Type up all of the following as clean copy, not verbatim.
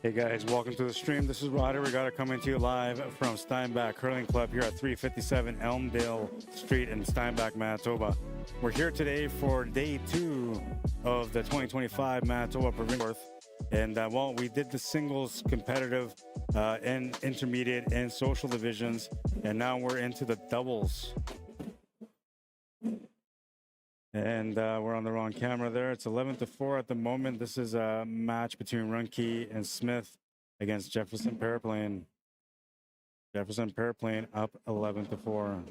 Hey guys, welcome to the stream. This is Arriagada coming to you live from Steinbach Curling Club here at 357 Elmdale Street in Steinbach, Manitoba. We're here today for day 2 of the 2025 Manitoba Provincial. And well, we did the singles competitive and intermediate and social divisions, and now we're into the doubles. And we're on the wrong camera there. It's 11-4 at the moment. This is a match between Runke and Smith against Jefferson Paraplane. Jefferson Paraplane up 11-4.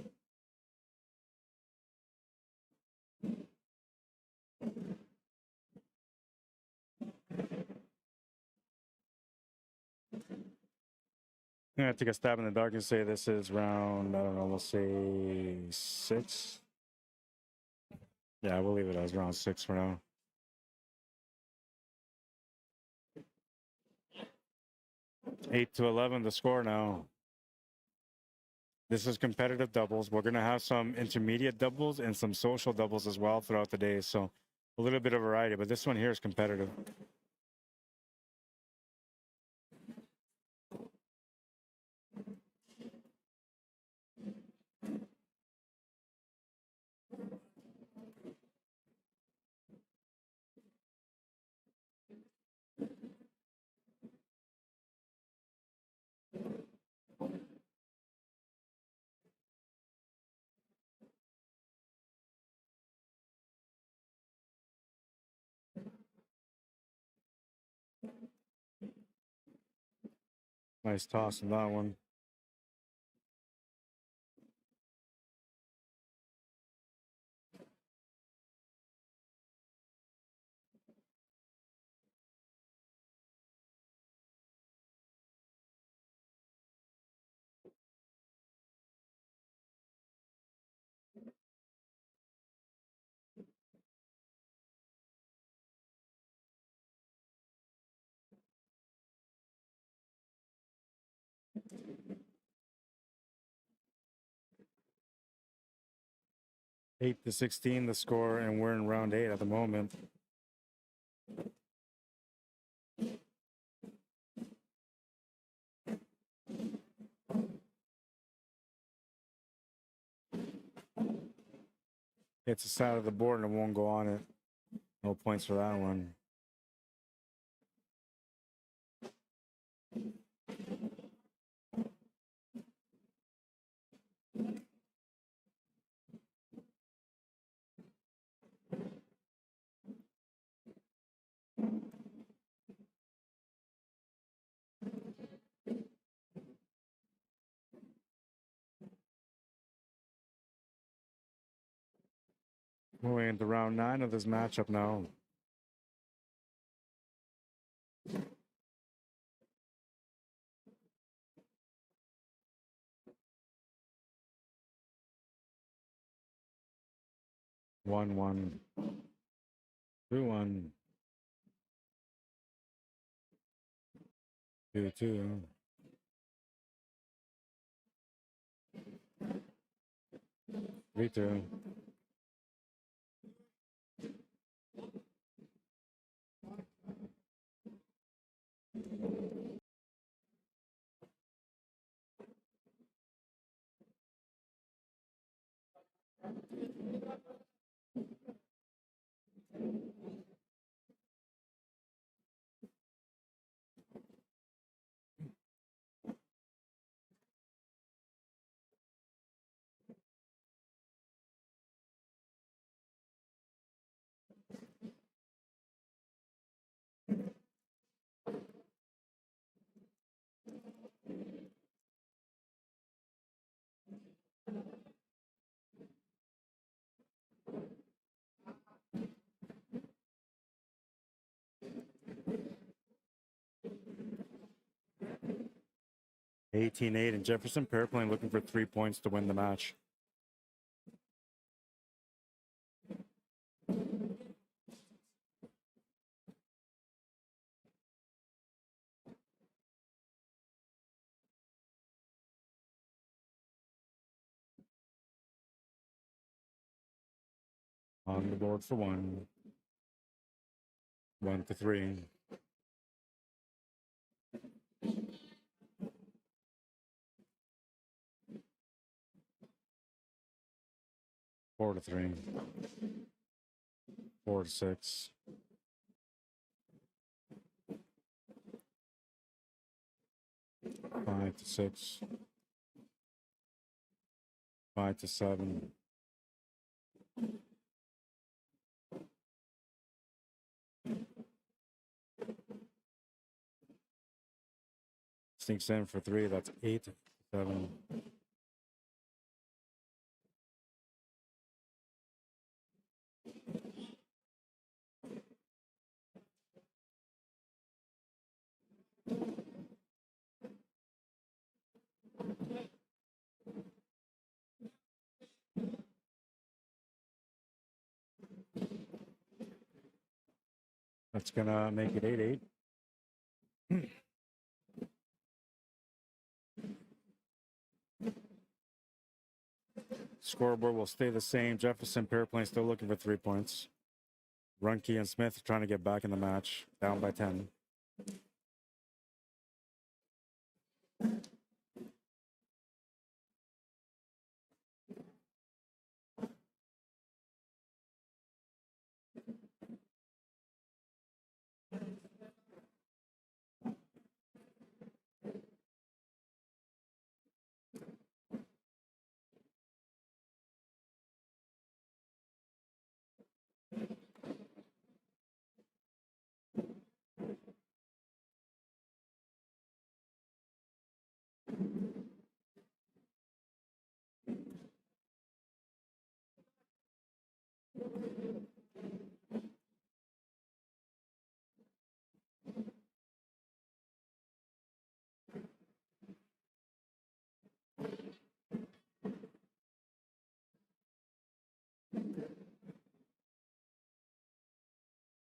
I'm going to take a stab in the dark and say this is round, I don't know, we'll say 6. Yeah, we'll leave it as round 6 for now. Eight to 11, the score now. This is competitive doubles. We're going to have some intermediate doubles and some social doubles as well throughout the day. So a little bit of variety, but this one here is competitive. Nice toss in that one. Eight to 16, the score, and we're in round 8 at the moment. It's the side of the board and it won't go on it. No points for that one. Moving into round 9 of this matchup now. One, 2-1, 2-2. Me too. (18-8) and Jefferson Paraplane looking for 3 points to win the match. On the board for 1. 1-3. 4-3. 4-6. 5-6. 5-7. Sneaks in for 3. That's 8-7. That's gonna make it 8-8. Scoreboard will stay the same. Jefferson Paraplane still looking for 3 points. Runke and Smith trying to get back in the match, down by 10.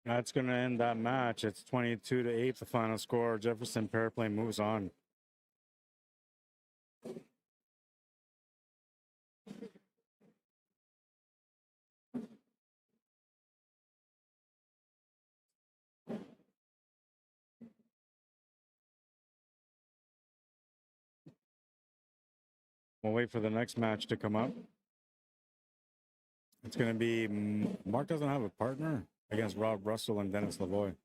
That's going to end that match. It's 22-8, the final score. Jefferson Paraplane moves on. We'll wait for the next match to come up. It's going to be, Mark doesn't have a partner against Rob Russell and Dennis Lavoie.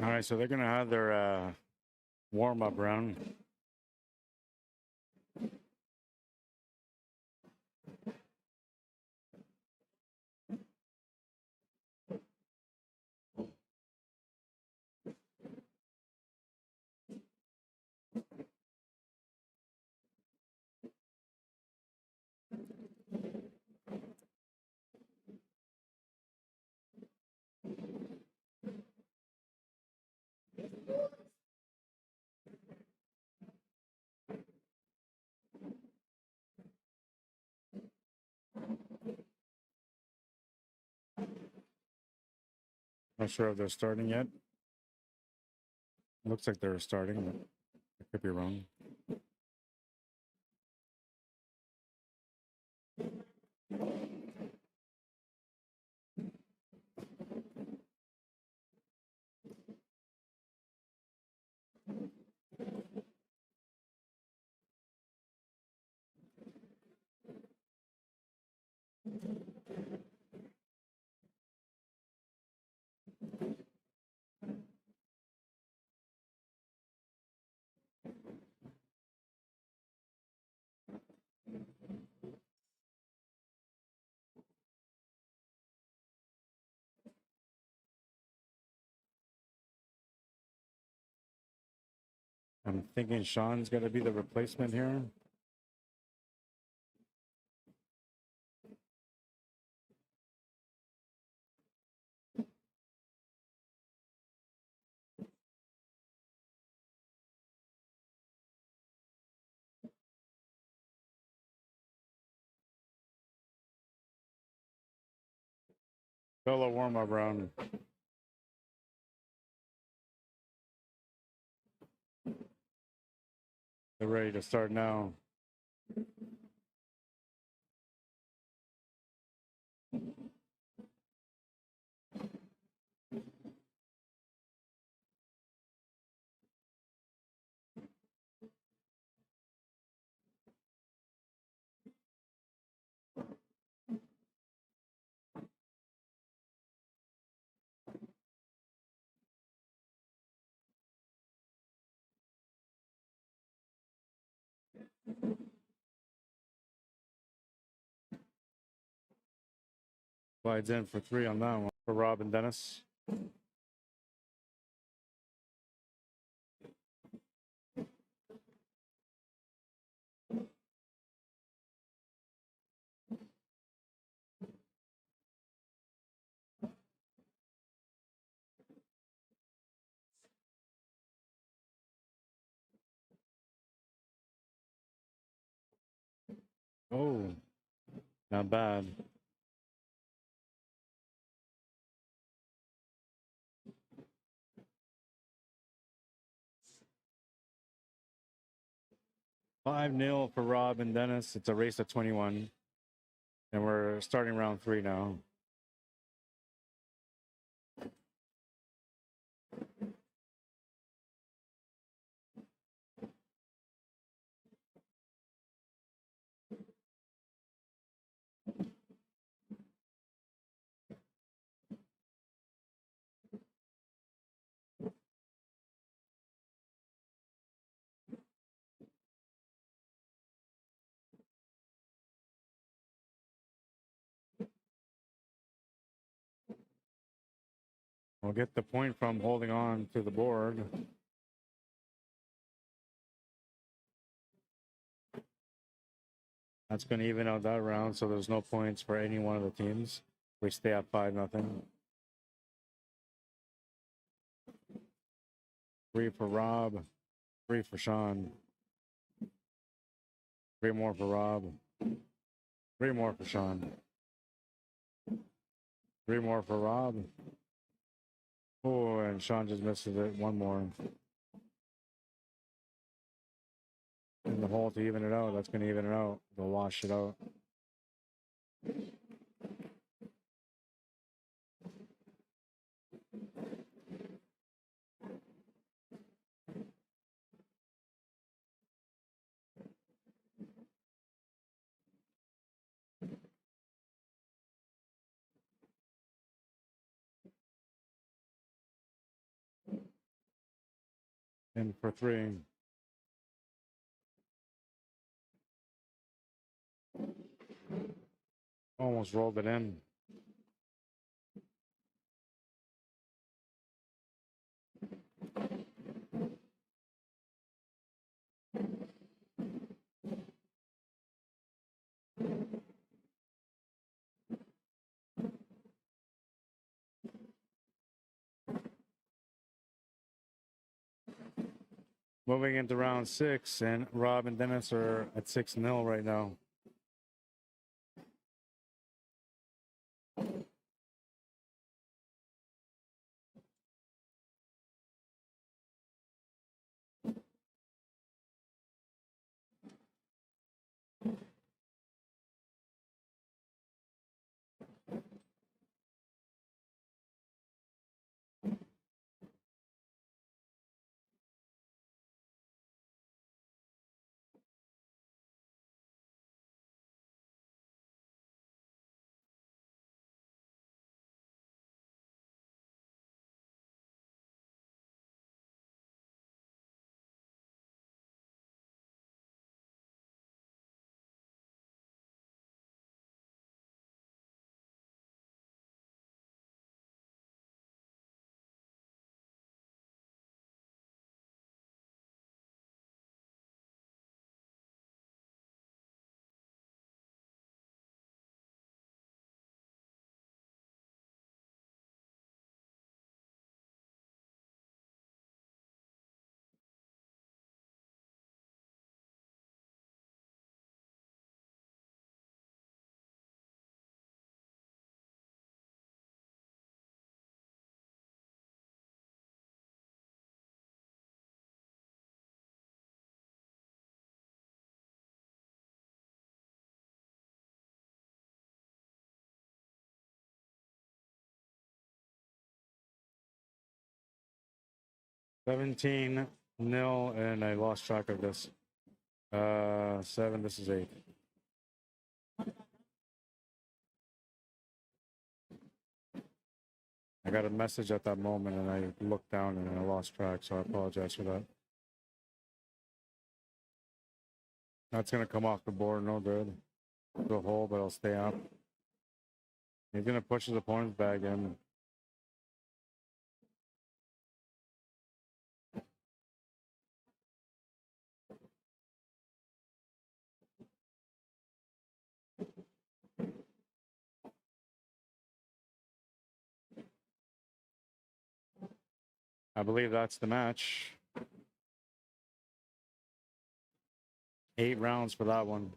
All right, so they're going to have their warm-up round. Not sure if they're starting yet. Looks like they're starting, but I could be wrong. I'm thinking Sean's got to be the replacement here. Solo warm-up round. They're ready to start now. Slides in for 3 on that one for Rob and Dennis. Oh, not bad. Five 0 for Rob and Dennis. It's a race of 21. And we're starting round 3 now. We'll get the point from holding on to the board. That's going to even out that round, so there's no points for any one of the teams. We stay at 5-0. 3 for Rob, 3 for Sean. 3 more for Rob. 3 more for Sean. 3 more for Rob. Oh, and Sean just misses it. 1 more. In the hole to even it out. That's going to even it out. They'll wash it out. In for 3. Almost rolled it in. Moving into round 6, and Rob and Dennis are at 6-0 right now. 17-0, and I lost track of this. 7, this is 8. I got a message at that moment and I looked down and I lost track, so I apologize for that. That's going to come off the board, no good. The hole, but I'll stay up. He's going to push his opponent's bag in. I believe that's the match. 8 rounds for that one.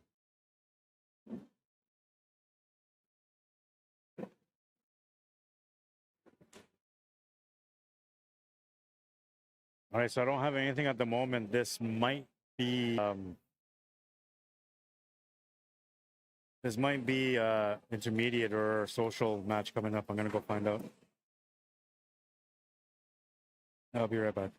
All right, so I don't have anything at the moment. This might be intermediate or social match coming up. I'm gonna go find out. I'll be right back.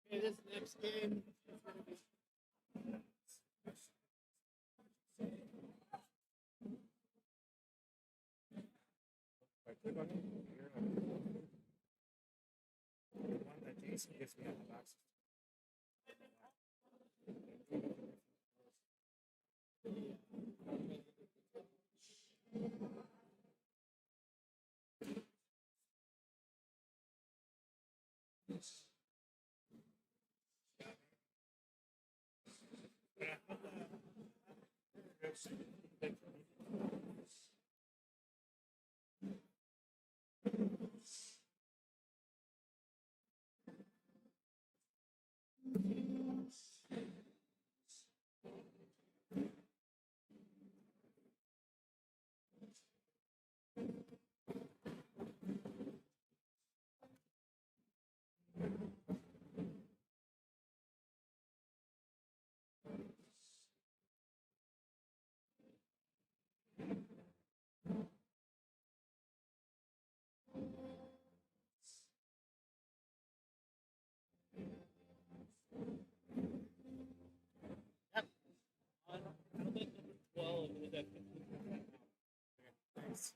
Okay, this next game is going to be one that Jason gives me access to. Yep. I'll make number 12 with that 15%. Thanks.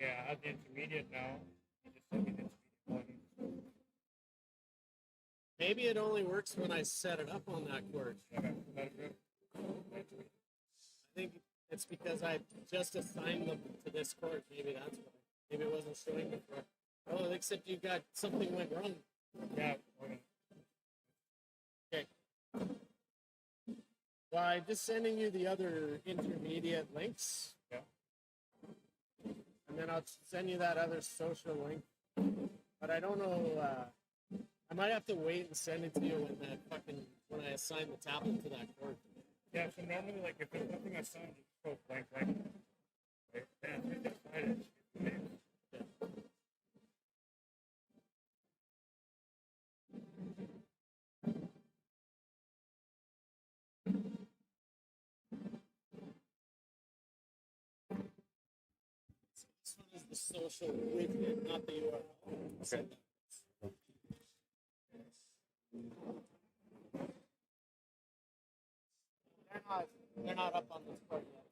Yeah, I have the intermediate now. You just send me the intermediate one. Maybe it only works when I set it up on that court. Okay. I think it's because I just assigned them to this court. Maybe that's why. Maybe it wasn't showing before. Oh, except you got something went wrong. Yeah. Okay. Well, I'm just sending you the other intermediate links. Yeah. And then I'll send you that other social link. But I don't know. I might have to wait and send it to you when I assign the tablet to that court. Yeah. So normally, like if there's nothing assigned, you just go blank. Right? And we decided. Yeah. This one is the social widget, not the URL. Okay. They're not up on this board yet.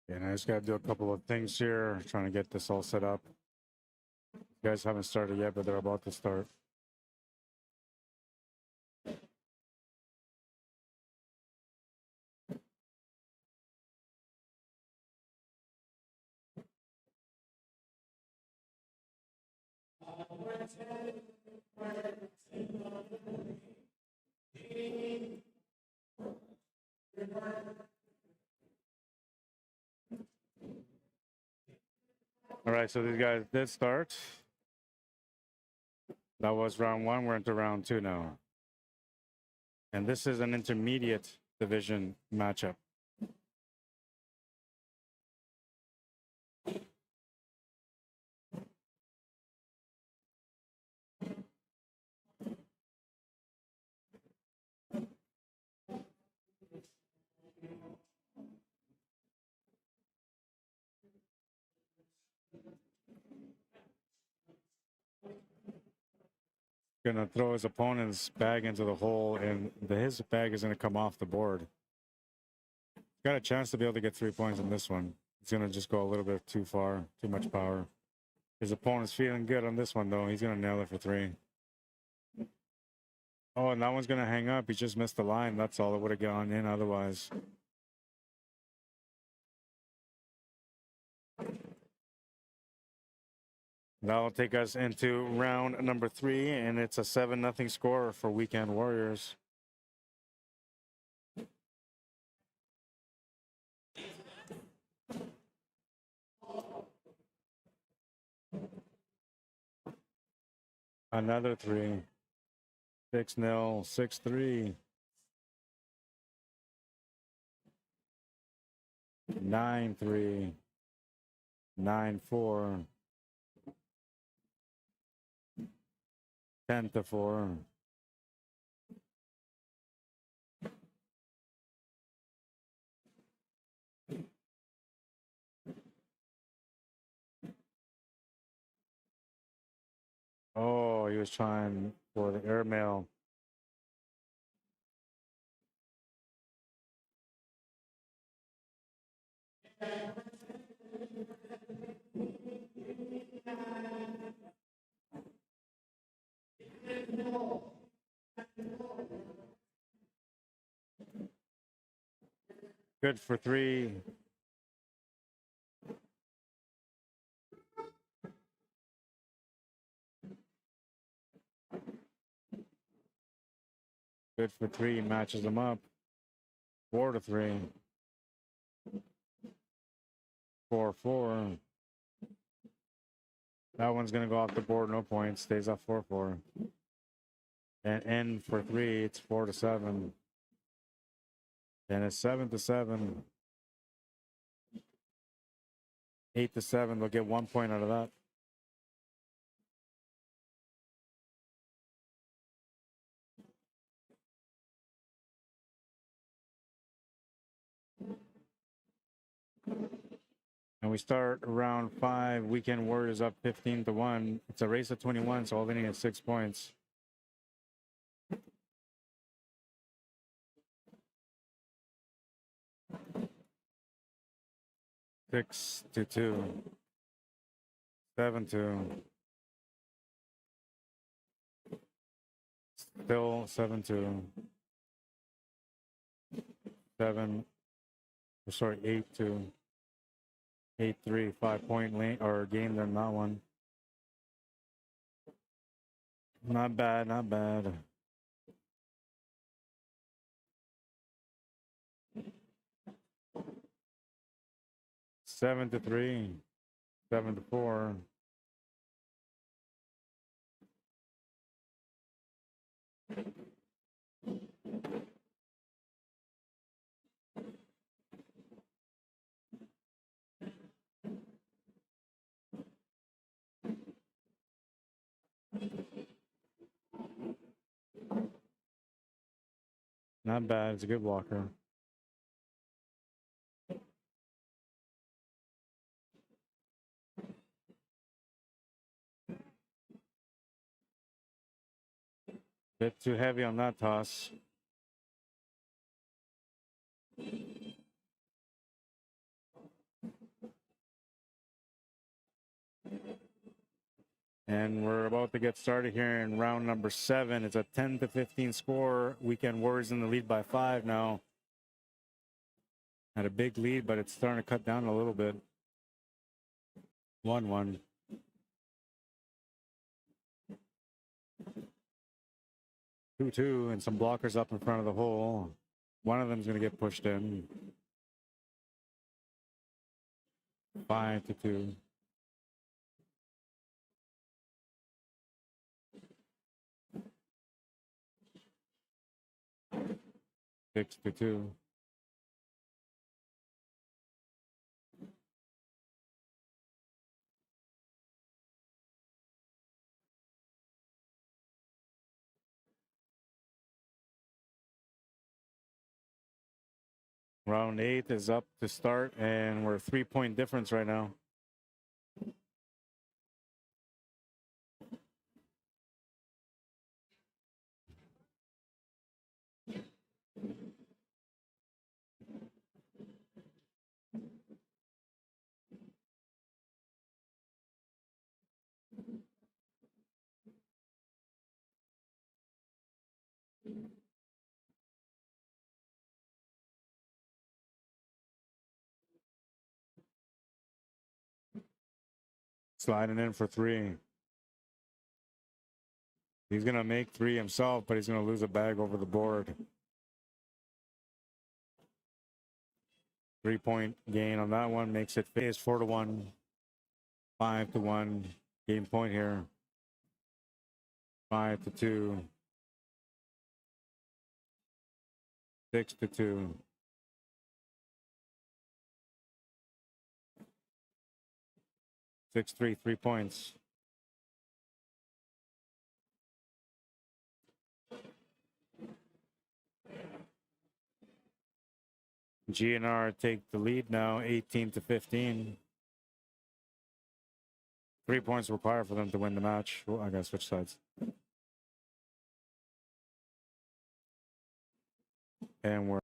And I just got to do a couple of things here, trying to get this all set up. You guys haven't started yet, but they're about to start. All right, so these guys did start. That was round one. We're into round two now. And this is an intermediate division matchup. Gonna throw his opponent's bag into the hole, and his bag is gonna come off the board. Got a chance to be able to get 3 points in this one. He's gonna just go a little bit too far, too much power. His opponent's feeling good on this one though. He's gonna nail it for 3. Oh, and that one's gonna hang up. He just missed the line. That's all. It would have gone in otherwise. That'll take us into round number 3, and it's a 7-0 score for Weekend Warriors. Another 3. 6-0, 6-3. 9-3. 9-4. 10-4. Oh, he was trying for the airmail. Good for 3. Good for 3. Matches them up. 4-3. 4-4. That one's gonna go off the board, no points. Stays up 4-4. And end for 3. It's 4-7. And it's 7-7. 8-7. They'll get 1 point out of that. And we start round 5. Weekend Warriors up 15-1. It's a race of 21, so all they need is 6 points. Six to 2. 7-2. Still 7-2. 8-2. 8-3. 5-point lane or game than that one. Not bad, not bad. Seven to 3. 7-4. Not bad. It's a good blocker. Bit too heavy on that toss. And we're about to get started here in round number 7. It's a 10-15 score. Weekend Warriors in the lead by 5 now. Had a big lead, but it's starting to cut down a little bit. 1-1. 2-2, and some blockers up in front of the hole. One of them's going to get pushed in. 5-2. 6-2. Round 8 is up to start, and we're 3-point difference right now. Sliding in for 3. He's going to make 3 himself, but he's going to lose a bag over the board. 3-point gain on that one makes it 4-1. 5-1. Game point here. 5-2. 6-2. 6-3, 3 points. GNR take the lead now, 18-15. 3 points required for them to win the match. Oh, I gotta switch sides. And we're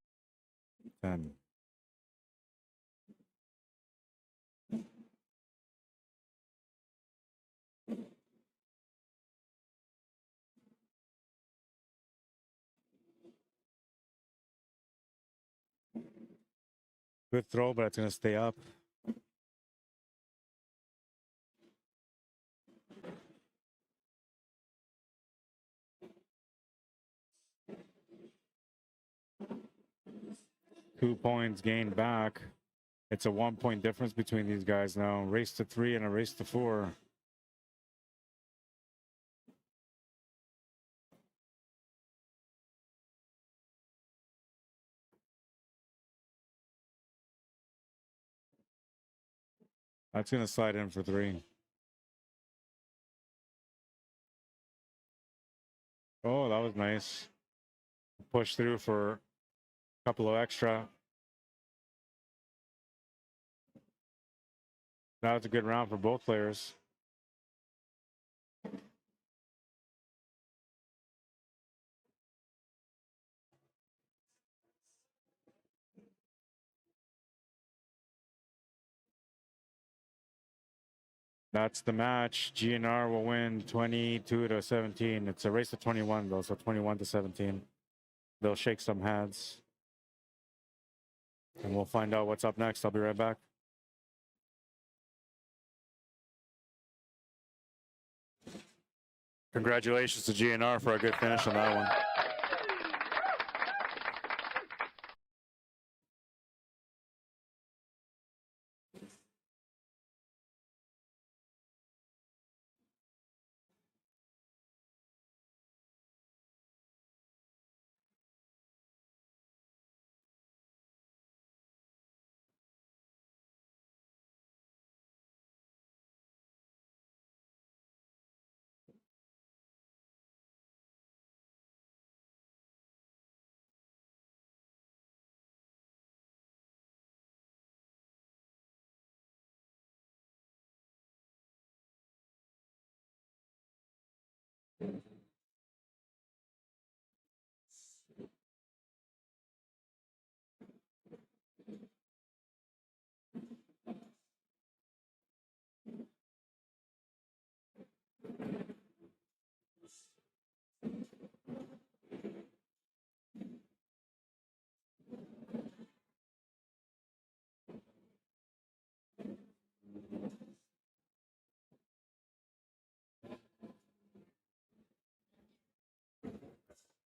10. Good throw, but it's going to stay up. 2 points gained back. It's a 1 point difference between these guys now. Race to 3 and a race to 4. That's going to slide in for 3. Oh, that was nice. Push through for a couple of extra. That was a good round for both players. That's the match. GNR will win 22-17. It's a race to 21 though, so 21-17. They'll shake some hands. And we'll find out what's up next. I'll be right back. Congratulations to GNR for a good finish on that one.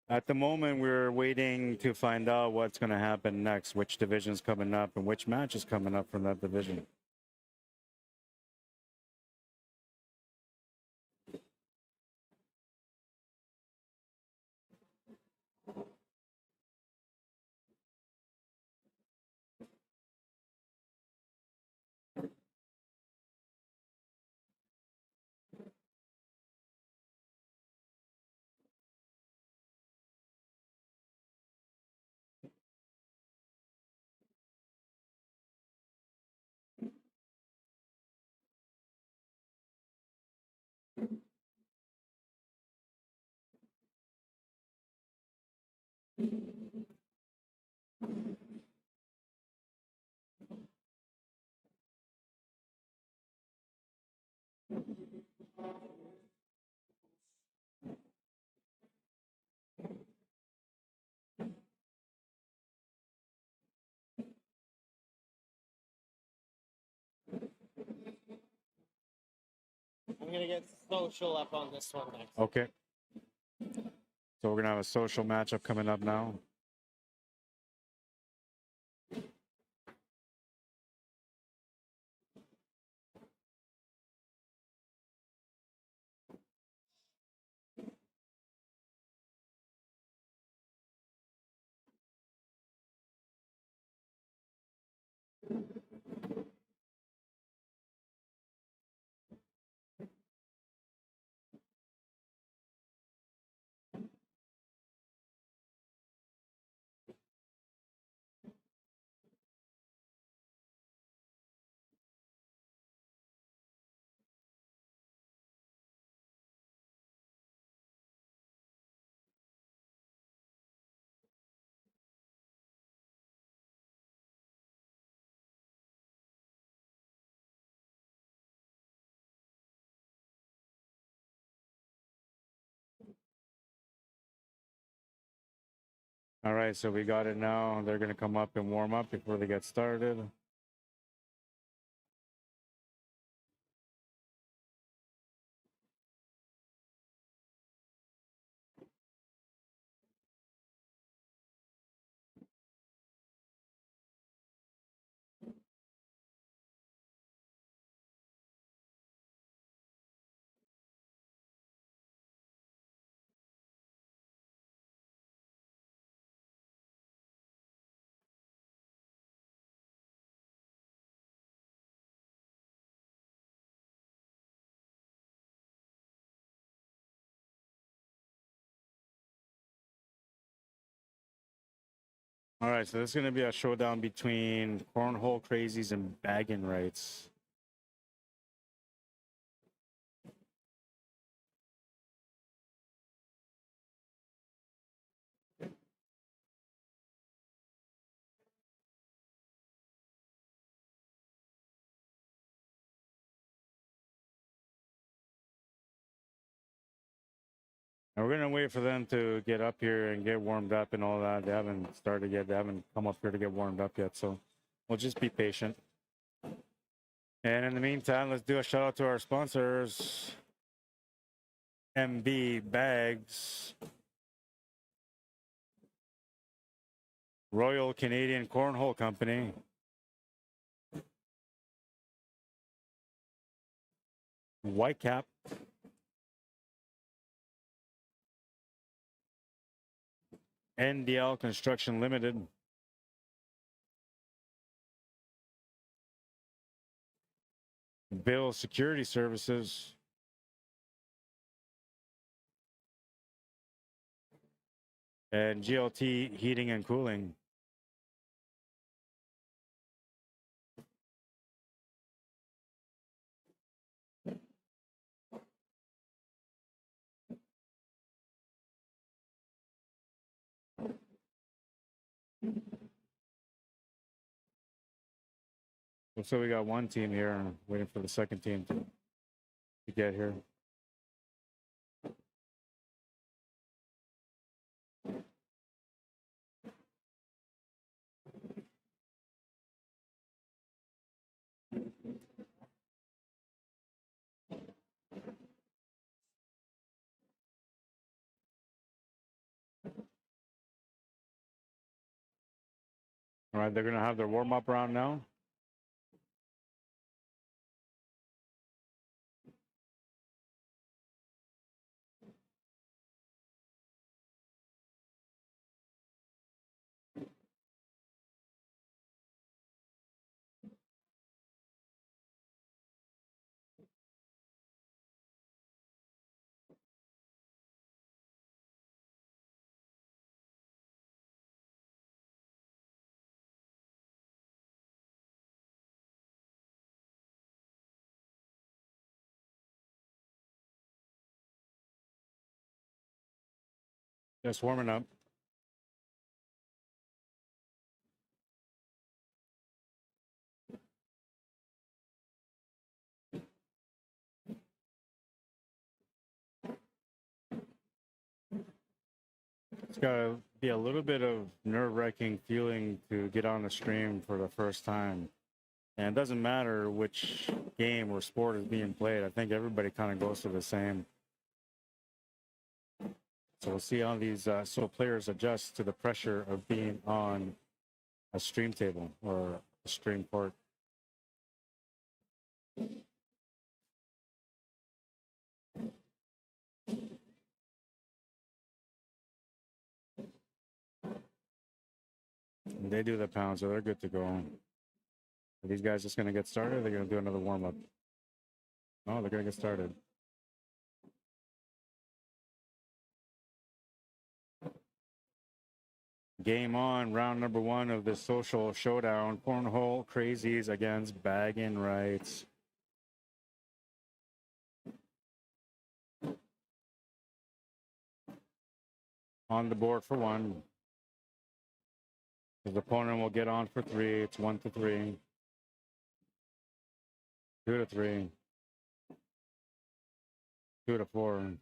At the moment, we're waiting to find out what's going to happen next, which division's coming up and which match is coming up from that division. I'm gonna get social up on this one next. Okay. So we're going to have a social matchup coming up now. All right, so we got it now. They're going to come up and warm up before they get started. All right, so this is going to be a showdown between cornhole crazies and bagging rights. And we're going to wait for them to get up here and get warmed up and all that. They haven't started yet. They haven't come up here to get warmed up yet. So we'll just be patient. And in the meantime, let's do a shout out to our sponsors. MB Bags, Royal Canadian Cornhole Company, Whitecap, NDL Construction Limited, Bill Security Services, and GLT Heating and Cooling. So we got one team here, waiting for the second team to get here. All right, they're going to have their warm-up round now. Just warming up. It's got to be a little bit of nerve-wracking feeling to get on the stream for the first time. And it doesn't matter which game or sport is being played. I think everybody kind of goes through the same. So we'll see how these players adjust to the pressure of being on a stream table or a stream court. And they do the pound, so they're good to go. Are these guys just going to get started? Or they're going to do another warm-up? Oh, they're going to get started. Game on, round number one of the social showdown. Cornhole crazies against bagging rights. On the board for one. His opponent will get on for three. It's 1-3. 2-3. 2-4.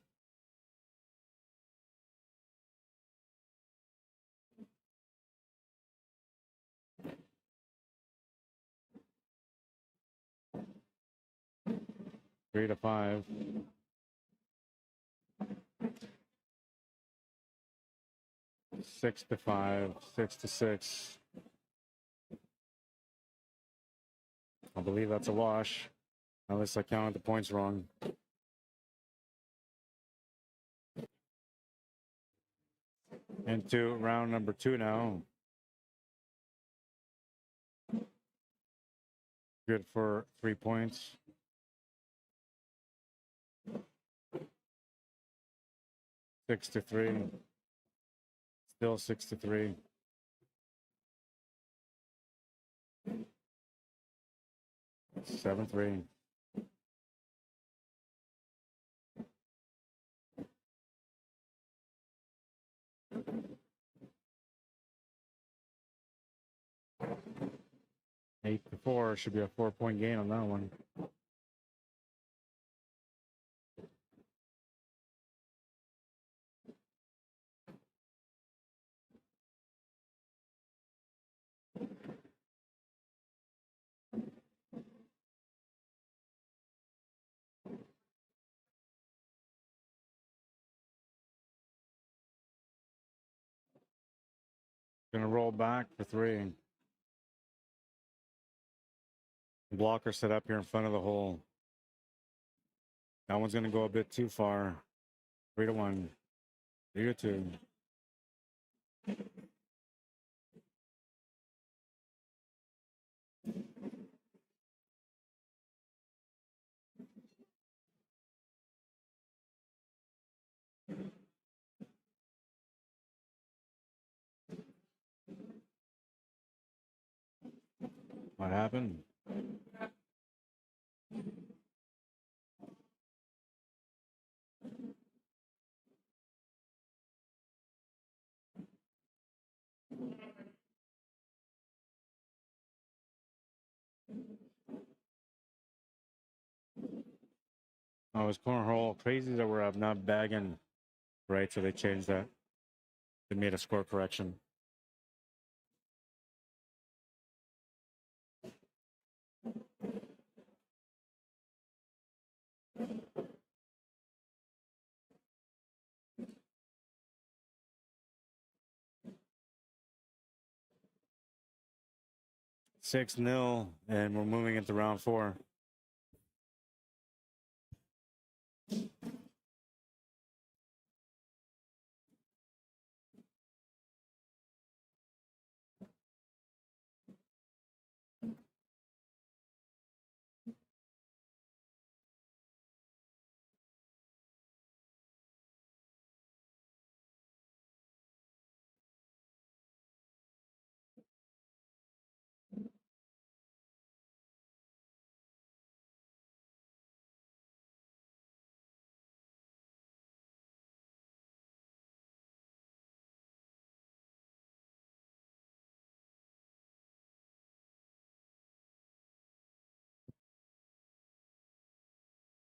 Three to 5. 6-5. 6-6. I believe that's a wash, unless I counted the points wrong. Into round number two now. Good for 3 points. Six to 3. Still 6-3. 7-3. Eight to 4 should be a 4-point gain on that one. Gonna roll back for 3. Blocker set up here in front of the hole. That one's gonna go a bit too far. 3-1. 3-2. What happened? Oh, it's cornhole. Crazy that we're up, not bagging. Right, so they changed that. They made a score correction. Six 0 and we're moving into round 4.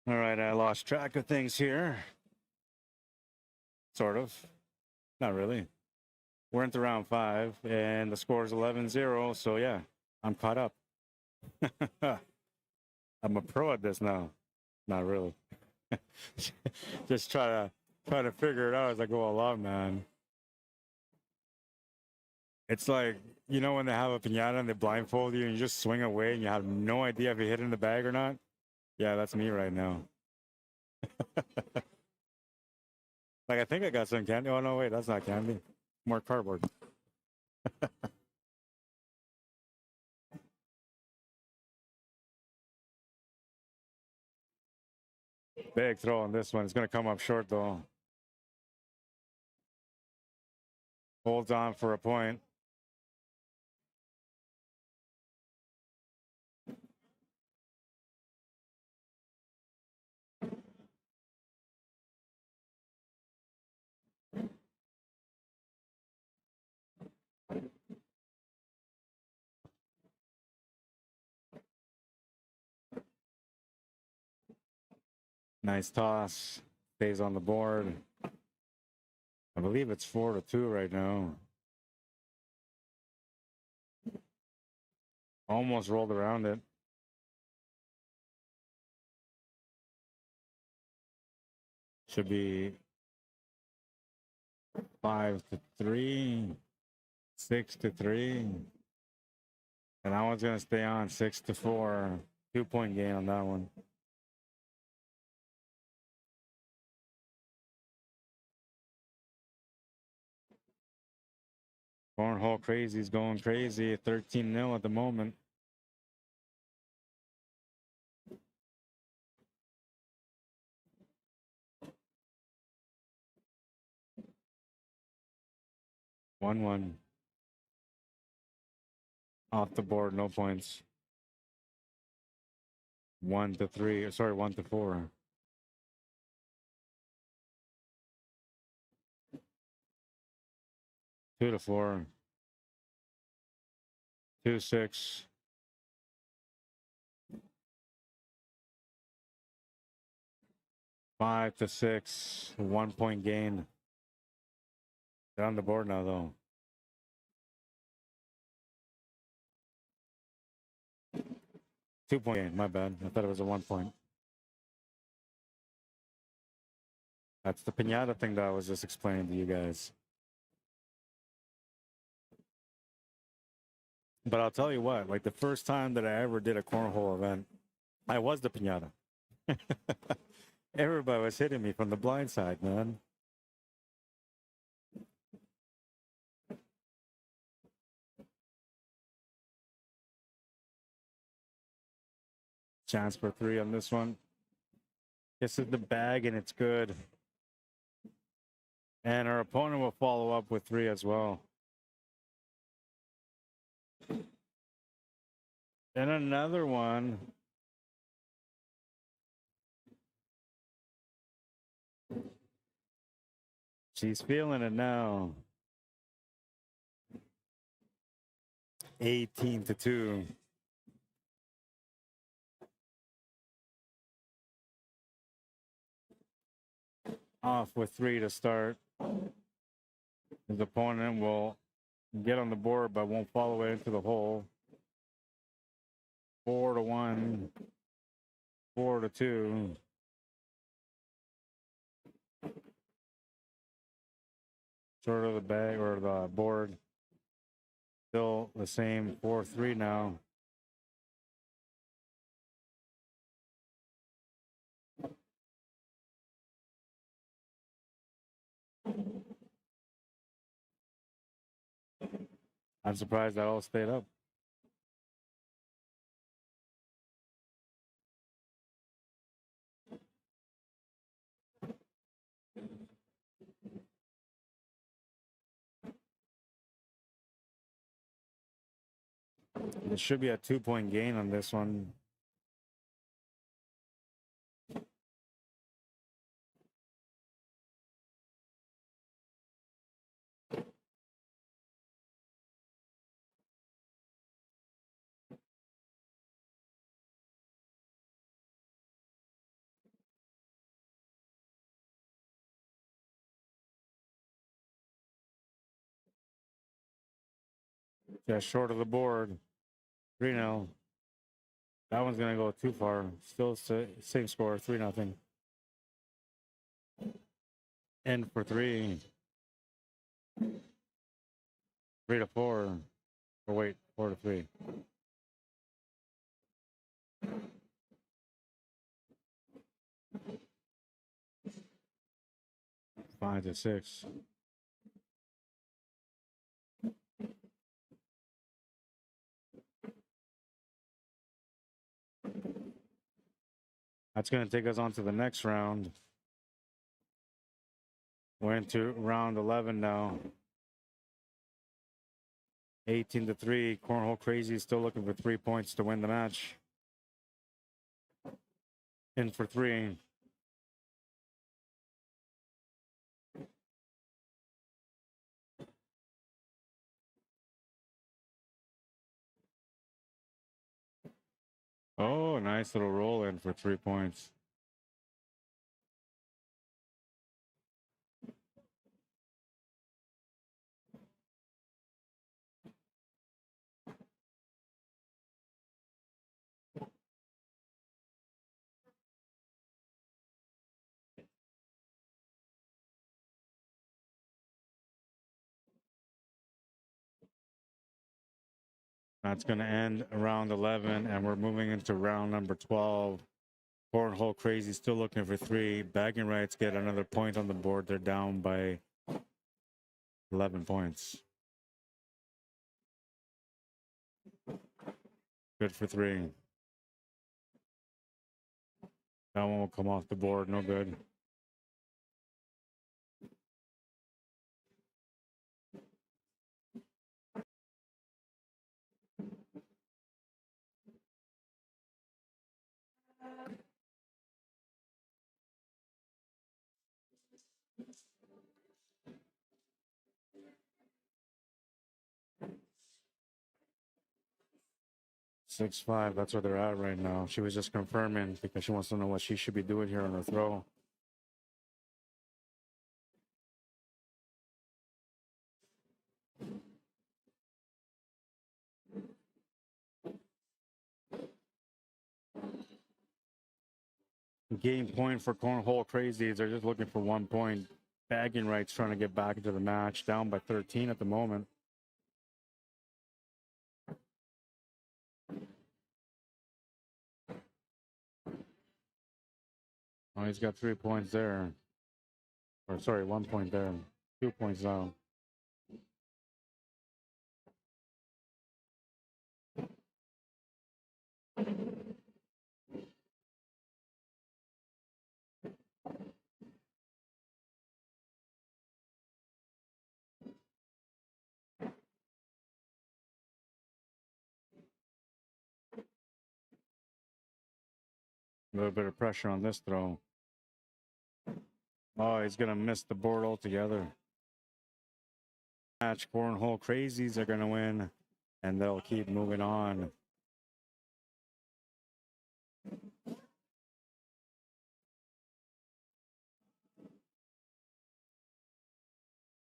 All right, I lost track of things here. Sort of. Not really. We're into round 5, and the score is 11-0, so yeah, I'm caught up. I'm a pro at this now. Not really. Just try to figure it out as I go along, man. It's like, you know, when they have a piñata and they blindfold you and you just swing away and you have no idea if you hit in the bag or not? Yeah, that's me right now. Like, I think I got some candy. Oh, no, wait, that's not candy. More cardboard. Big throw on this one. It's going to come up short, though. Holds on for a point. Nice toss. Stays on the board. I believe it's 4-2 right now. Almost rolled around it. Should be 5-3, 6-3. And that one's going to stay on 6-4. 2-point gain on that one. Cornhole crazy's going crazy. 13-0 at the moment. One. Off the board, no points. 1 to 3. Sorry, 1 to 4. Two to 4. 2 6. 5 to 6. 1 point gain. They're on the board now, though. Two-point gain. My bad. I thought it was a 1 point. That's the piñata thing that I was just explaining to you guys. But I'll tell you what, like the first time that I ever did a cornhole event, I was the piñata. Everybody was hitting me from the blind side, man. Chance for 3 on this one. This is the bag and it's good. And our opponent will follow up with 3 as well. And another one. She's feeling it now. 18 to 2. Off with 3 to start. His opponent will get on the board but won't follow it into the hole. 4 to 1. 4 to 2. Short of the bag or the board. Still the same 4-3 now. I'm surprised that all stayed up. There should be a 2-point gain on this one. Just short of the board. 3-0. That one's going to go too far. Still same score, 3-0. End for 3. 3 to 4. Oh, wait, 4 to 3. 5 to 6. That's going to take us on to the next round. We're into round 11 now. 18 to 3. Cornhole Crazy still looking for 3 points to win the match. In for 3. Oh, nice little roll in for 3 points. That's going to end round 11, and we're moving into round number 12. Cornhole Crazy still looking for 3. Bagging rights get another point on the board. They're down by 11 points. Good for 3. That one will come off the board. No good. 6-5, that's where they're at right now. She was just confirming because she wants to know what she should be doing here on her throw. Game point for Cornhole Crazies. They're just looking for 1 point. Bagging rights trying to get back into the match. Down by 13 at the moment. Oh, he's got 3 points there. Or sorry, 1 point there. 2 points down. A little bit of pressure on this throw. Oh, he's going to miss the board altogether. Match Cornhole Crazies are going to win, and they'll keep moving on.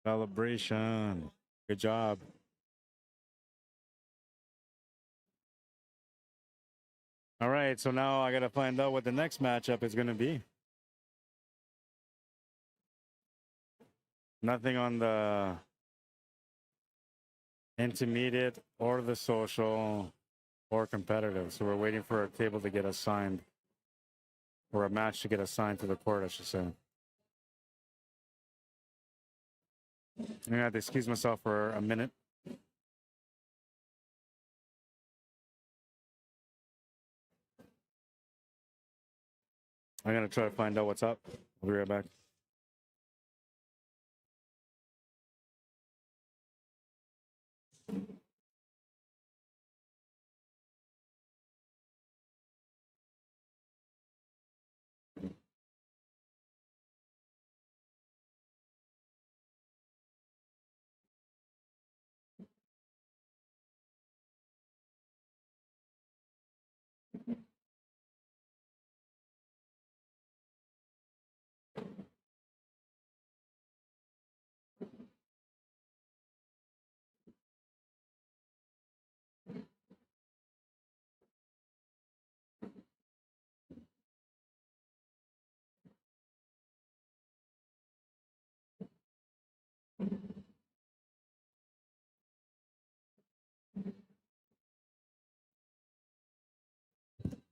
Celebration. Good job. All right, so now I got to find out what the next matchup is going to be. Nothing on the intermediate or the social or competitive. So we're waiting for a table to get assigned, or a match to get assigned to the court, I should say. I'm going to have to excuse myself for a minute. I'm going to try to find out what's up. I'll be right back.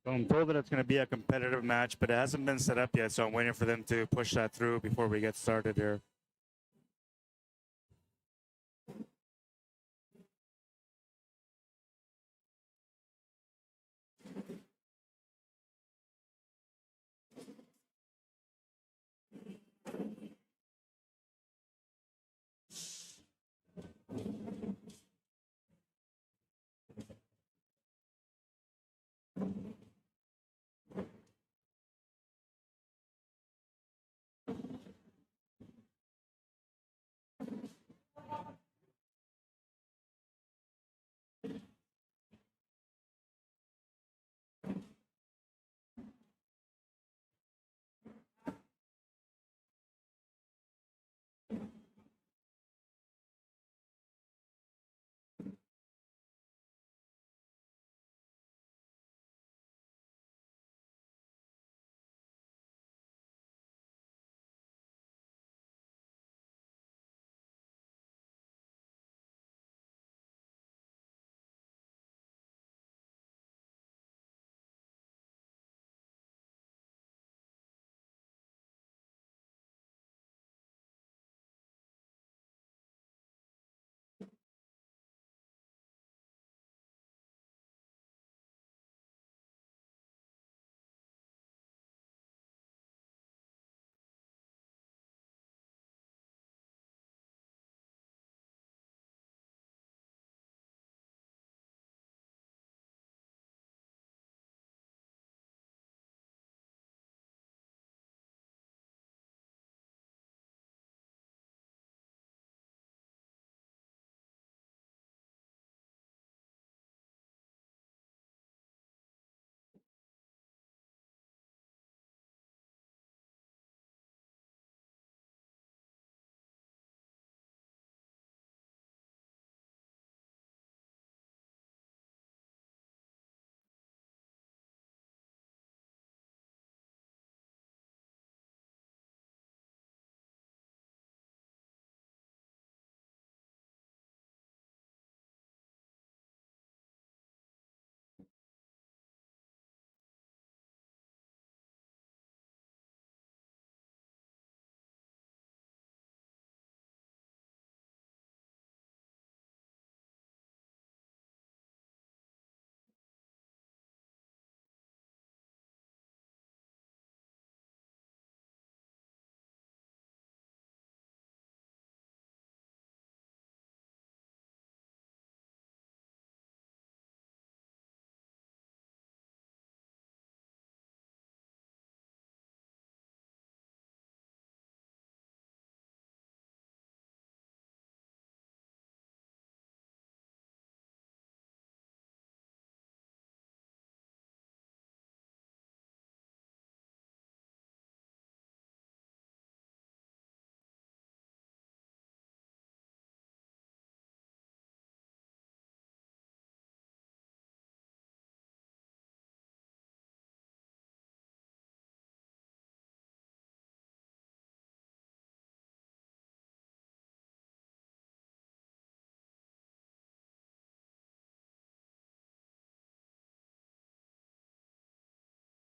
So I'm told that it's going to be a competitive match, but it hasn't been set up yet, so I'm waiting for them to push that through before we get started here.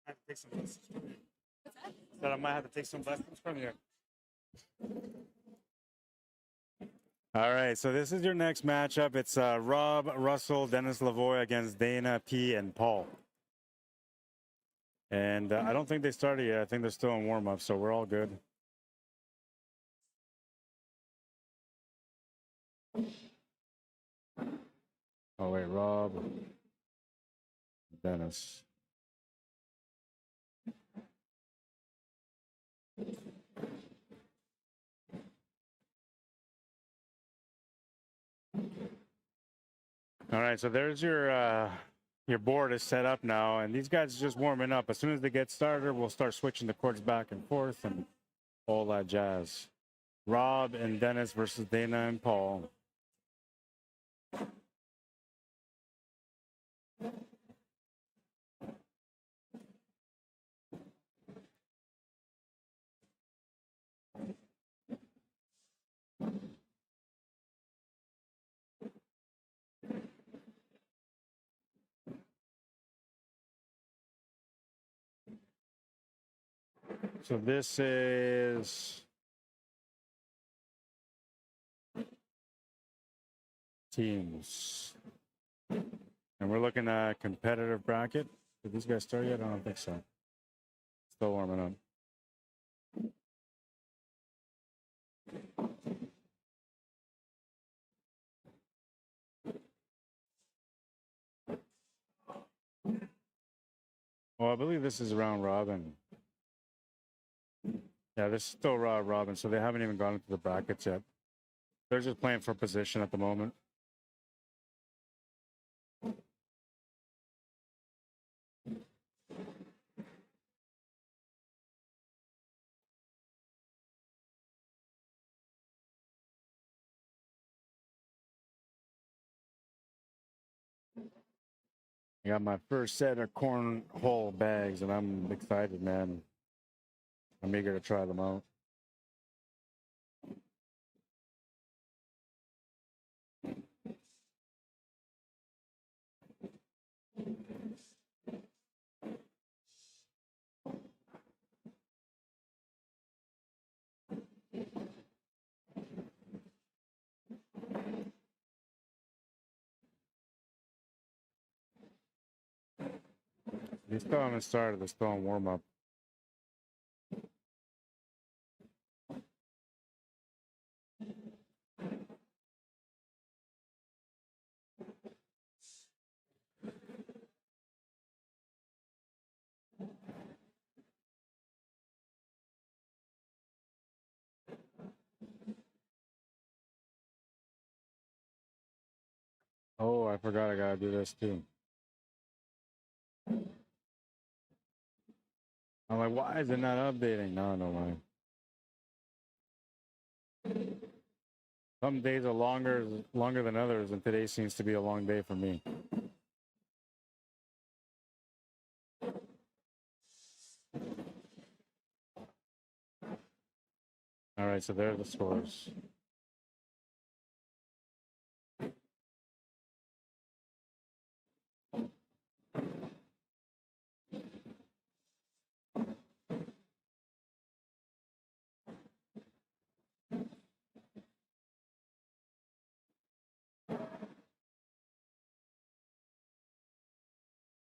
I have to take some lessons from you. What's that? That I might have to take some lessons from you. All right, so this is your next matchup. It's Rob, Russell, Dennis Lavoie against Dana, P, and Paul. And I don't think they started yet. I think they're still in warm-up, so we're all good. Oh, wait, Rob, Dennis. All right, so there's your board is set up now, and these guys are just warming up. As soon as they get started, we'll start switching the courts back and forth and all that jazz. Rob and Dennis versus Dana and Paul. So this is teams. And we're looking at competitive bracket. Did these guys start yet? I don't think so. Still warming up. Well, I believe this is round robin. Yeah, this is still round robin, so they haven't even gone into the brackets yet. They're just playing for position at the moment. I got my first set of cornhole bags, and I'm excited, man. I'm eager to try them out. They still haven't started. They're still in warm-up. Oh, I forgot I gotta do this too. I'm like, why is it not updating? No, no way. Some days are longer than others, and today seems to be a long day for me. All right, so there are the scores.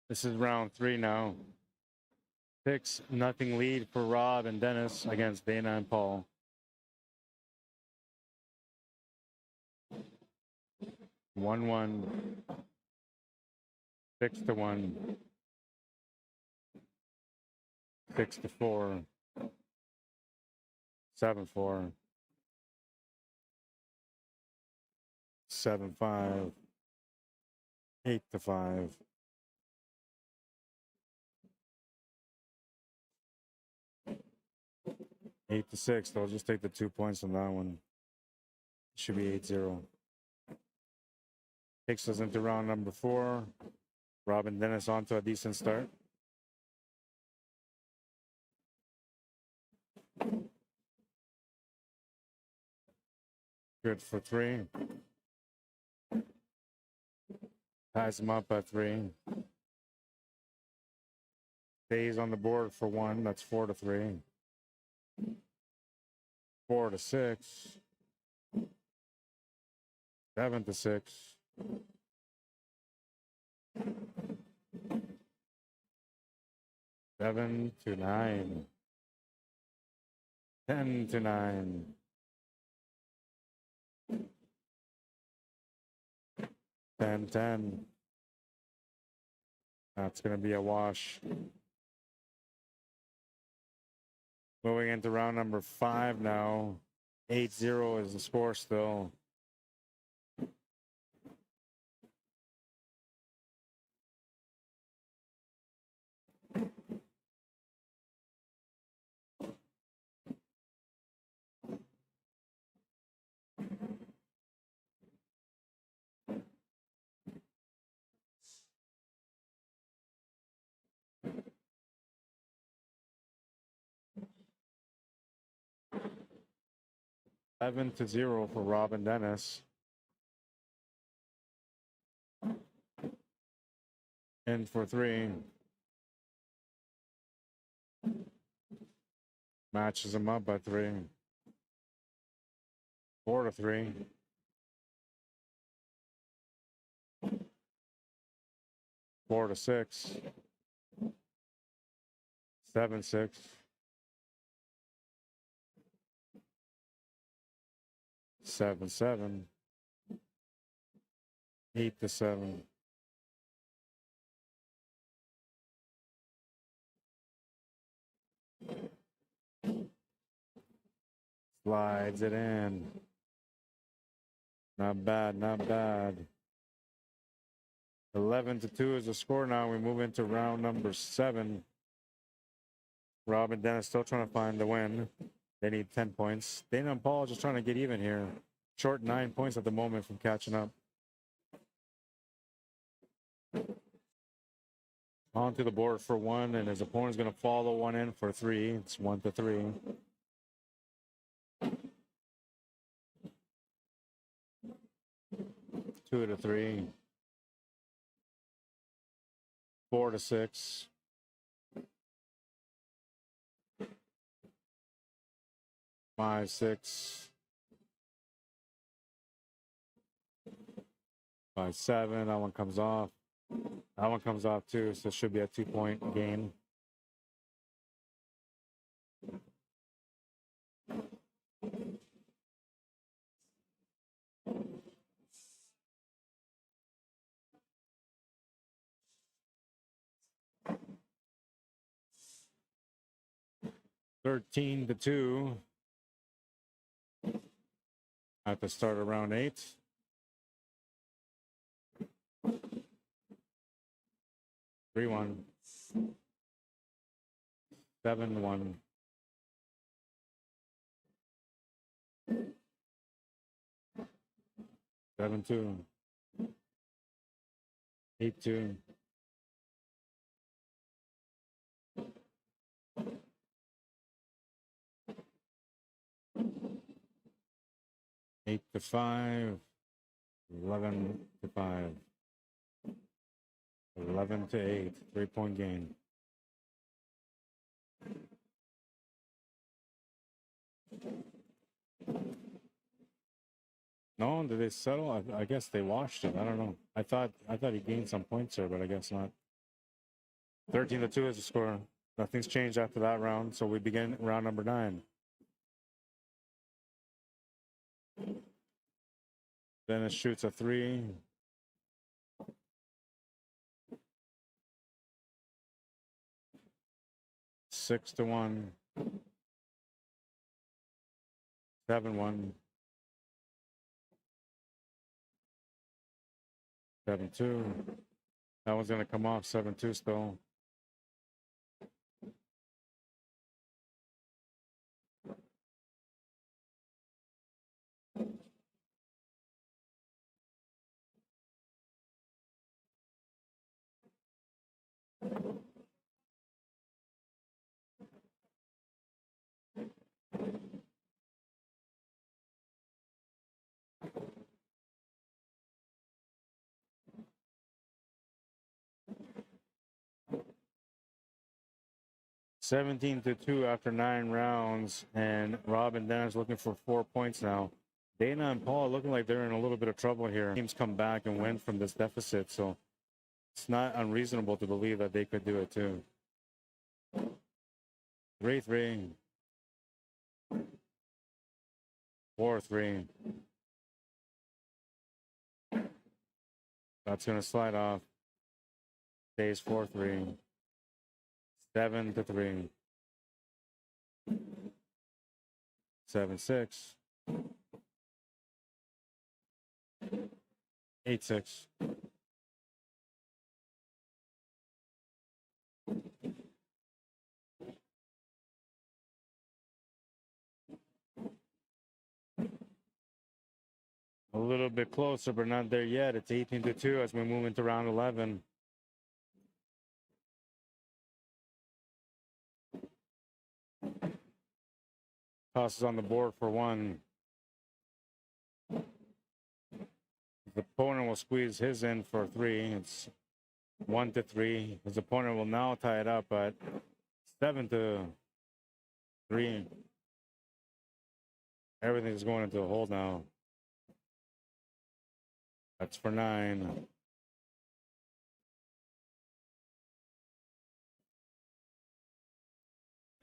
This is round 3 now. 6-0 lead for Rob and Dennis against Dana and Paul. 1-1. 6-1. 6-4. 7-4. 7-5. 8-5. 8-6. They'll just take the 2 points on that one. Should be 8-0. Takes us into round number 4. Rob and Dennis on to a decent start. Good for 3. Ties him up at 3. Stays on the board for one. That's 4-3. 4-6. 7-6. 7-9. 10-9. 10-10. That's going to be a wash. Moving into round number 5 now. 8-0 is the score still. Seven to 0 for Robin Dennis. In for 3. Matches him up by 3. 4-3. 4-6. 7-6. 7-7. 8-7. Slides it in. Not bad, not bad. 11-2 is the score now. We move into round number 7. Robin Dennis still trying to find the win. They need 10 points. Dana and Paul just trying to get even here. Short 9 points at the moment from catching up. Onto the board for 1, and his opponent's going to follow one in for 3. It's 1-3. 2-3. 4-6. 5-6. 5-7. That one comes off. That one comes off too, so it should be a 2-point gain. Thirteen to 2 at the start of round 8. Three 1. 7-1. 7-2. 8-2. 8-5. 11-5. 11-8. 3-point gain. No, did they settle? I guess they washed it. I don't know. I thought he gained some points there, but I guess not. 13-2 is the score. Nothing's changed after that round, so we begin round number 9. Dennis shoots a 3. Six to 1. 7-1. 7-2. That one's gonna come off. 7-2 still. 17-2 after 9 rounds, and Rob and Dennis looking for 4 points now. Dana and Paul looking like they're in a little bit of trouble here. Teams come back and win from this deficit, so it's not unreasonable to believe that they could do it too. 3-3. 4-3. That's going to slide off. Stays 4-3. 7-3. 7-6. 8-6. A little bit closer, but not there yet. It's 18-2 as we move into round 11. Tosses on the board for 1. The opponent will squeeze his in for 3. It's 1-3. His opponent will now tie it up at 7-3. Everything's going into a hold now. That's for 9.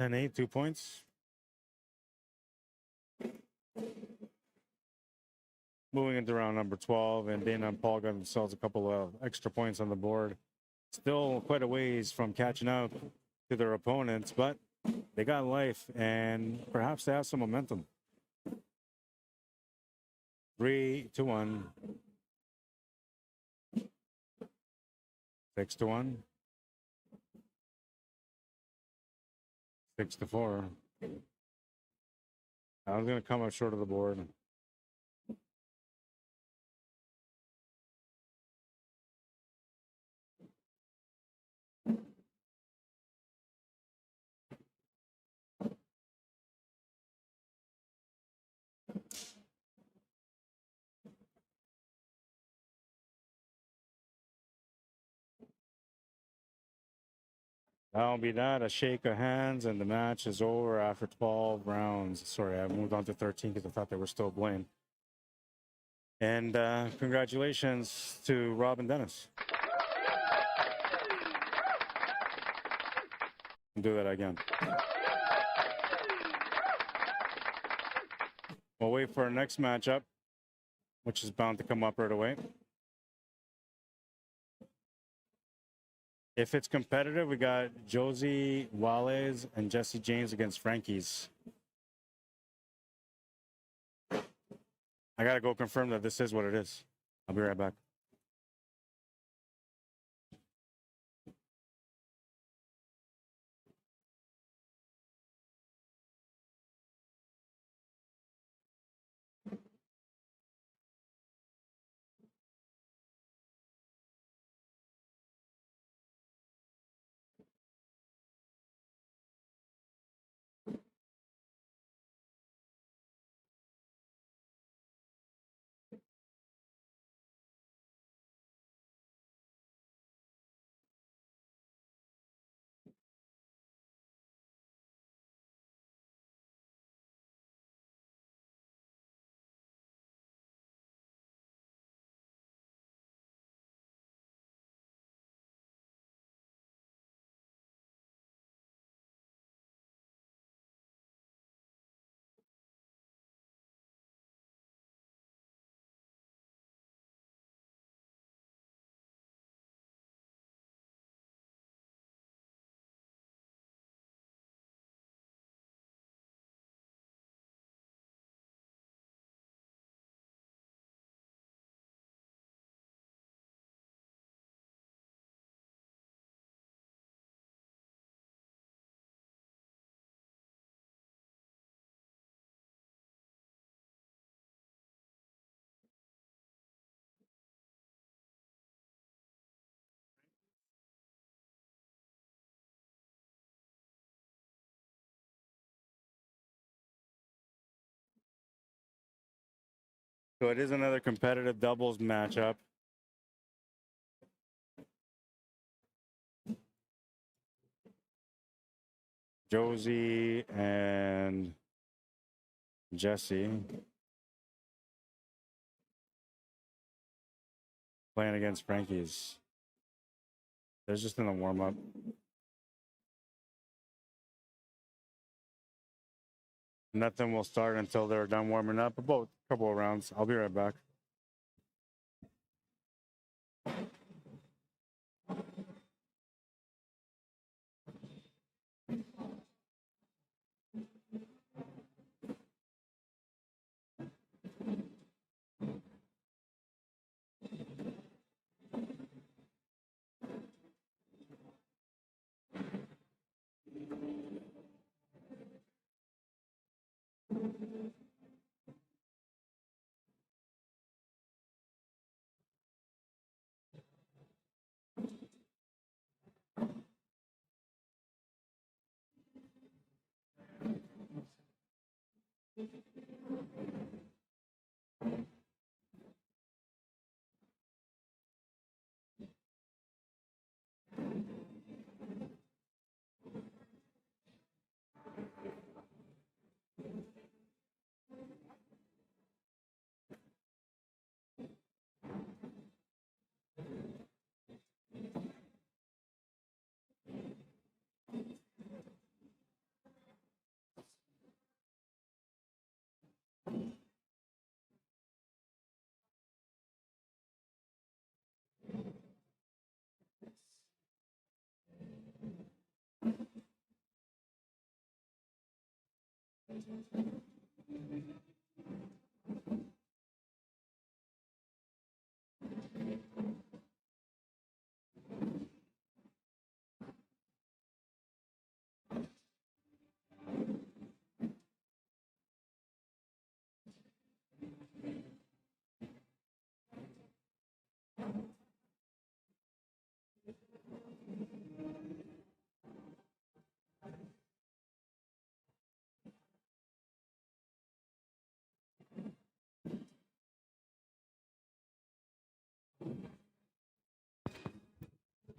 10-8, 2 points. Moving into round number 12, and Dana and Paul got themselves a couple of extra points on the board. Still quite a ways from catching up to their opponents, but they got life, and perhaps they have some momentum. 3-1. 6-1. 6-4. I was going to come up short of the board. That'll be that. A shake of hands, and the match is over after 12 rounds. Sorry, I moved on to 13 because I thought they were still playing. And congratulations to Rob and Dennis. Do that again. We'll wait for our next matchup, which is bound to come up right away. If it's competitive, we got Josie Wales and Jesse James against Frankie's. I gotta go confirm that this is what it is. I'll be right back. So it is another competitive doubles matchup. Josie and Jesse playing against Frankie's. They're just in the warm-up. Nothing will start until they're done warming up. About a couple of rounds. I'll be right back.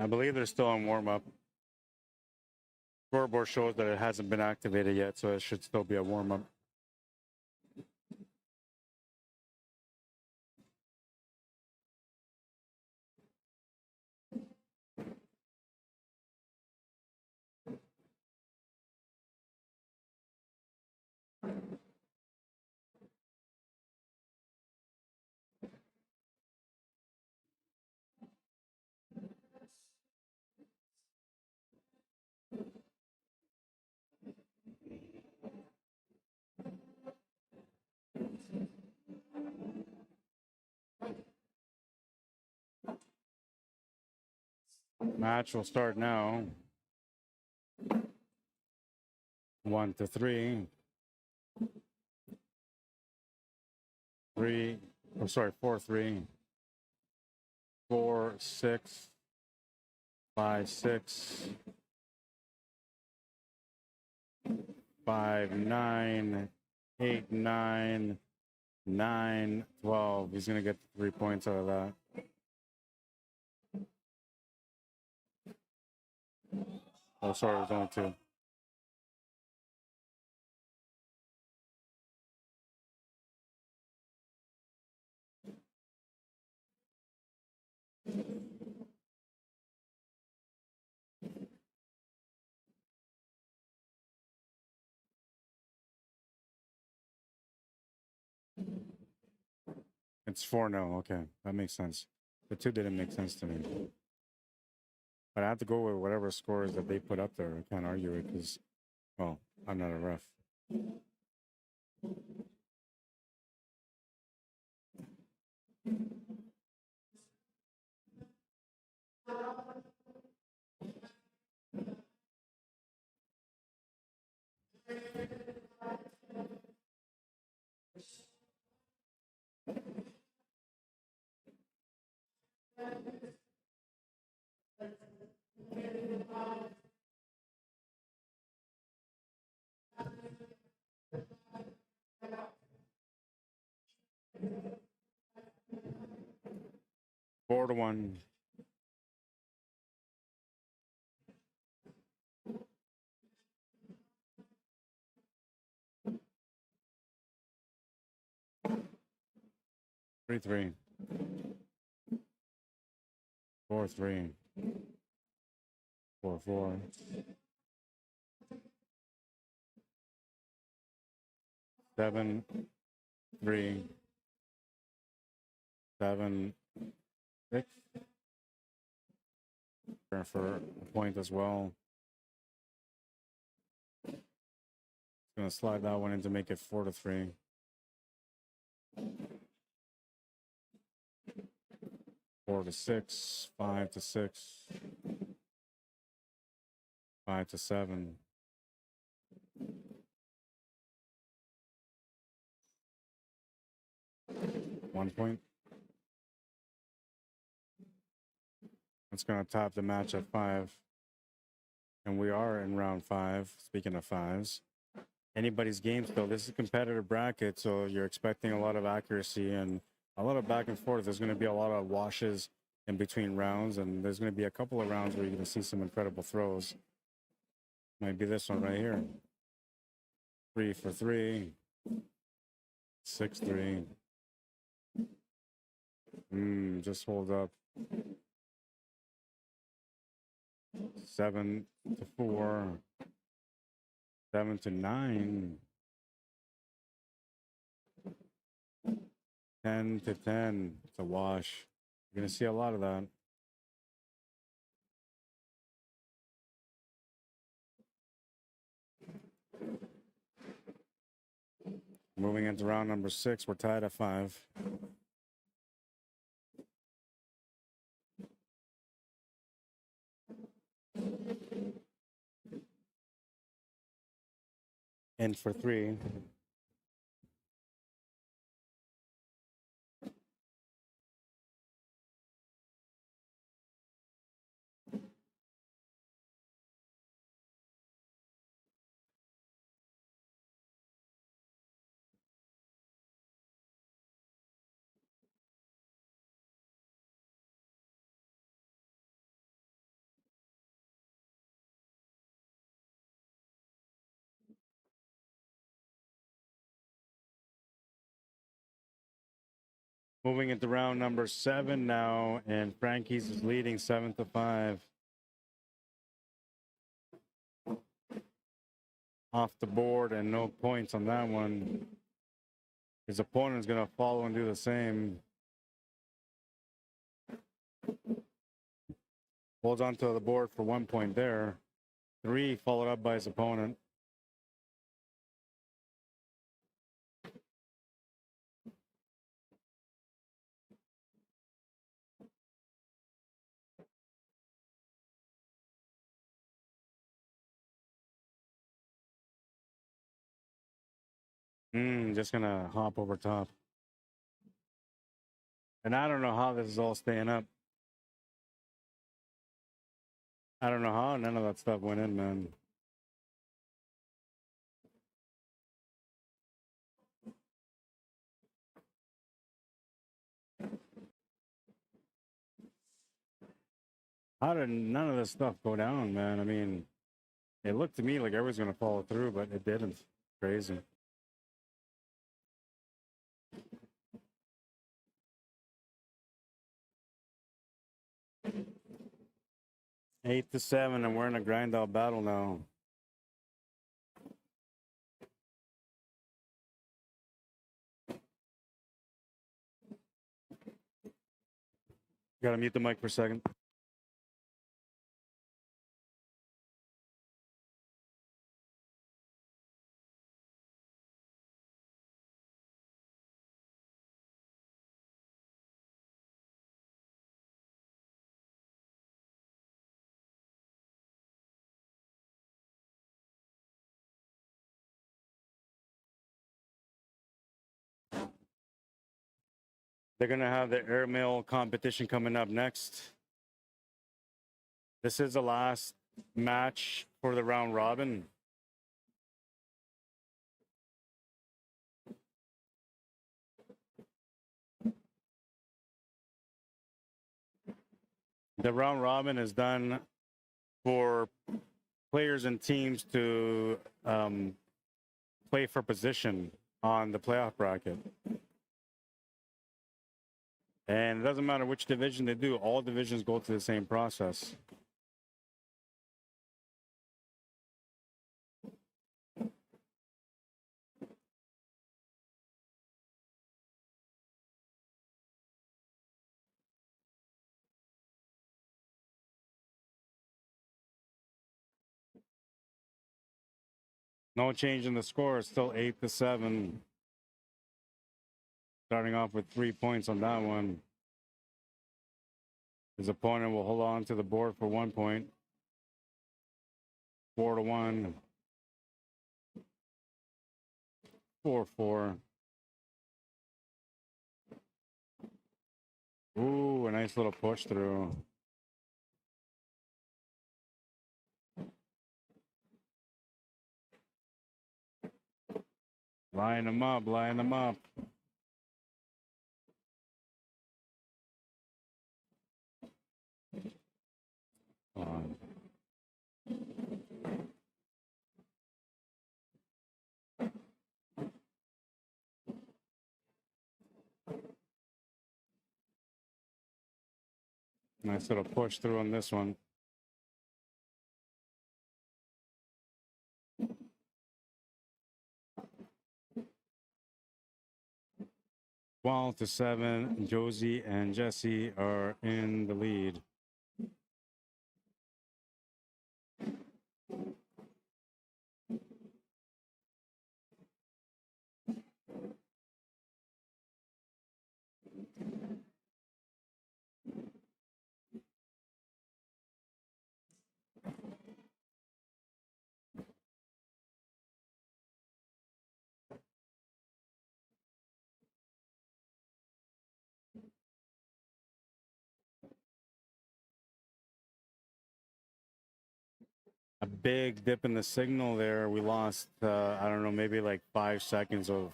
I believe they're still on warm-up. Scoreboard shows that it hasn't been activated yet, so it should still be a warm-up. Match will start now. 1 to 3. 3. Oh, sorry, 4-3. 4-6. 5-6. 5-9. 8-9. 9-12. He's gonna get 3 points out of that. Oh, sorry, it was only 2. It's 4-0. Okay, that makes sense. The 2 didn't make sense to me. But I have to go with whatever scores that they put up there. I can't argue it because, well, I'm not a ref. Four to 1. 3-3. 4-3. 4-4. 7-3. 7-6. For a point as well. Gonna slide that one in to make it 4-3. 4-6. 5-6. 5-7. 1 point. That's gonna top the match at 5. And we are in round 5. Speaking of 5s. Anybody's game still. This is a competitive bracket, so you're expecting a lot of accuracy and a lot of back and forth. There's going to be a lot of washes in between rounds, and there's going to be a couple of rounds where you're going to see some incredible throws. Might be this one right here. 3 for 3. 6-3. Just hold up. 7-4. 7-9. 10-10. It's a wash. You're going to see a lot of that. Moving into round number 6, we're tied at 5. And for 3. Moving into round number 7 now, and Frankie's is leading 7-5. Off the board and no points on that one. His opponent's going to follow and do the same. Holds on to the board for 1 point there. 3 followed up by his opponent. Just gonna hop over top. And I don't know how this is all staying up. I don't know how none of that stuff went in, man. How did none of this stuff go down, man? I mean, it looked to me like everyone's gonna follow through, but it didn't. Crazy. 8-7, and we're in a grind out battle now. Gotta mute the mic for a second. They're going to have the airmail competition coming up next. This is the last match for the round robin. The round robin is done for players and teams to play for position on the playoff bracket. And it doesn't matter which division they do, all divisions go through the same process. No change in the score. It's still 8-7. Starting off with 3 points on that one. His opponent will hold on to the board for 1 point. 4-1. 4-4. Ooh, a nice little push through. Line them up, line them up. On. Nice little push through on this one. Twelve to 7. Josie and Jesse are in the lead. A big dip in the signal there. We lost, I don't know, maybe like 5 seconds of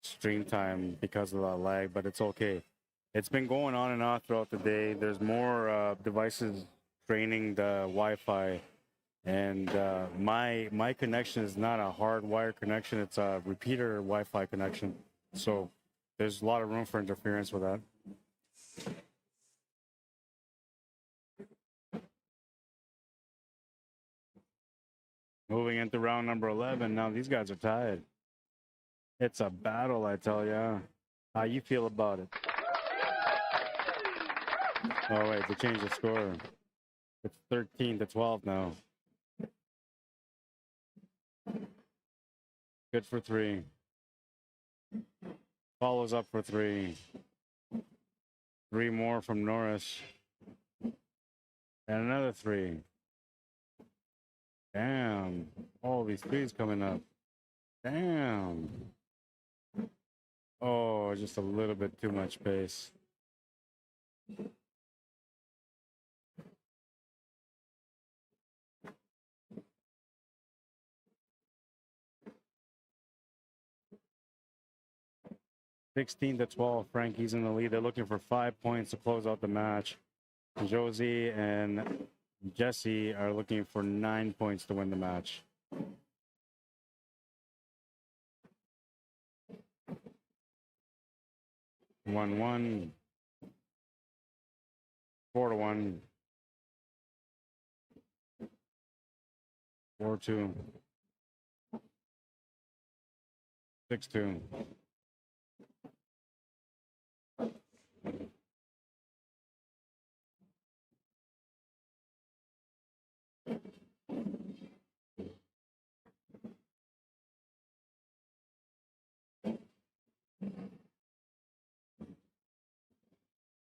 stream time because of that lag, but it's okay. It's been going on and off throughout the day. There's more devices draining the Wi-Fi, and my connection is not a hardwired connection. It's a repeater Wi-Fi connection. So there's a lot of room for interference with that. Moving into round number 11. Now these guys are tied. It's a battle, I tell ya. How you feel about it? Oh wait, they changed the score. It's 13-12 now. Good for 3. Follows up for 3. 3 more from Norris. And another 3. Damn. All these 3s coming up. Damn. Oh, just a little bit too much pace. (16-12). Frankie's in the lead. They're looking for 5 points to close out the match. Josie and Jesse are looking for 9 points to win the match. (1-1). 4-1. 4-2. 6-2.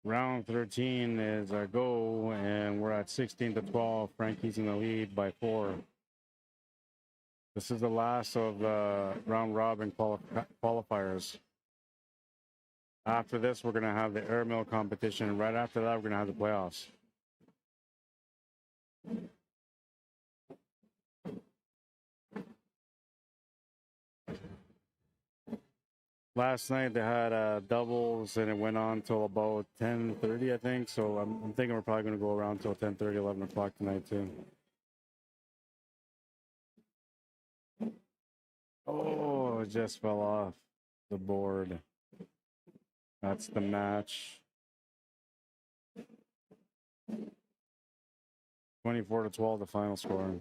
Round 13 is our go, and we're at 16-12. Frankie's in the lead by 4. This is the last of the round robin qualifiers. After this, we're going to have the airmill competition. Right after that, we're going to have the playoffs. Last night they had doubles, and it went on till about 10:30, I think. So I'm thinking we're probably going to go around till 10:30, 11 o'clock tonight too. Oh, it just fell off the board. That's the match. 24-12, the final score.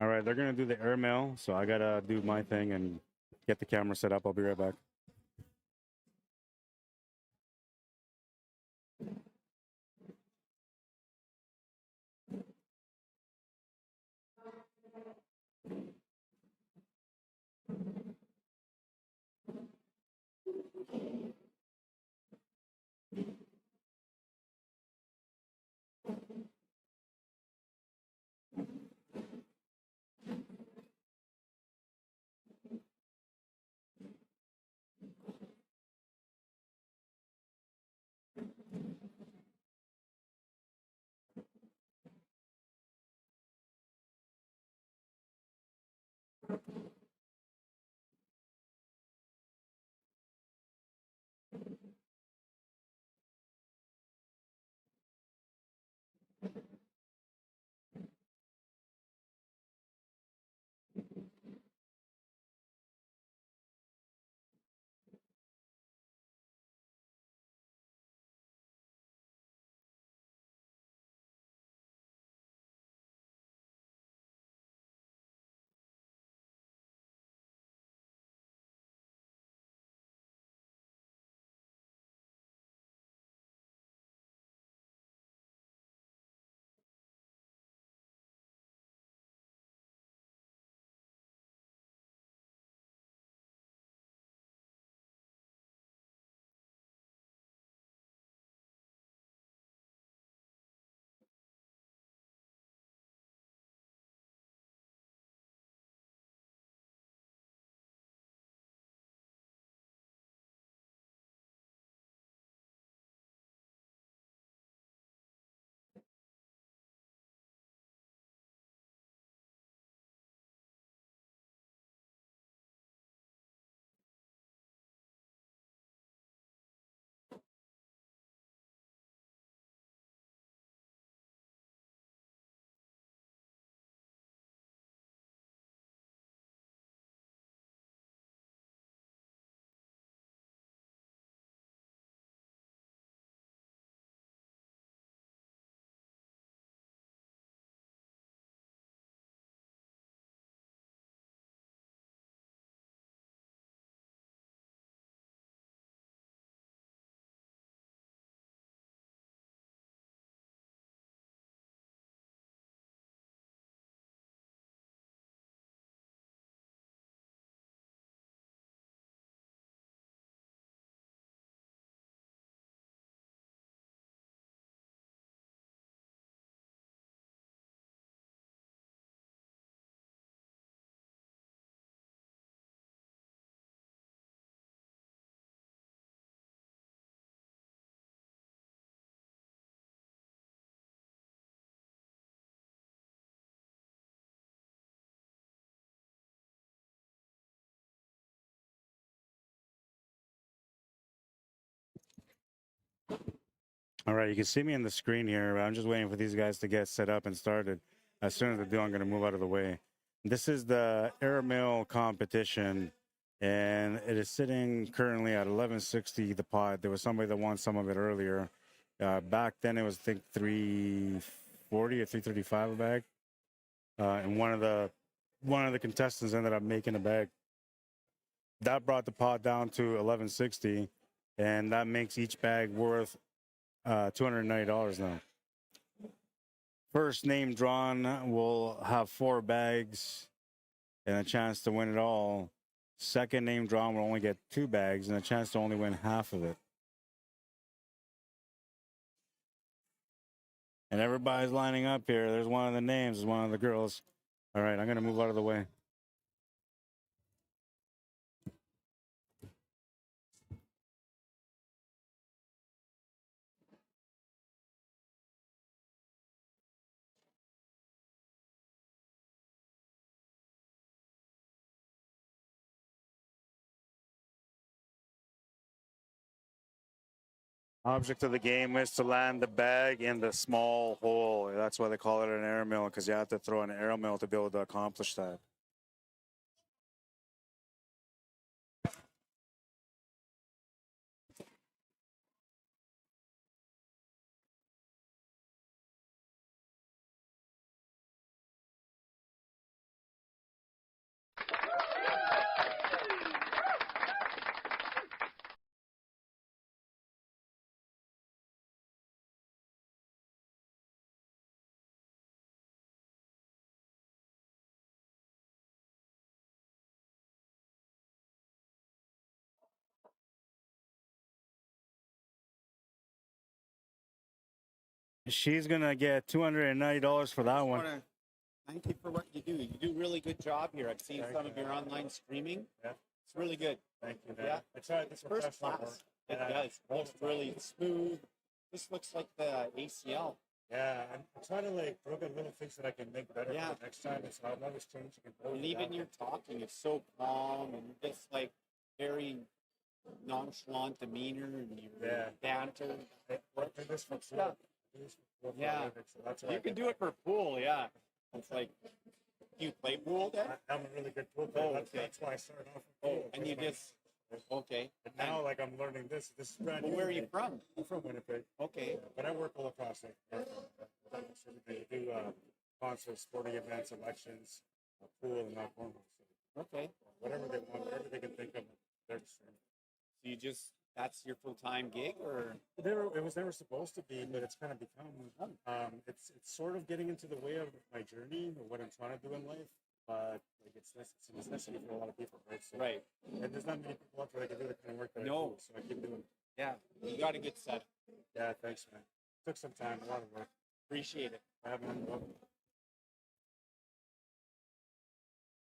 All right, they're gonna do the airmail, so I gotta do my thing and get the camera set up. I'll be right back. All right, you can see me in the screen here. I'm just waiting for these guys to get set up and started. As soon as they do, I'm going to move out of the way. This is the airmail competition, and it is sitting currently at 1160 the pot. There was somebody that won some of it earlier. Back then, it was, I think, 340 or 335 a bag. And one of the contestants ended up making a bag. That brought the pot down to 1160, and that makes each bag worth $290 now. First name drawn will have 4 bags and a chance to win it all. Second name drawn will only get 2 bags and a chance to only win half of it. And everybody's lining up here. There's one of the names, is one of the girls. All right, I'm going to move out of the way. Object of the game is to land the bag in the small hole. That's why they call it an airmail, because you have to throw an airmail to be able to accomplish that. She's gonna get $290 for that one. Thank you for what you do. You do a really good job here. I've seen some of your online streaming. Yeah. It's really good. Thank you, man. Yeah. I tried this First class. It does. It looks really smooth. This looks like the ACL. Yeah, I'm trying to like look at little things that I can make better for the next time. So I'll never change. And even your talking is so calm and just like very nonchalant demeanor and your banter. This for stuff. Yeah. You can do it for pool, yeah. It's like, do you play pool then? I'm a really good pool player. Oh, okay. That's why I started off with pool. And you just, okay. And now, like, I'm learning this. This is brand new. Where are you from? I'm from Winnipeg. Okay. But I work all across it. I do concerts, sporting events, elections, pool, and not cornhole. Okay. Whatever they want, whatever they can think of, they're just doing. So you just, that's your full-time gig, or? It was never supposed to be, but it's kind of become. It's sort of getting into the way of my journey or what I'm trying to do in life. But like it's a necessity for a lot of people, right? So, right. And there's not many people out there that can do the kind of work that I do, so I keep doing it. Yeah. You got a good setup. Yeah, thanks, man. Took some time, a lot of work. Appreciate it.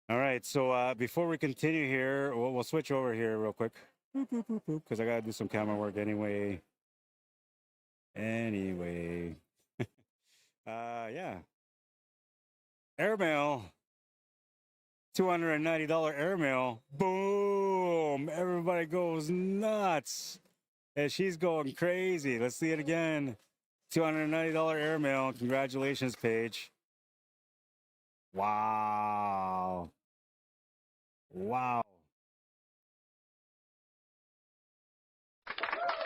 All right, so before we continue here, we'll switch over here real quick. Because I gotta do some camera work anyway. Yeah. Airmail. $290 airmail. Boom! Everybody goes nuts. And she's going crazy. Let's see it again. $290 airmail. Congratulations, Paige. Wow. Wow.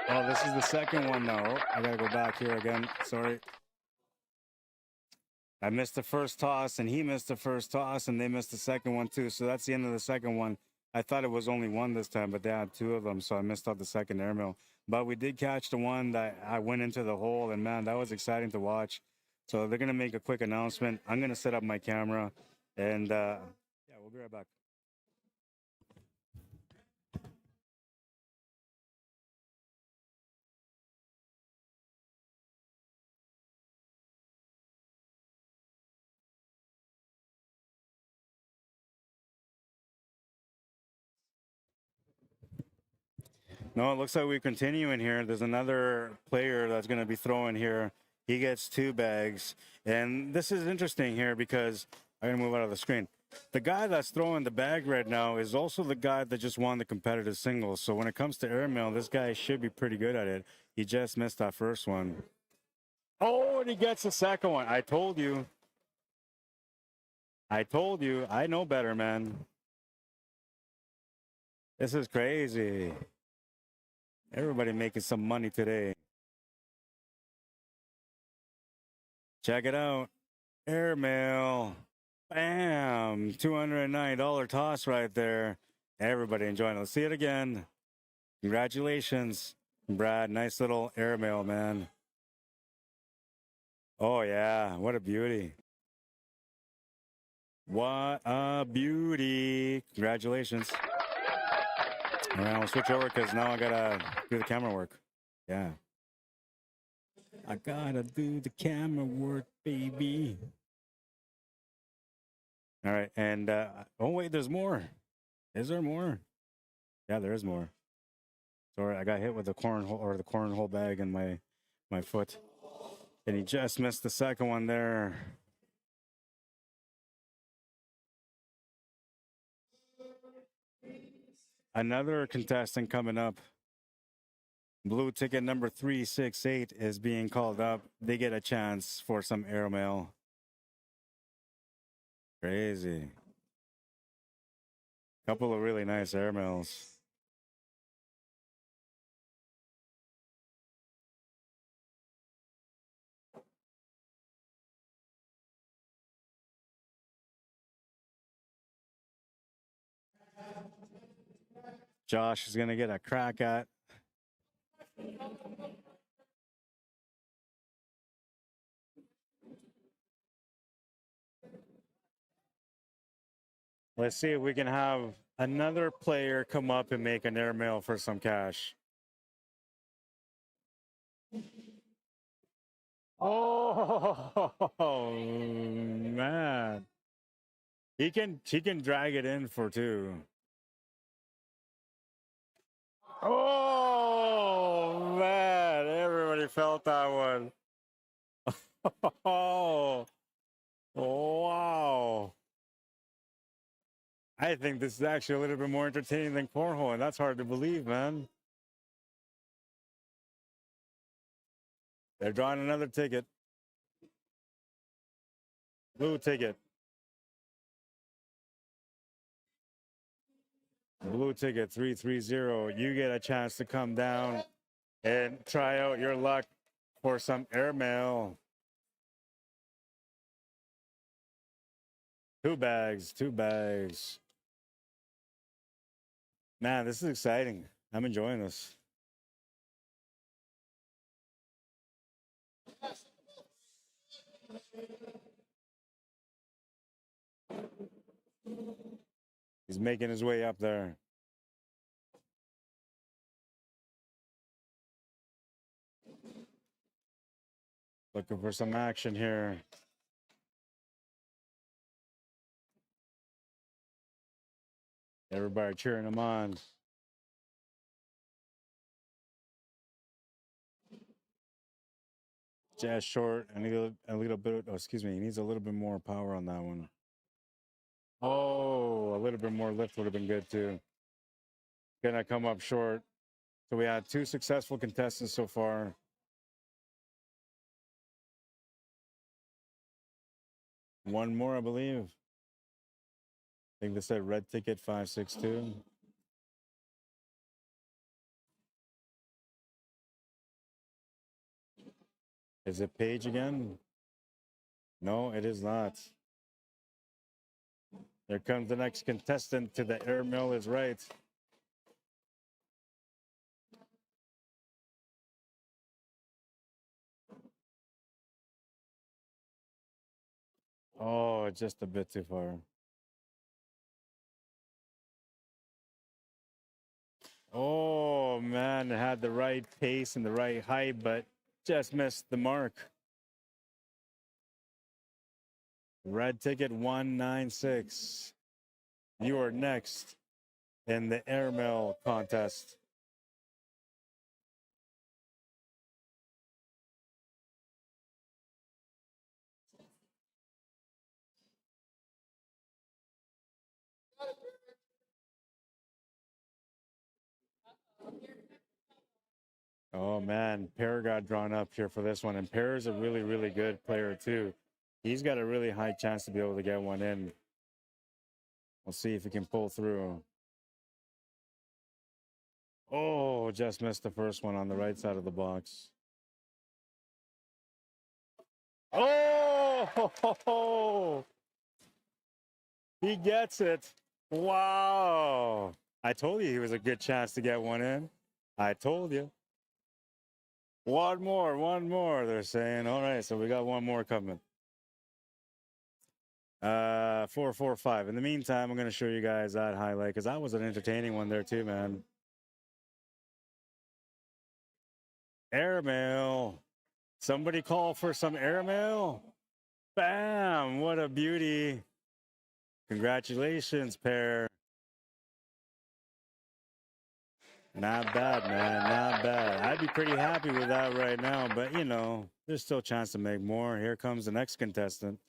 Oh, this is the second one now. I gotta go back here again. Sorry. I missed the first toss, and he missed the first toss, and they missed the second one too. So that's the end of the second one. I thought it was only one this time, but they had two of them, so I missed out the second airmail. But we did catch the one that I went into the hole, and man, that was exciting to watch. So they're gonna make a quick announcement. I'm gonna set up my camera, and yeah, we'll be right back. No, it looks like we continue in here. There's another player that's going to be throwing here. He gets 2 bags. And this is interesting here because I'm going to move out of the screen. The guy that's throwing the bag right now is also the guy that just won the competitive singles. So when it comes to airmail, this guy should be pretty good at it. He just missed that first one. Oh, and he gets the second one. I told you. I told you. I know better, man. This is crazy. Everybody making some money today. Check it out. Airmail. Bam. $290 toss right there. Everybody enjoying it. Let's see it again. Congratulations, Brad. Nice little airmail, man. Oh, yeah. What a beauty. What a beauty. Congratulations. All right, I'll switch over because now I gotta do the camera work. Yeah. I gotta do the camera work, baby. All right, and oh wait, there's more. Is there more? Yeah, there is more. Sorry, I got hit with the cornhole bag in my foot, and he just missed the second one there. Another contestant coming up. Blue ticket number 368 is being called up. They get a chance for some airmail. Crazy. Couple of really nice airmails. Josh is going to get a crack at. Let's see if we can have another player come up and make an airmail for some cash. Oh man. He can drag it in for two. Oh man, everybody felt that one. Oh wow. I think this is actually a little bit more entertaining than cornhole, and that's hard to believe, man. They're drawing another ticket. Blue ticket. Blue ticket 330. You get a chance to come down and try out your luck for some airmail. Two bags, two bags. Man, this is exciting. I'm enjoying this. He's making his way up there. Looking for some action here. Everybody cheering him on. Just short. I need a little bit. Oh, excuse me. He needs a little bit more power on that one. Oh, a little bit more lift would have been good too. Gonna come up short. So we had two successful contestants so far. One more, I believe. I think they said red ticket 562. Is it Page again? No, it is not. There comes the next contestant to the airmill is right. Oh, just a bit too far. Oh man, it had the right pace and the right height, but just missed the mark. Red ticket 196. You are next in the airmail contest. Oh man, Pear got drawn up here for this one, and Pear is a really, really good player too. He's got a really high chance to be able to get one in. We'll see if he can pull through. Oh, just missed the first one on the right side of the box. Oh, he gets it. Wow. I told you he was a good chance to get one in. I told you. One more, they're saying. All right, so we got one more coming. 445. In the meantime, I'm going to show you guys that highlight because that was an entertaining one there too, man. Airmail. Somebody call for some airmail. Bam! What a beauty. Congratulations, Pear. Not bad, man. Not bad. I'd be pretty happy with that right now, but you know, there's still a chance to make more. Here comes the next contestant.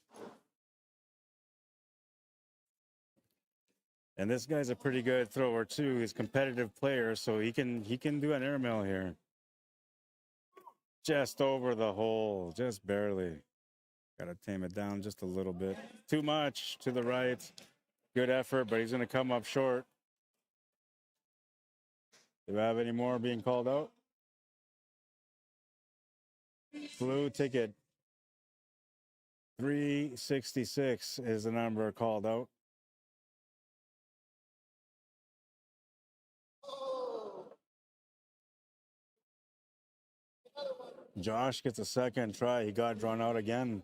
And this guy's a pretty good thrower too. He's a competitive player, so he can do an airmail here. Just over the hole, just barely. Gotta tame it down just a little bit. Too much to the right. Good effort, but he's gonna come up short. Do we have any more being called out? Blue ticket 366 is the number called out. Josh gets a second try. He got drawn out again.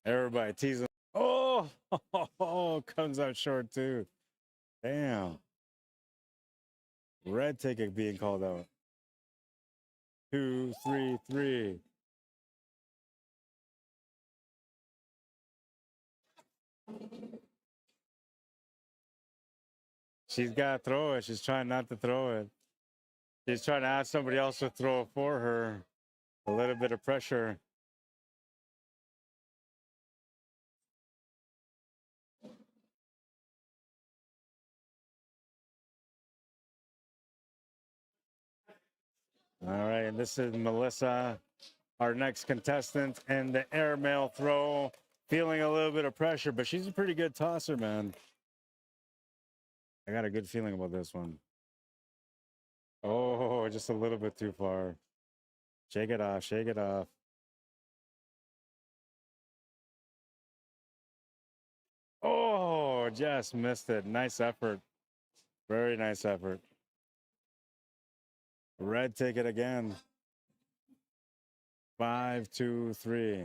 Everybody teasing. Oh, comes out short too. Damn. Red ticket being called out. 2, 3, 3. She's got to throw it. She's trying not to throw it. She's trying to ask somebody else to throw it for her. A little bit of pressure. All right, and this is Melissa, our next contestant, and the airmail throw. Feeling a little bit of pressure, but she's a pretty good tosser, man. I got a good feeling about this one. Oh, just a little bit too far. Shake it off, shake it off. Oh, just missed it. Nice effort. Very nice effort. Red ticket again. 5, 2, 3.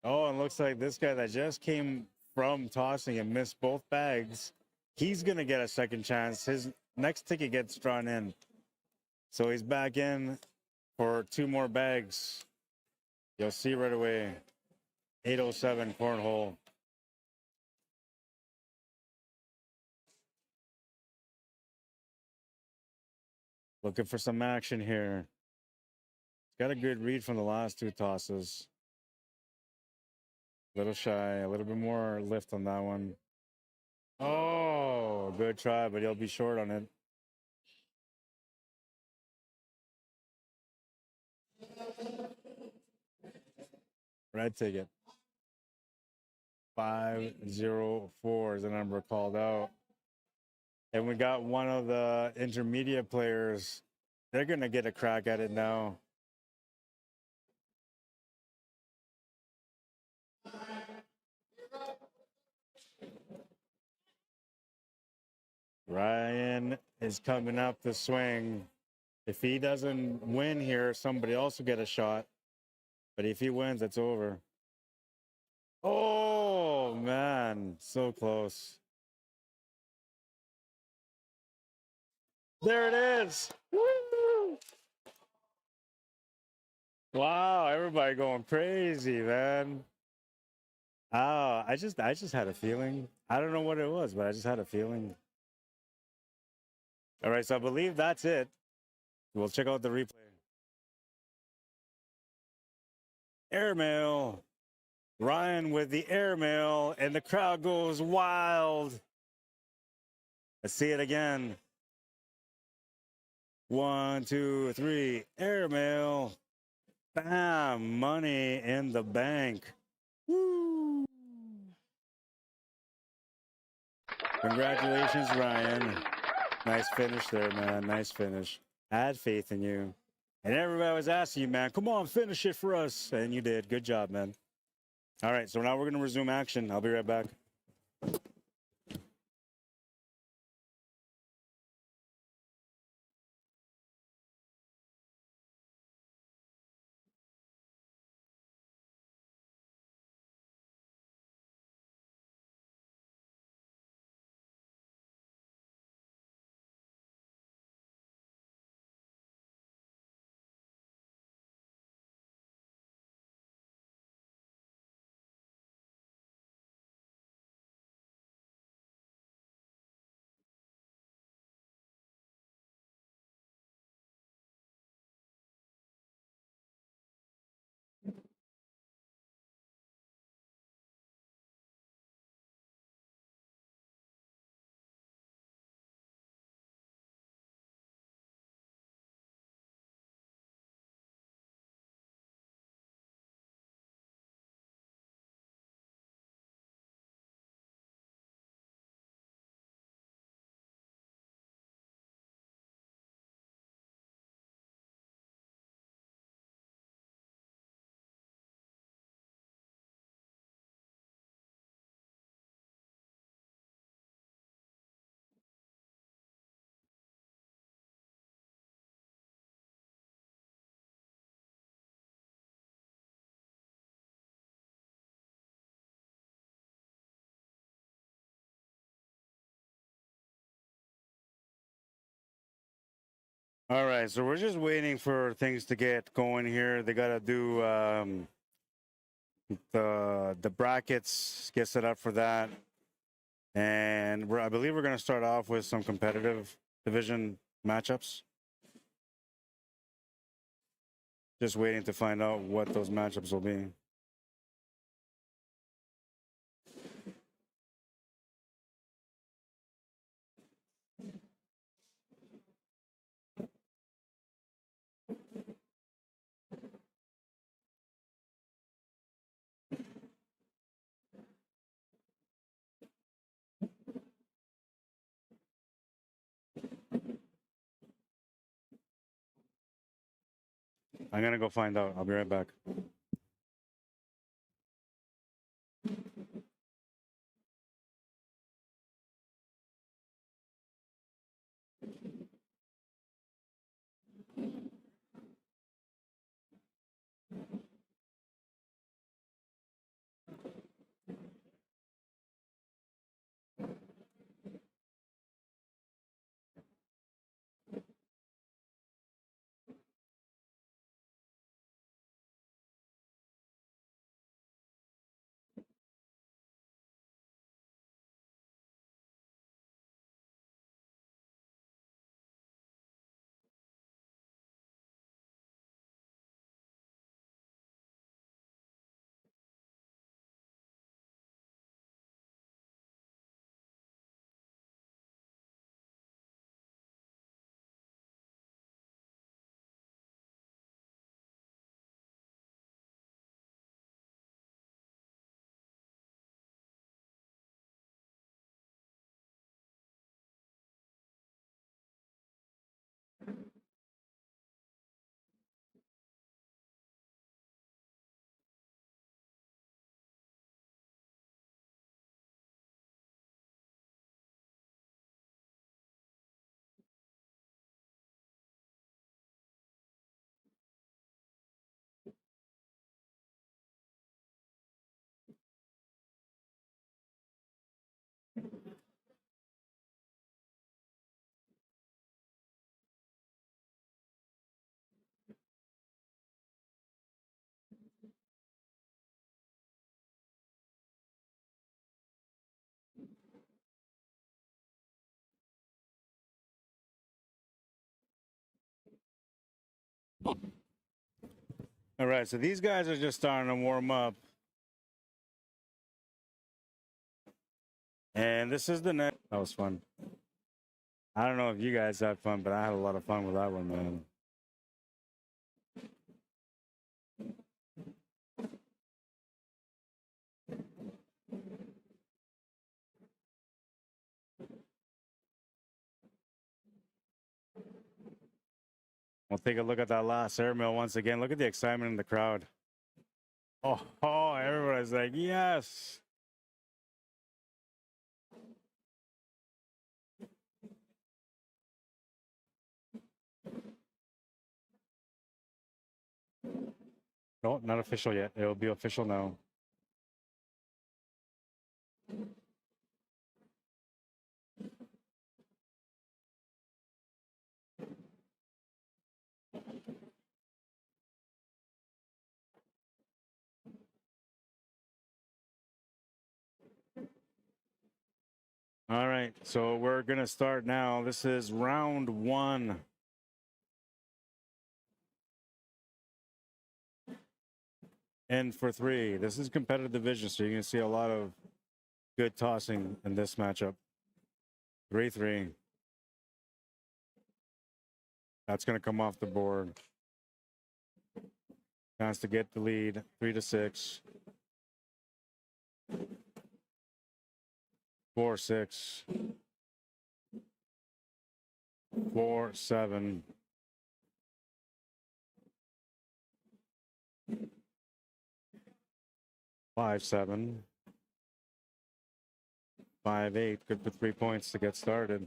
Oh, and looks like this guy that just came from tossing and missed both bags, he's going to get a second chance. His next ticket gets drawn in. So he's back in for 2 more bags. You'll see right away. 807 cornhole. Looking for some action here. Got a good read from the last 2 tosses. A little shy, a little bit more lift on that one. Oh, good try, but he'll be short on it. Red ticket. 504 is the number called out. And we got one of the intermediate players. They're going to get a crack at it now. Ryan is coming up the swing. If he doesn't win here, somebody else will get a shot. But if he wins, it's over. Oh, man. So close. There it is. Woo! Wow, everybody going crazy, man. Oh, I just had a feeling. I don't know what it was, but I just had a feeling. All right, so I believe that's it. We'll check out the replay. Airmail. Ryan with the airmail, and the crowd goes wild. Let's see it again. 1, 2, 3. Airmail. Bam. Money in the bank. Woo. Congratulations, Ryan. Nice finish there, man. Nice finish. I had faith in you. And everybody was asking you, man, come on, finish it for us. And you did. Good job, man. All right, so now we're going to resume action. I'll be right back. All right, so we're just waiting for things to get going here. They gotta do the brackets, get set up for that, and I believe we're gonna start off with some competitive division matchups. Just waiting to find out what those matchups will be. I'm gonna go find out. I'll be right back. All right, so these guys are just starting to warm up. And this is the next. That was fun. I don't know if you guys had fun, but I had a lot of fun with that one, man. We'll take a look at that last airmail once again. Look at the excitement in the crowd. Oh, everybody's like, yes. No, not official yet. It will be official now. All right, so we're going to start now. This is round one. And for three, this is competitive division, so you're going to see a lot of good tossing in this matchup. 3-3. That's going to come off the board. Chance to get the lead, 3-6. 4-6. 4-7. 5-7. 5-8. Good for 3 points to get started.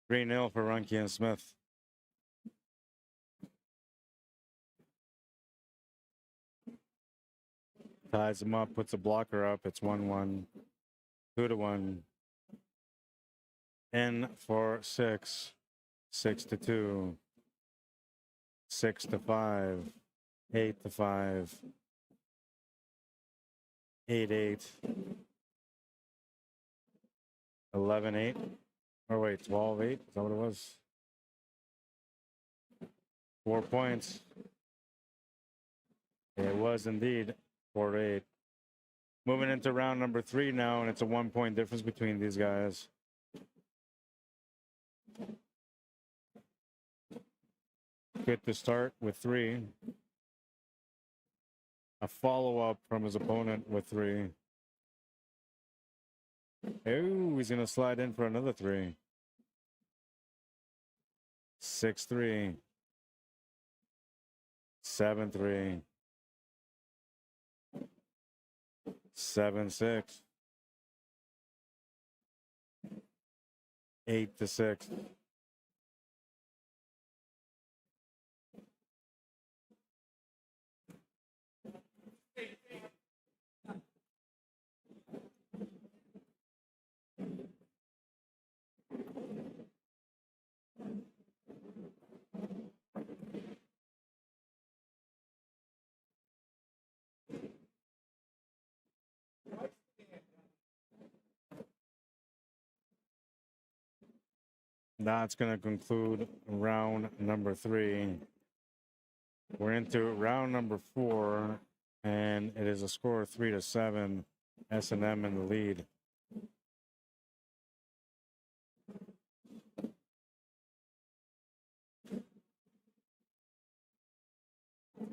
Three 0 for Runke and Smith. ties him up, puts a blocker up. It's 1-1, 2-1. In for 6, 6-2, 6-5, 8-5, 8-8, 11-8. Or wait, 12-8. Is that what it was? 4 points. It was indeed 4-8. Moving into round number 3 now, and it's a 1 point difference between these guys. Good to start with 3. A follow-up from his opponent with 3. Oh, he's going to slide in for another 3. 6-3. 7-3. 7-6. 8-6. That's going to conclude round number 3. We're into round number 4, and it is a score of 3-7. S&M in the lead.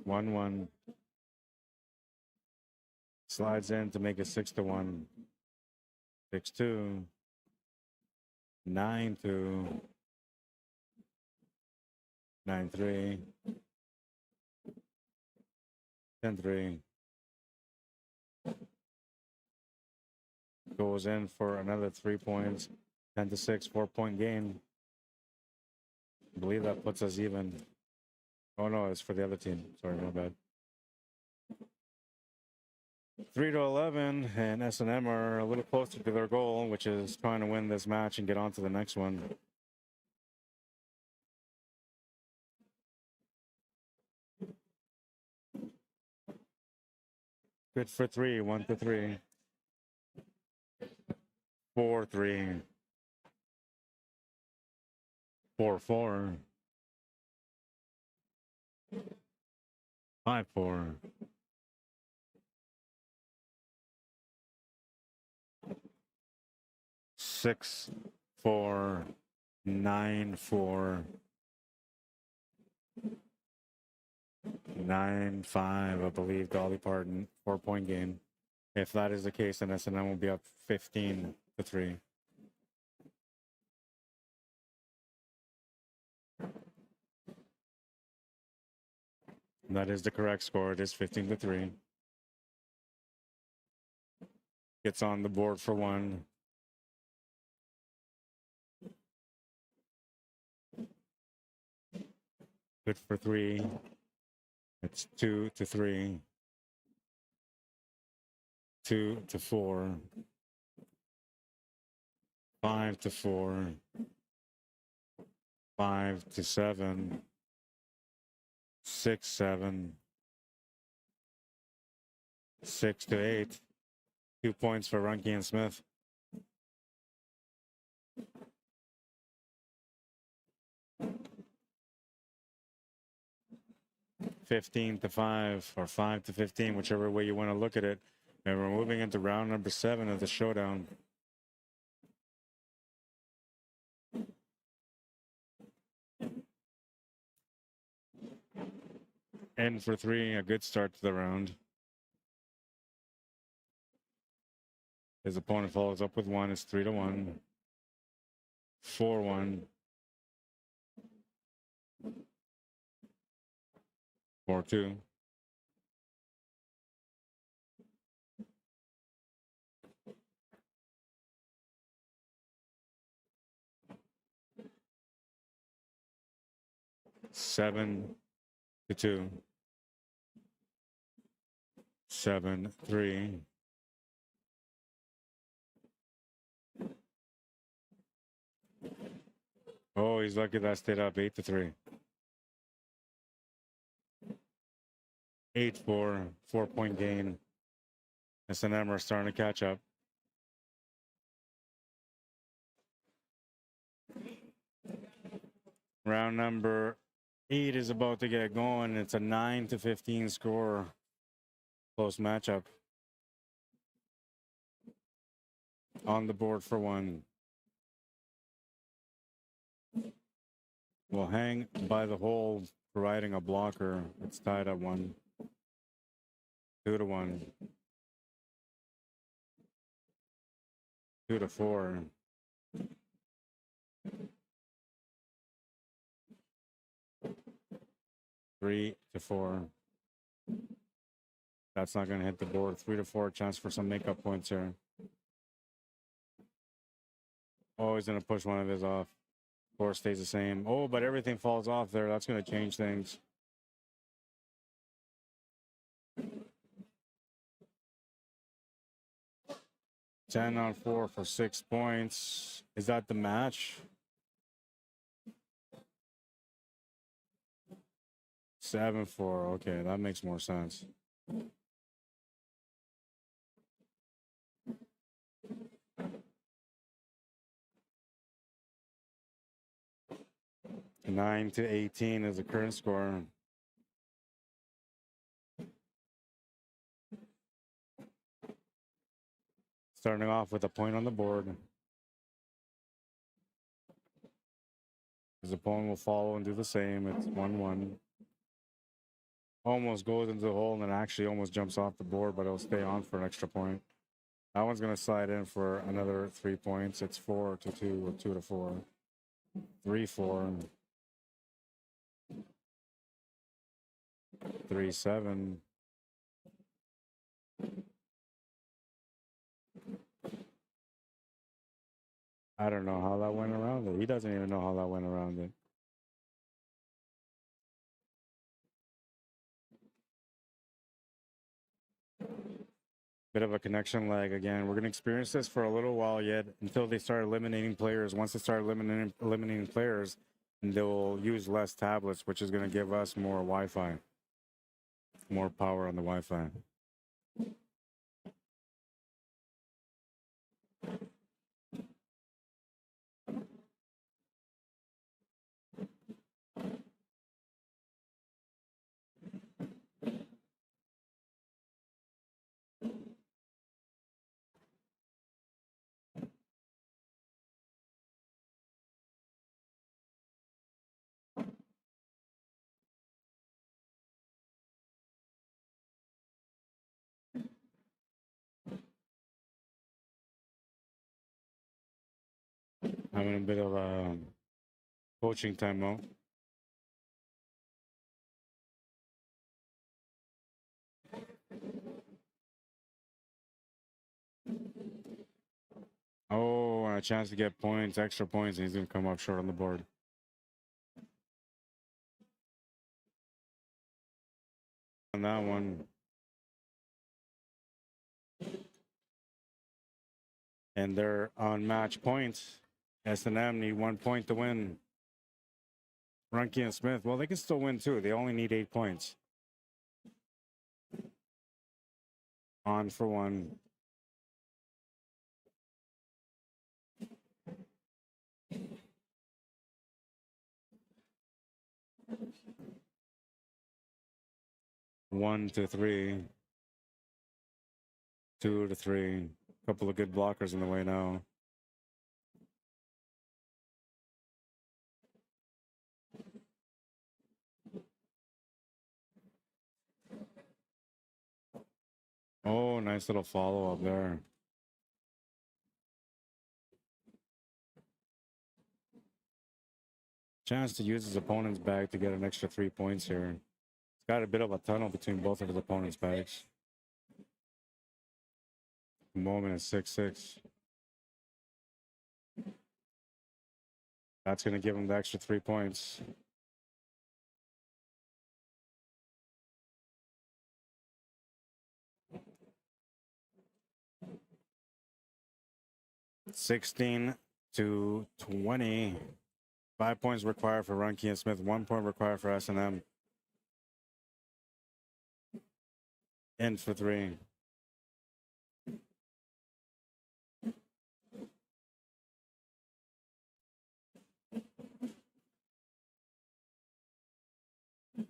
One slides in to make it 6-1. 6-2. 9-2. 9-3. 10-3. Goes in for another 3 points. 10-6, 4 point gain. I believe that puts us even. Oh no, it's for the other team. Sorry, my bad. 3-11, and S&M are a little closer to their goal, which is trying to win this match and get on to the next one. Good for 3, 1-3. 4-3. 4-4. 5-4. 6-4. 9-4. 9-5, I believe, Dolly Parton, 4 point game. If that is the case, then S&M will be up 15-3. That is the correct score. It is 15-3. Gets on the board for 1. Good for 3. It's 2-3. 2-4. 5-4. 5-7. 6-7. 6-8. 2 points for Runke and Smith. $15-5 or 5-15, whichever way you want to look at it. And we're moving into round number 7 of the showdown. In for 3, a good start to the round. His opponent follows up with 1. It's 3-1. 4-1. 4-2. 7-2. 7-3. Oh, he's lucky that stayed up 8-3. 8-4, 4-point gain. S&M are starting to catch up. Round number 8 is about to get going. It's a 9-15 score. Close matchup. On the board for one. Will hang by the hole, providing a blocker. It's tied at 1. 2-1. 2-4. 3-4. That's not going to hit the board. 3-4. Chance for some makeup points here. Oh, he's going to push one of his off. Score stays the same. Oh, but everything falls off there. That's going to change things. Ten on 4 for 6 points. Is that the match? 7-4. Okay, that makes more sense. Nine to 18 is the current score. Starting off with a point on the board. His opponent will follow and do the same. It's 1-1. Almost goes into the hole and then actually almost jumps off the board, but it'll stay on for an extra point. That one's going to slide in for another 3 points. It's 4-2 or 2-4. 3-4. 3-7. I don't know how that went around it. He doesn't even know how that went around it. Bit of a connection lag again. We're going to experience this for a little while yet until they start eliminating players. Once they start eliminating players, they'll use less tablets, which is going to give us more Wi-Fi, more power on the Wi-Fi. Having a bit of a coaching timeout. Oh, and a chance to get points, extra points, and he's going to come up short on the board. On that one. And they're on match points. S&M need 1 point to win. Frankie and Smith, well, they can still win too. They only need 8 points. On for 1. One to 3. 2 to 3. Couple of good blockers in the way now. Oh, nice little follow up there. Chance to use his opponent's bag to get an extra 3 points here. He's got a bit of a tunnel between both of his opponent's bags. The moment is 6-6. That's going to give him the extra 3 points. 16-20. 5 points required for Runke and Smith. 1 point required for S&M. In for 3.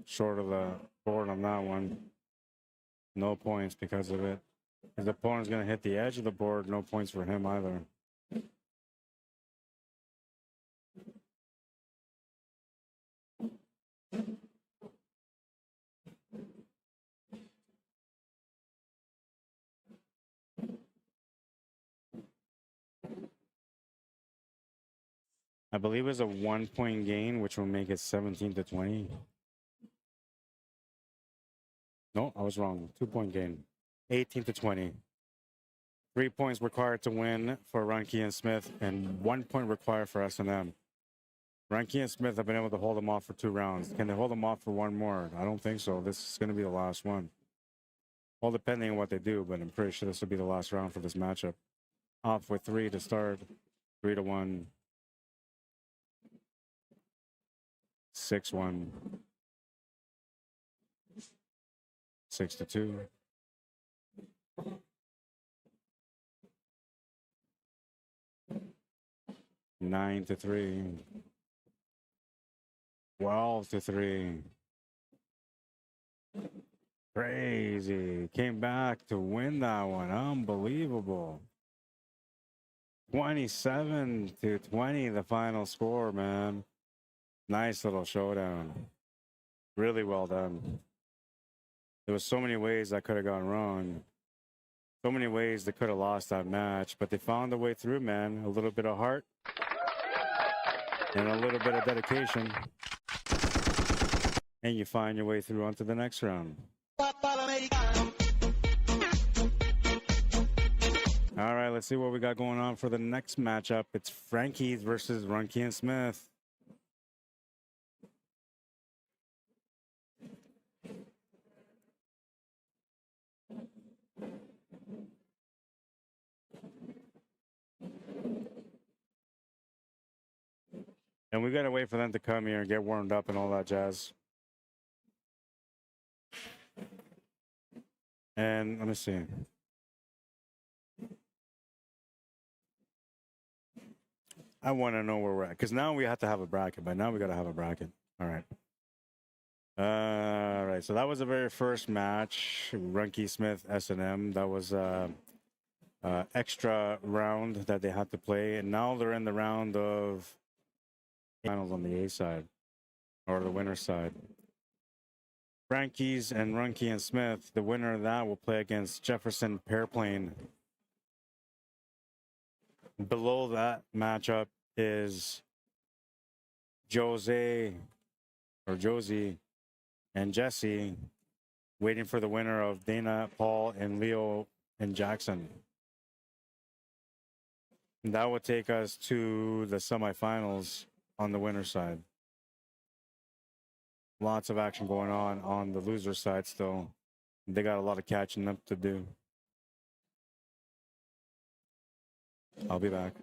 Short of the board on that one. No points because of it. His opponent's going to hit the edge of the board. No points for him either. I believe it's a 1 point gain, which will make it 17-20. No, I was wrong. 2 point gain. 18-20. 3 points required to win for Runke and Smith, and 1 point required for S&M. Runke and Smith have been able to hold them off for 2 rounds. Can they hold them off for 1 more? I don't think so. This is going to be the last one. All depending on what they do, but I'm pretty sure this will be the last round for this matchup. Off with 3 to start. 3-1. 6-1. 6-2. 9-3. 12-3. Crazy. Came back to win that one. Unbelievable. 27-20, the final score, man. Nice little showdown. Really well done. There was so many ways that could have gone wrong. So many ways they could have lost that match, but they found a way through, man. A little bit of heart and a little bit of dedication. And you find your way through onto the next round. All right, let's see what we got going on for the next matchup. It's Frankie's versus Runke and Smith. And we got to wait for them to come here and get warmed up and all that jazz. And let me see. I want to know where we're at, because now we have to have a bracket. By now we got to have a bracket. All right. All right. So that was the very first match. Runke Smith S&M. That was extra round that they had to play, and now they're in the round of finals on the A side, or the winner's side. Frankie's and Runke and Smith. The winner of that will play against Jefferson Pearplane. Below that matchup is Josie and Jesse, waiting for the winner of Dana, Paul, and Leo and Jackson. And that would take us to the semifinals on the winner's side. Lots of action going on the loser side still. They got a lot of catching up to do. I'll be back.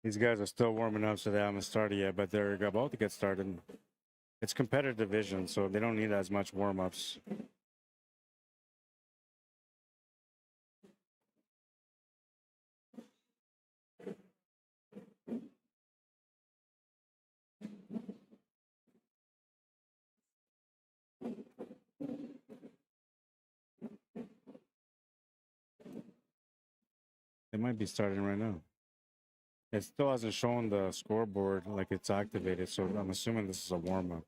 These guys are still warming up, so they haven't started yet, but they're about to get started. It's competitive division, so they don't need as much warm-ups. It might be starting right now. It still hasn't shown the scoreboard like it's activated, so I'm assuming this is a warm-up.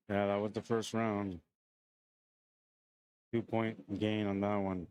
Yeah, that was the first round. 2-point gain on that one.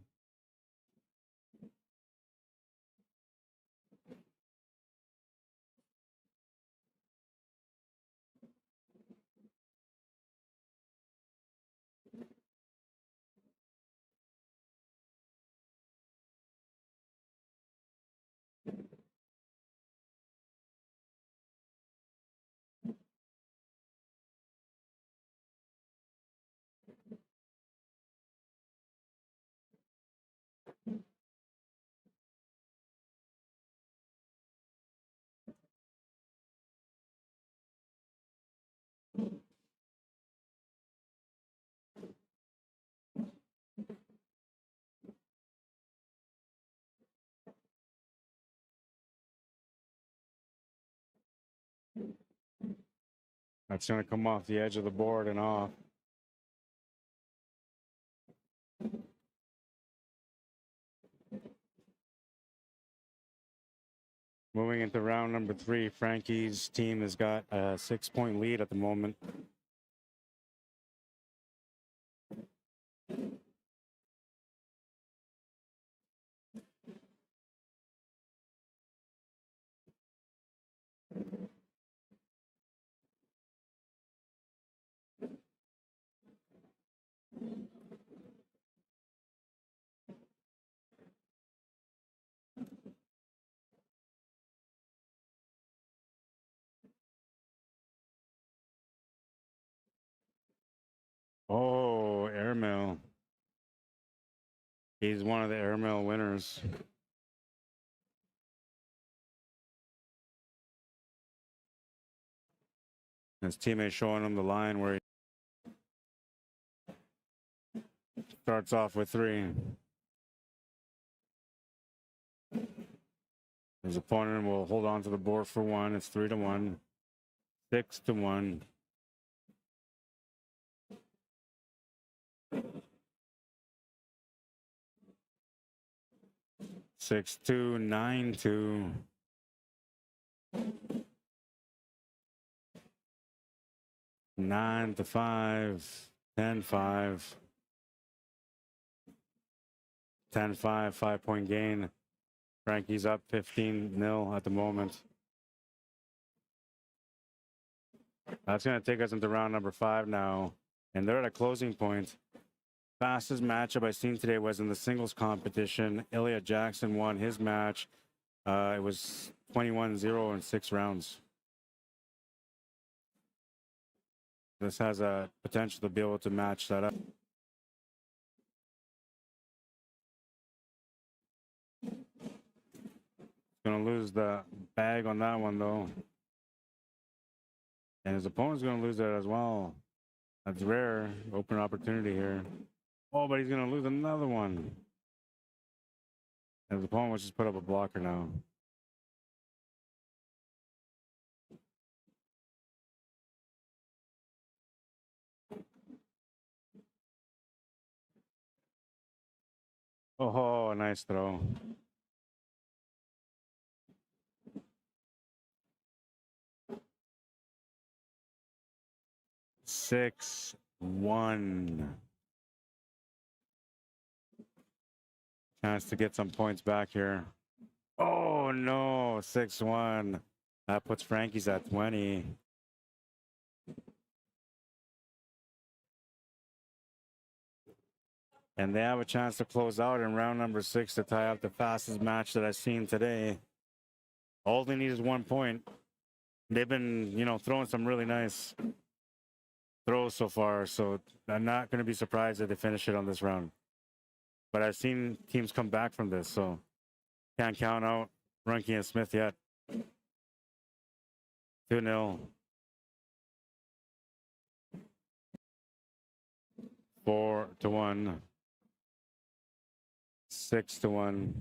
That's going to come off the edge of the board and off. Moving into round number 3, Frankie's team has got a 6-point lead at the moment. Oh, airmail. He's one of the airmail winners. His teammate showing him the line where he starts off with 3. His opponent will hold on to the board for 1. It's 3-1, 6-1. 6-2, 9-2. 9-5, 10-5. 10-5, 5-point gain. Frankie's up 15-0 at the moment. That's going to take us into round number 5 now. And they're at a closing point. Fastest matchup I've seen today was in the singles competition. Elliot Jackson won his match. It was 21-0 in 6 rounds. This has a potential to be able to match that up. Gonna lose the bag on that one though. And his opponent's gonna lose that as well. That's rare. Open opportunity here. Oh, but he's gonna lose another one. And his opponent will just put up a blocker now. Oh, nice throw. Six, 1. Chance to get some points back here. Oh no, 6-1. That puts Frankie's at 20. And they have a chance to close out in round number 6 to tie up the fastest match that I've seen today. All they need is 1 point. They've been, you know, throwing some really nice throws so far, so I'm not going to be surprised if they finish it on this round. But I've seen teams come back from this, so can't count out Frankie and Smith yet. 2-0. 4-1. 6-1.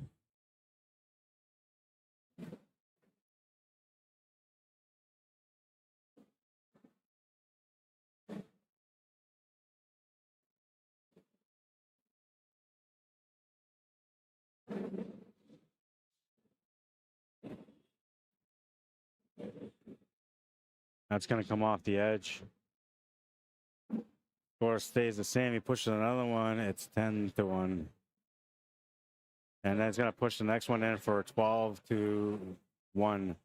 That's going to come off the edge. Score stays the same. He pushes another one. It's 10-1. And then he's going to push the next one in for 12-1.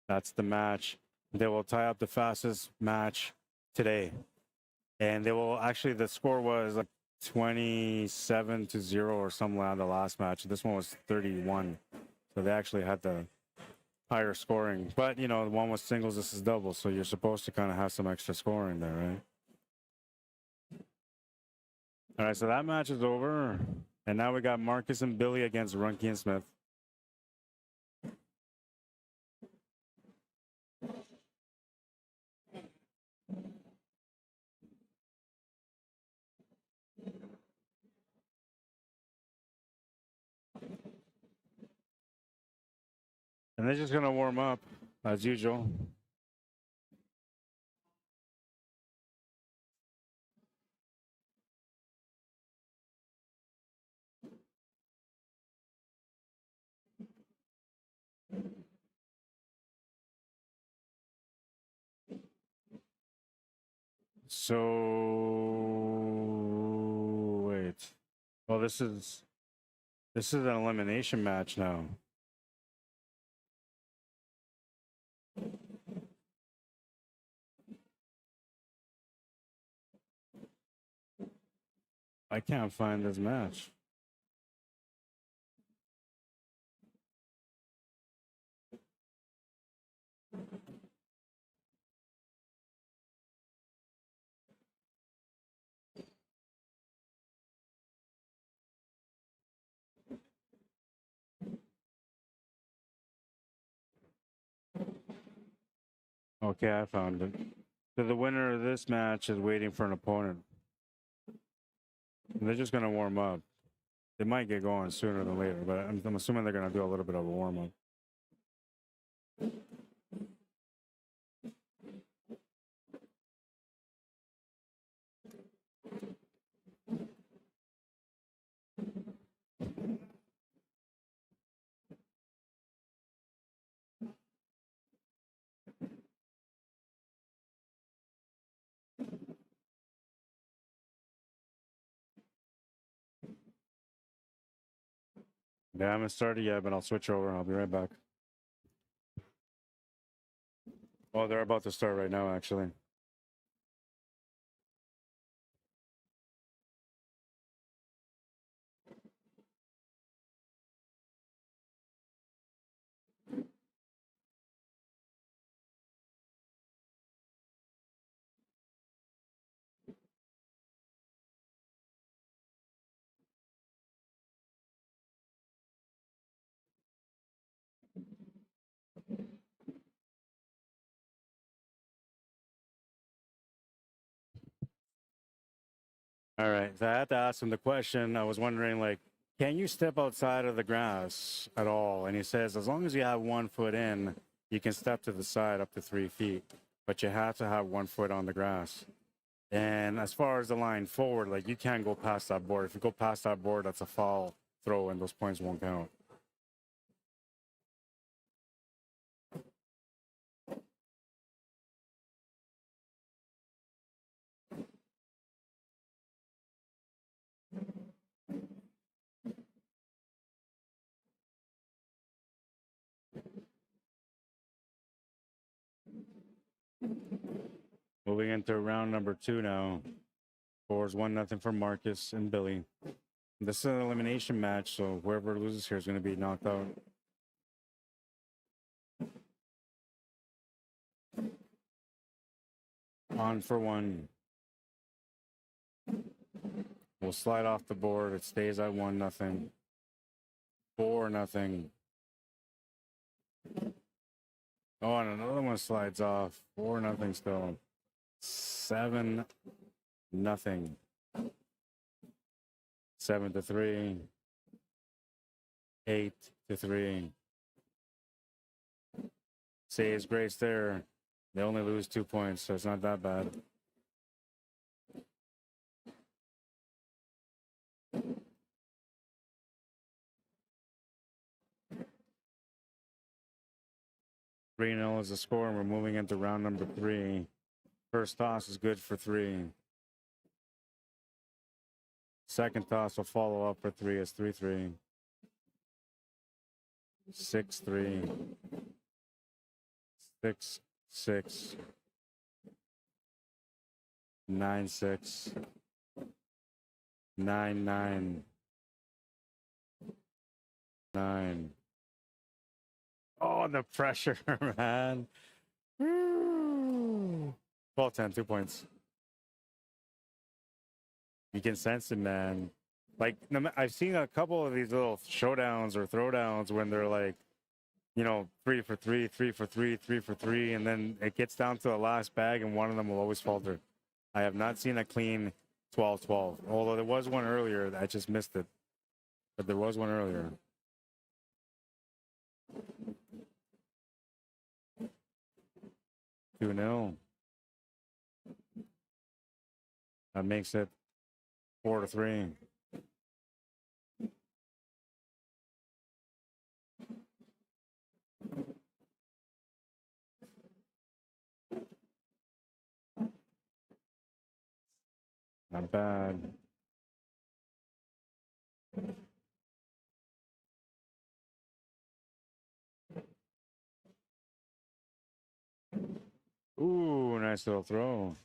That's the match. They will tie up the fastest match today. And they will actually, the score was like 27-0 or something like the last match. This one was 31. So they actually had the higher scoring. But, you know, the one was singles, this is doubles. So you're supposed to kind of have some extra scoring there, right? All right, so that match is over. And now we got Marcus and Billy against Runke and Smith. And they're just going to warm up as usual. So wait. Well, this is an elimination match now. I can't find this match. Okay, I found it. So the winner of this match is waiting for an opponent. They're just going to warm up. They might get going sooner than later, but I'm assuming they're going to do a little bit of a warm up. They haven't started yet, but I'll switch over and I'll be right back. Oh, they're about to start right now, actually. All right, so I had to ask him the question. I was wondering, like, can you step outside of the grass at all? And he says, as long as you have 1 foot in, you can step to the side up to 3 feet, but you have to have 1 foot on the grass. And as far as the line forward, like, you can't go past that board. If you go past that board, that's a foul throw, and those points won't count. Moving into round number 2 now. Scores 1-0 for Marcus and Billy. This is an elimination match, so whoever loses here is going to be knocked out. On for one. We'll slide off the board. It stays at 1-0. 4-0. Oh, and another one slides off. 4-0 still. 7-0. 7-3. 8-3. Saves grace there. They only lose 2 points, so it's not that bad. Three 0 is the score, and we're moving into round number 3. First toss is good for 3. Second toss will follow up for 3. It's 3-3. 6-3. 6-6. 9-6. 9-9. 9. Oh, the pressure, man. 12-10, 2 points. You can sense it, man. Like, I've seen a couple of these little showdowns or throwdowns when they're like, 3 for 3, 3 for 3, 3 for 3, and then it gets down to the last bag, and one of them will always falter. I have not seen a clean 12-12, although there was one earlier. I just missed it. But there was one earlier. 2-0. That makes it 4-3. Not bad. Ooh, nice little throw.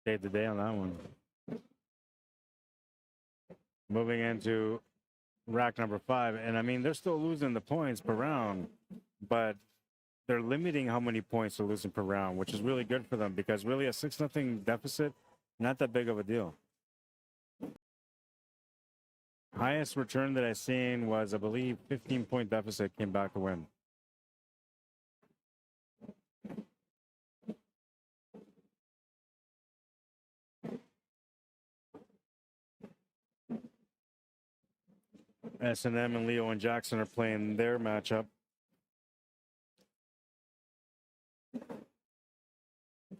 Saved the day on that one. Moving into rack number 5. And I mean, they're still losing the points per round, but they're limiting how many points they're losing per round, which is really good for them because really a 6-0 deficit, not that big of a deal. Highest return that I've seen was, I believe, 15-point deficit came back to win. S&M and Leo and Jackson are playing their matchup.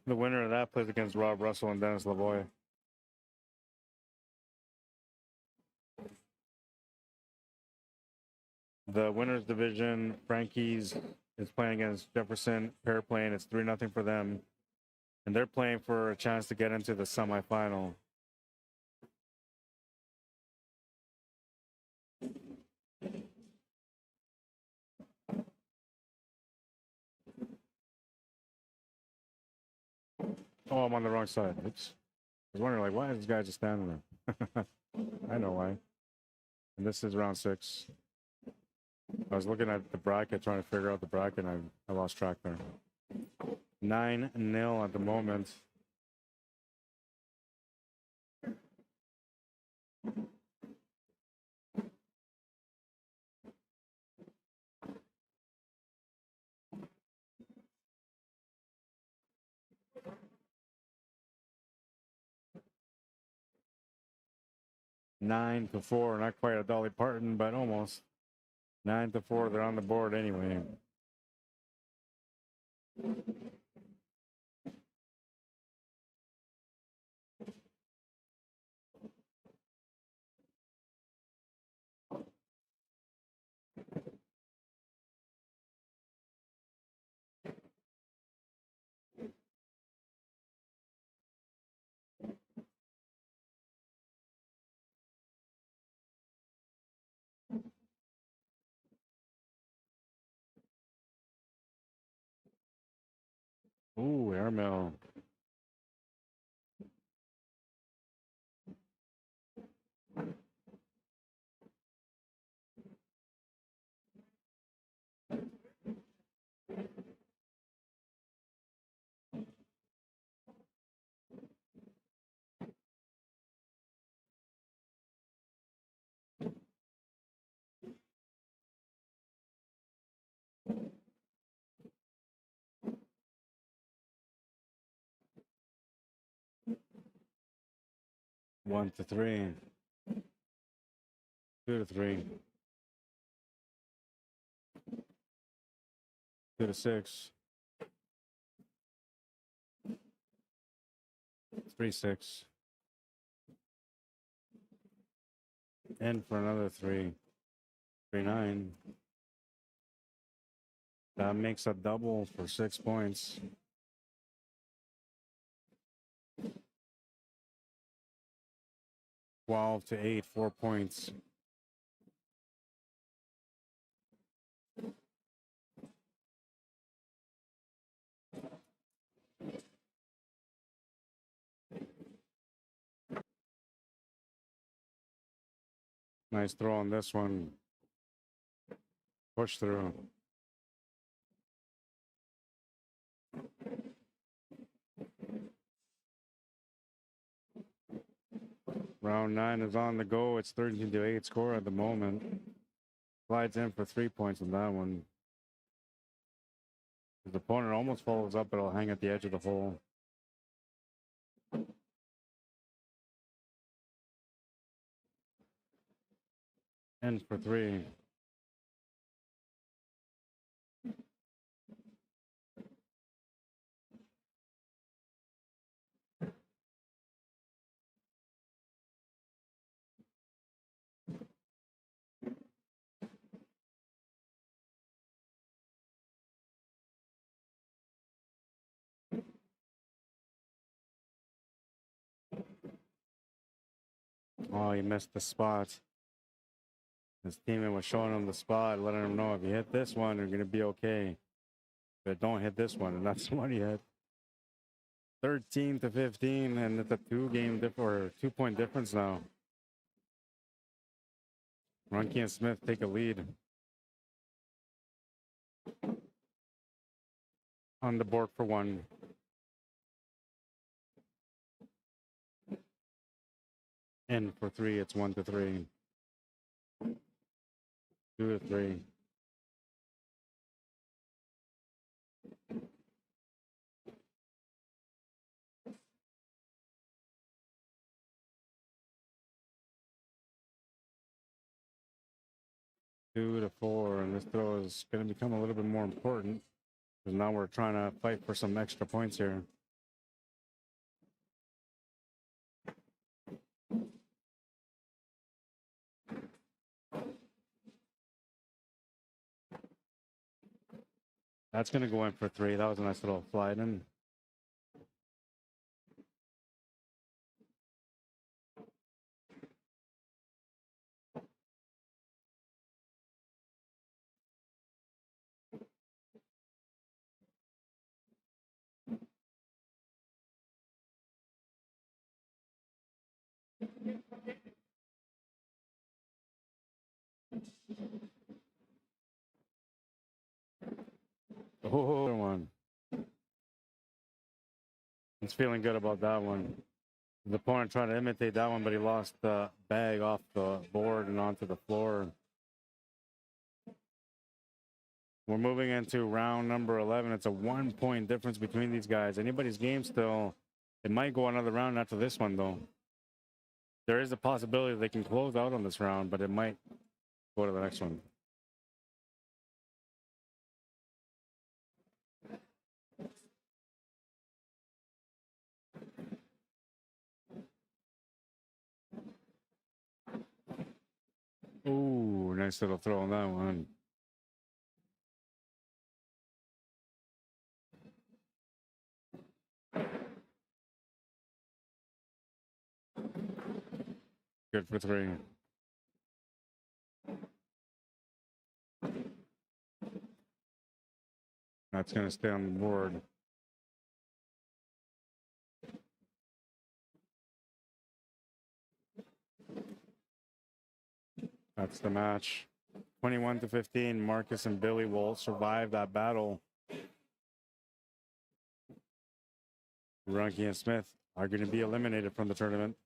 The winner of that plays against Rob Russell and Dennis Lavoie. The winners division, Frankie's is playing against Jefferson. Pair playing, it's 3-0 for them. And they're playing for a chance to get into the semifinal. Oh, I'm on the wrong side. Oops. I was wondering, like, why is this guy just standing there? I know why. And this is round 6. I was looking at the bracket, trying to figure out the bracket, and I lost track there. 9-0 at the moment. Nine to 4, not quite a Dolly Parton, but almost. 9-4, they're on the board anyway. Ooh, airmail. 1 to 3. 2 to 3. 2 to 6. 3-6. In for another 3. 3-9. That makes a double for 6 points. $12 to 8, 4 points. Nice throw on this one. Push through. Round 9 is on the go. It's 13 to 8 score at the moment. Slides in for 3 points on that one. His opponent almost follows up, but it'll hang at the edge of the hole. In for 3. Oh, he missed the spot. His teammate was showing him the spot, letting him know if you hit this one, you're going to be okay. But don't hit this one, and that's the one he hit. 13 to 15, and it's a 2-point difference now. Frankie and Smith take a lead. On the board for 1. In for 3, it's 1 to 3. 2 to 3. Two to 4, and this throw is going to become a little bit more important because now we're trying to fight for some extra points here. That's going to go in for 3. That was a nice little slide in. Oh, another one. He's feeling good about that one. The opponent tried to imitate that one, but he lost the bag off the board and onto the floor. We're moving into round number 11. It's a 1-point difference between these guys. Anybody's game still. It might go another round after this one, though. There is a possibility they can close out on this round, but it might go to the next one. Ooh, nice little throw on that one. Good for 3. That's going to stay on the board. That's the match. 21 to 15. Marcus and Billy will survive that battle. Frankie and Smith are going to be eliminated from the tournament.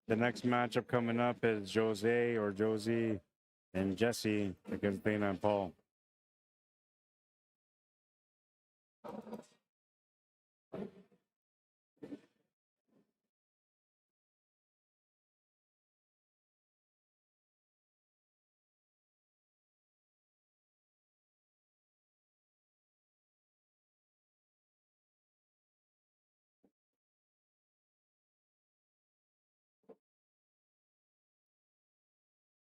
The next matchup coming up is Josie and Josie against Dana and Paul.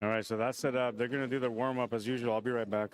All right, so that's set up. They're going to do the warm up as usual. I'll be right back.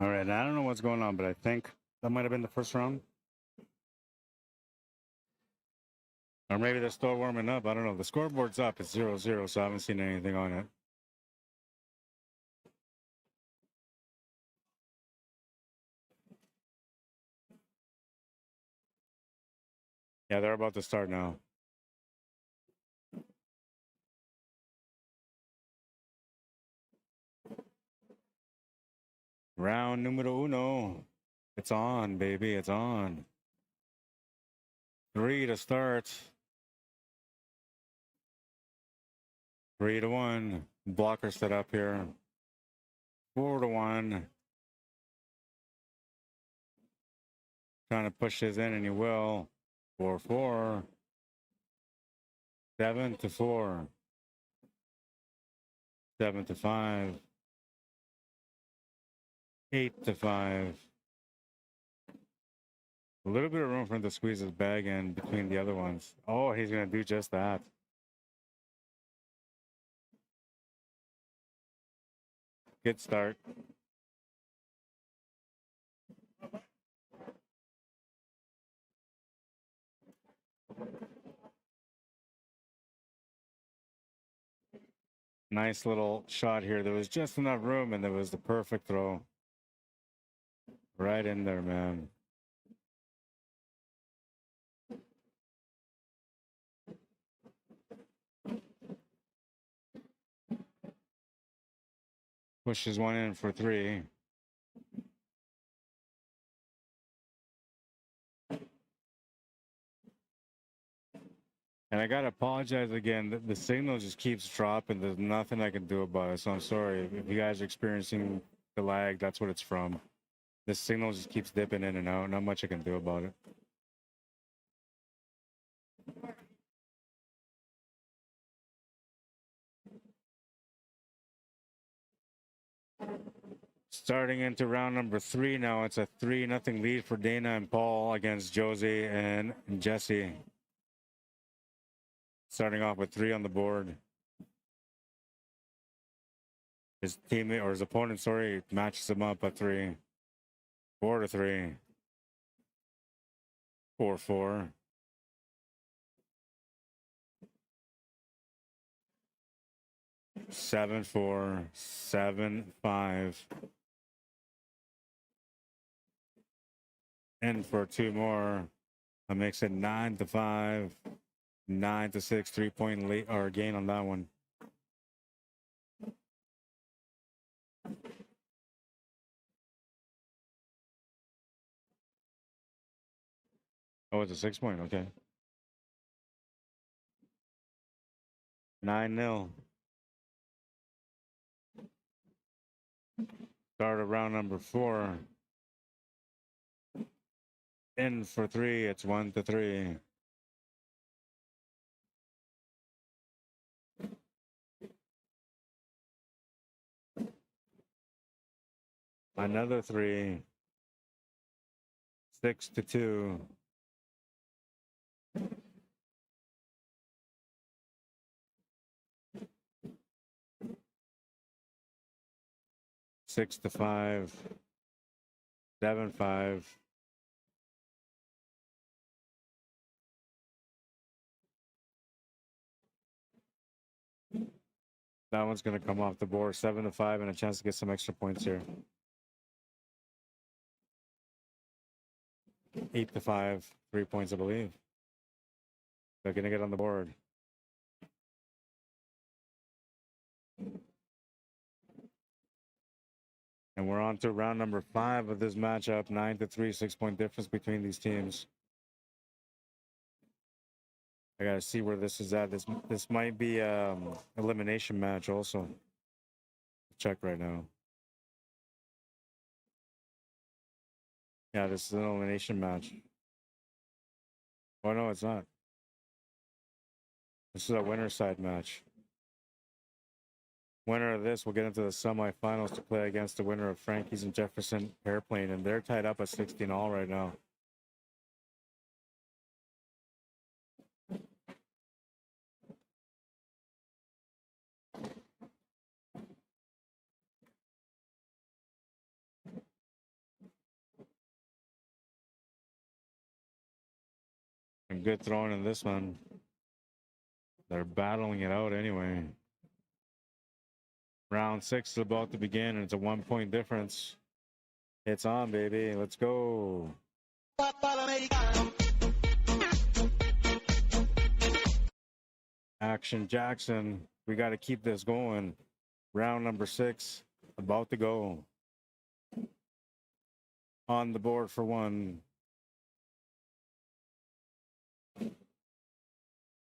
All right, I don't know what's going on, but I think that might have been the first round. Or maybe they're still warming up. I don't know. The scoreboard's up. It's 0-0, so I haven't seen anything on it. Yeah, they're about to start now. Round numero uno. It's on, baby. It's on. 3 to start. 3-1. Blocker set up here. 4-1. Trying to push his in, and he will. 4-4. 7-4. 7-5. 8-5. A little bit of room for him to squeeze his bag in between the other ones. Oh, he's going to do just that. Good start. Nice little shot here. There was just enough room, and there was the perfect throw. Right in there, man. Pushes one in for 3. And I gotta apologize again. The signal just keeps dropping. There's nothing I can do about it. So I'm sorry if you guys are experiencing the lag. That's what it's from. The signal just keeps dipping in and out. Not much I can do about it. Starting into round number 3 now. It's a 3-0 lead for Dana and Paul against Josie and Jesse. Starting off with 3 on the board. His teammate or his opponent, sorry, matches him up at 3. 4-3. 4-4. 7-4. 7-5. And for 2 more, that makes it 9-5. 9-6. 3-point late or gain on that one. Oh, it's a 6-point. Okay. 9-0. Start of round number 4. In for 3. It's 1-3. Another 3. 6-2. 6-5. 7-5. That one's going to come off the board. 7-5 and a chance to get some extra points here. 8-5. 3 points, I believe. They're going to get on the board. And we're on to round number 5 of this matchup. 9-3, 6-point difference between these teams. I gotta see where this is at. This might be elimination match also. Check right now. Yeah, this is an elimination match. Oh no, it's not. This is a winner side match. Winner of this will get into the semifinals to play against the winner of Frankie's and Jefferson Airplane, and they're tied up at 16 all right now. And good throwing in this one. They're battling it out anyway. Round 6 is about to begin, and it's a 1-point difference. It's on, baby. Let's go. Action Jackson. We got to keep this going. Round number 6 about to go. On the board for 1.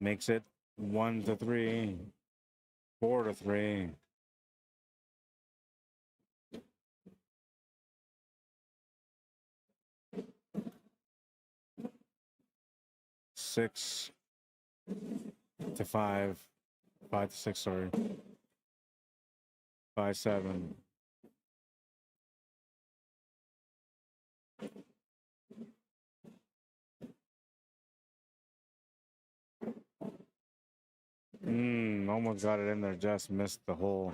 Makes it 1-3. 4-3. 6-5. 5-6, sorry. 5-7. Almost got it in there, just missed the hole.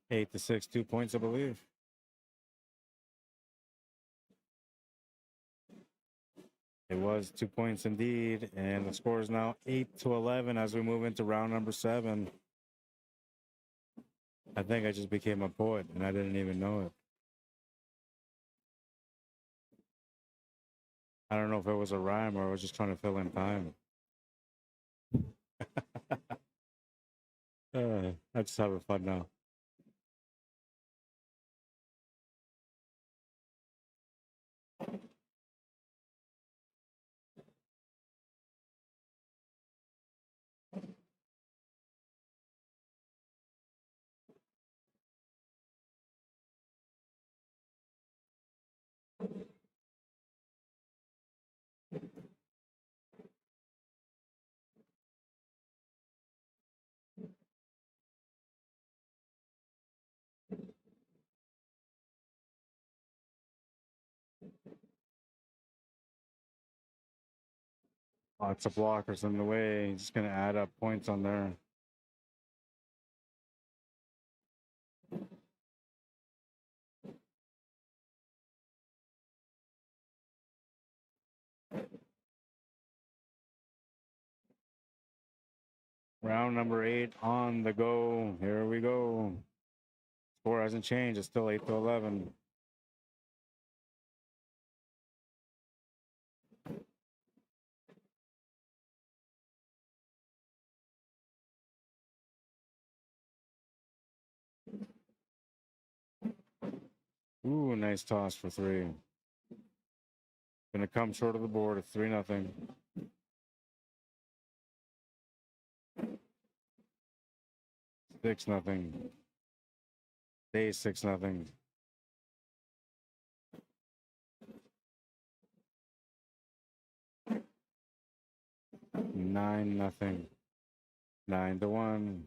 Eight to 6, 2 points, I believe. It was 2 points indeed, and the score is now 8-11 as we move into round number 7. I think I just became a poet, and I didn't even know it. I don't know if it was a rhyme or I was just trying to fill in time. I'm just having fun now. Lots of blockers in the way. Just going to add up points on there. Round number 8 on the go. Here we go. Score hasn't changed. It's still 8-11. Ooh, nice toss for 3. Gonna come short of the board at 3-0. Six nothing. Stay 6-0. 9-0. 9-1.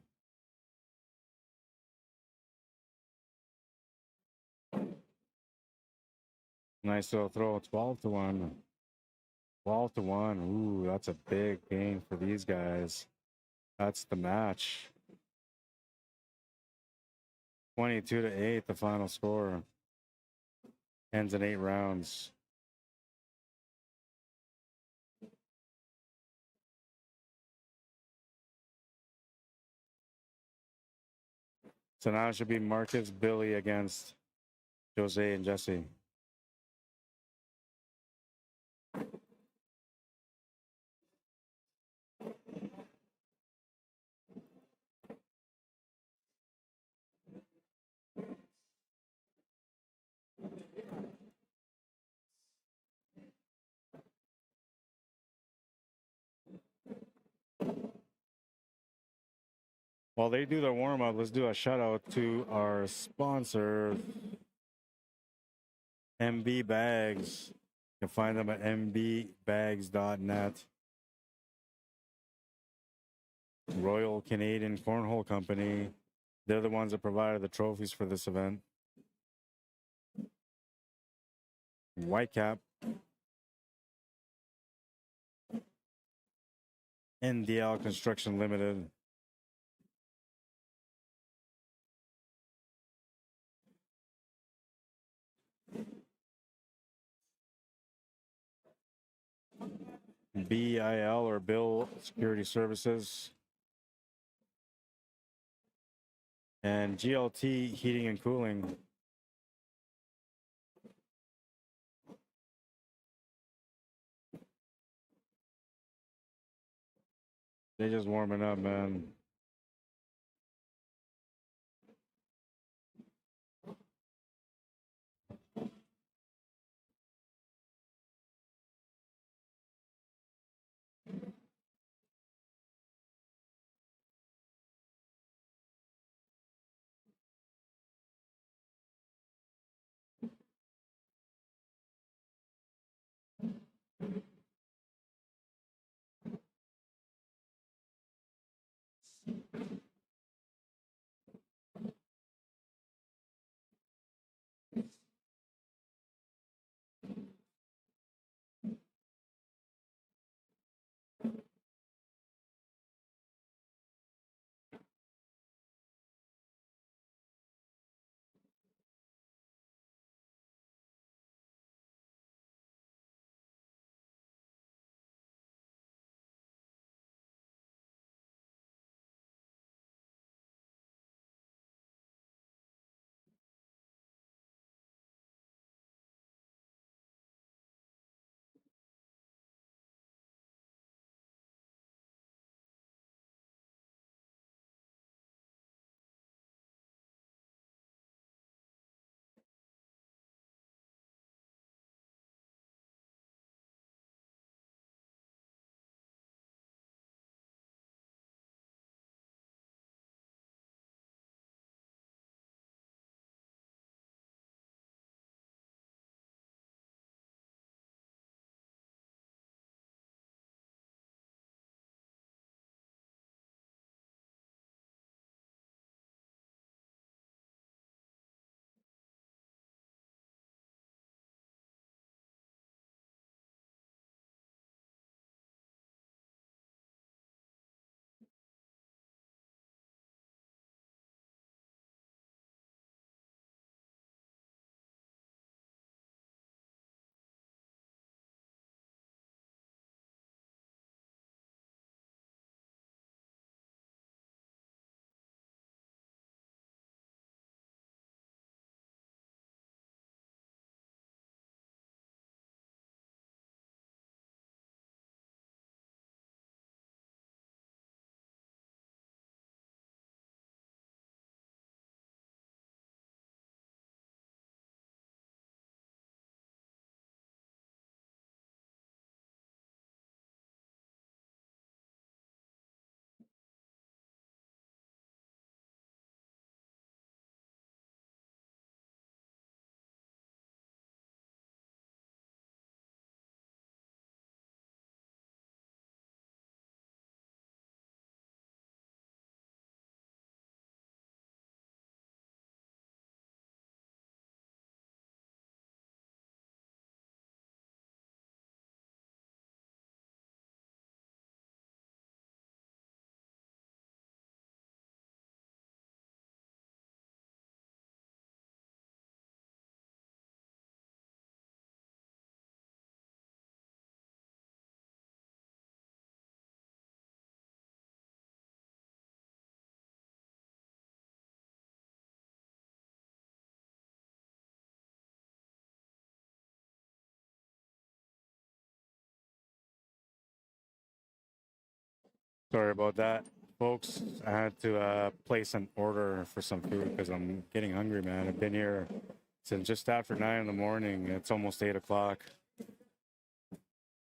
Nice little throw. 12-1. 12-1. Ooh, that's a big gain for these guys. That's the match. 22-8, the final score. Ends in 8 rounds. So now it should be Marcus, Billy against Jose and Jesse. While they do their warm-up, let's do a shout-out to our sponsor, MB Bags. You can find them at mbbags.net. Royal Canadian Cornhole Company. They're the ones that provided the trophies for this event. Whitecap. NDL Construction Limited. BIL or Bill Security Services. And GLT Heating and Cooling. They're just warming up, man. Sorry about that, folks. I had to place an order for some food because I'm getting hungry, man. I've been here since just after 9 in the morning. It's almost 8 o'clock.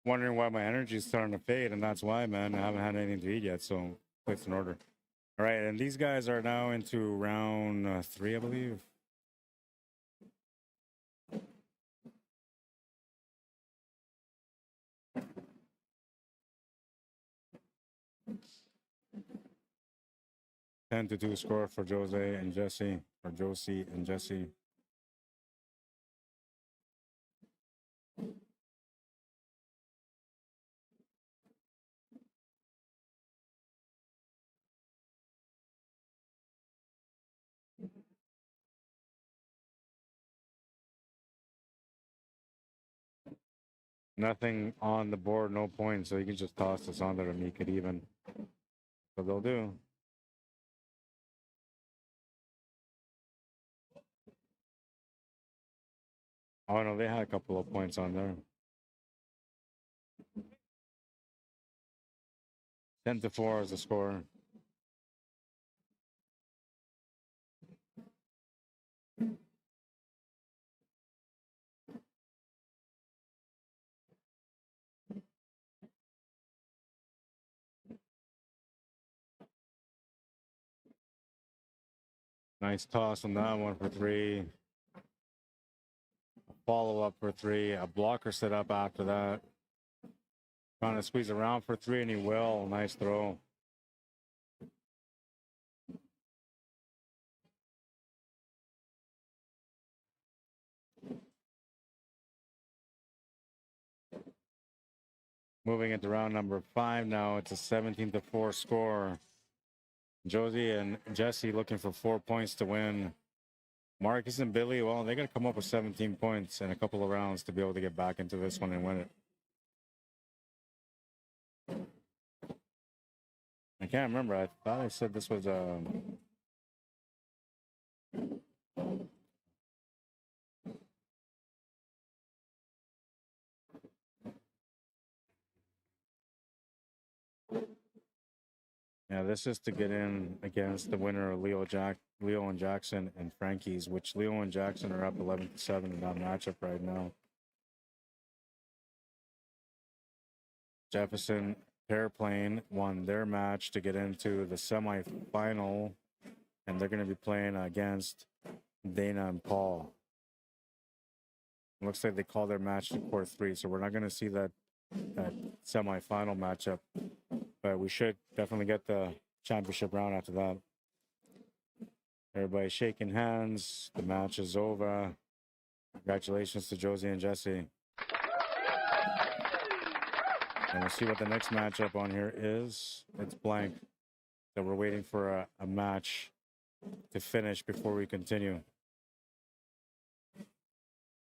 Wondering why my energy is starting to fade, and that's why, man. I haven't had anything to eat yet, so place an order. All right, and these guys are now into round 3, I believe. Ten to 2 score for Josie and Jesse, or Josie and Jesse. Nothing on the board, no points, so you can just toss this on there to make it even. So they'll do. Oh no, they had a couple of points on there. 10 to 4 is the score. Nice toss on that one for 3. Follow up for 3. A blocker set up after that. Trying to squeeze around for 3, and he will. Nice throw. Moving into round number 5 now. It's a 17 to 4 score. Josie and Jesse looking for 4 points to win. Marcus and Billy, well, they got to come up with 17 points in a couple of rounds to be able to get back into this one and win it. I can't remember. I thought I said this was yeah, this is to get in against the winner of Leo and Jackson and Frankie's, which Leo and Jackson are up 11-7 in that matchup right now. Jefferson Airplane won their match to get into the semifinal, and they're going to be playing against Dana and Paul. Looks like they call their match to court 3, so we're not going to see that semifinal matchup, but we should definitely get the championship round after that. Everybody shaking hands. The match is over. Congratulations to Josie and Jesse. And we'll see what the next matchup on here is. It's blank. So we're waiting for a match to finish before we continue.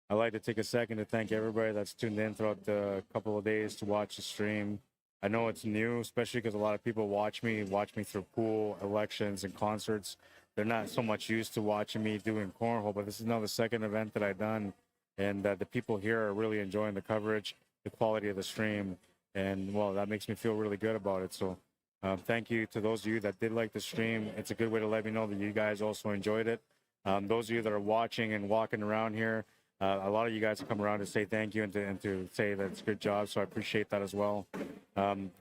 I'd like to take a second to thank everybody that's tuned in throughout the couple of days to watch the stream. I know it's new, especially because a lot of people watch me through pool, elections, and concerts. They're not so much used to watching me doing cornhole, but this is now the second event that I've done, and the people here are really enjoying the coverage, the quality of the stream, and well, that makes me feel really good about it. So thank you to those of you that did like the stream. It's a good way to let me know that you guys also enjoyed it. Those of you that are watching and walking around here, a lot of you guys have come around to say thank you and to say that it's a good job, so I appreciate that as well.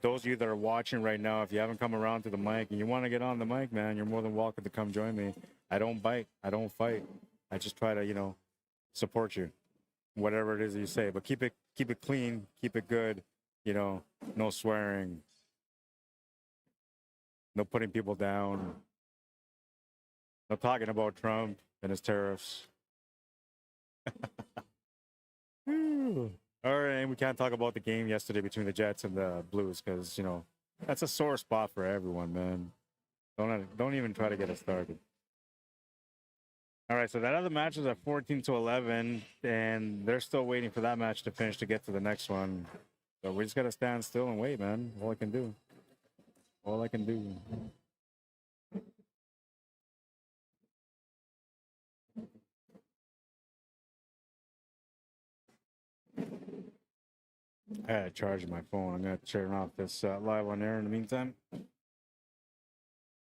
Those of you that are watching right now, if you haven't come around to the mic and you want to get on the mic, man, you're more than welcome to come join me. I don't bite. I don't fight. I just try to, support you, whatever it is that you say. But keep it clean, keep it good, no swearing, no putting people down, no talking about Trump and his tariffs. All right, and we can't talk about the game yesterday between the Jets and the Blues because that's a sore spot for everyone, man. Don't even try to get it started. All right, so that other match is at 14-11, and they're still waiting for that match to finish to get to the next one. So we just gotta stand still and wait, man. All I can do. I gotta charge my phone. I'm gonna turn off this live on air in the meantime,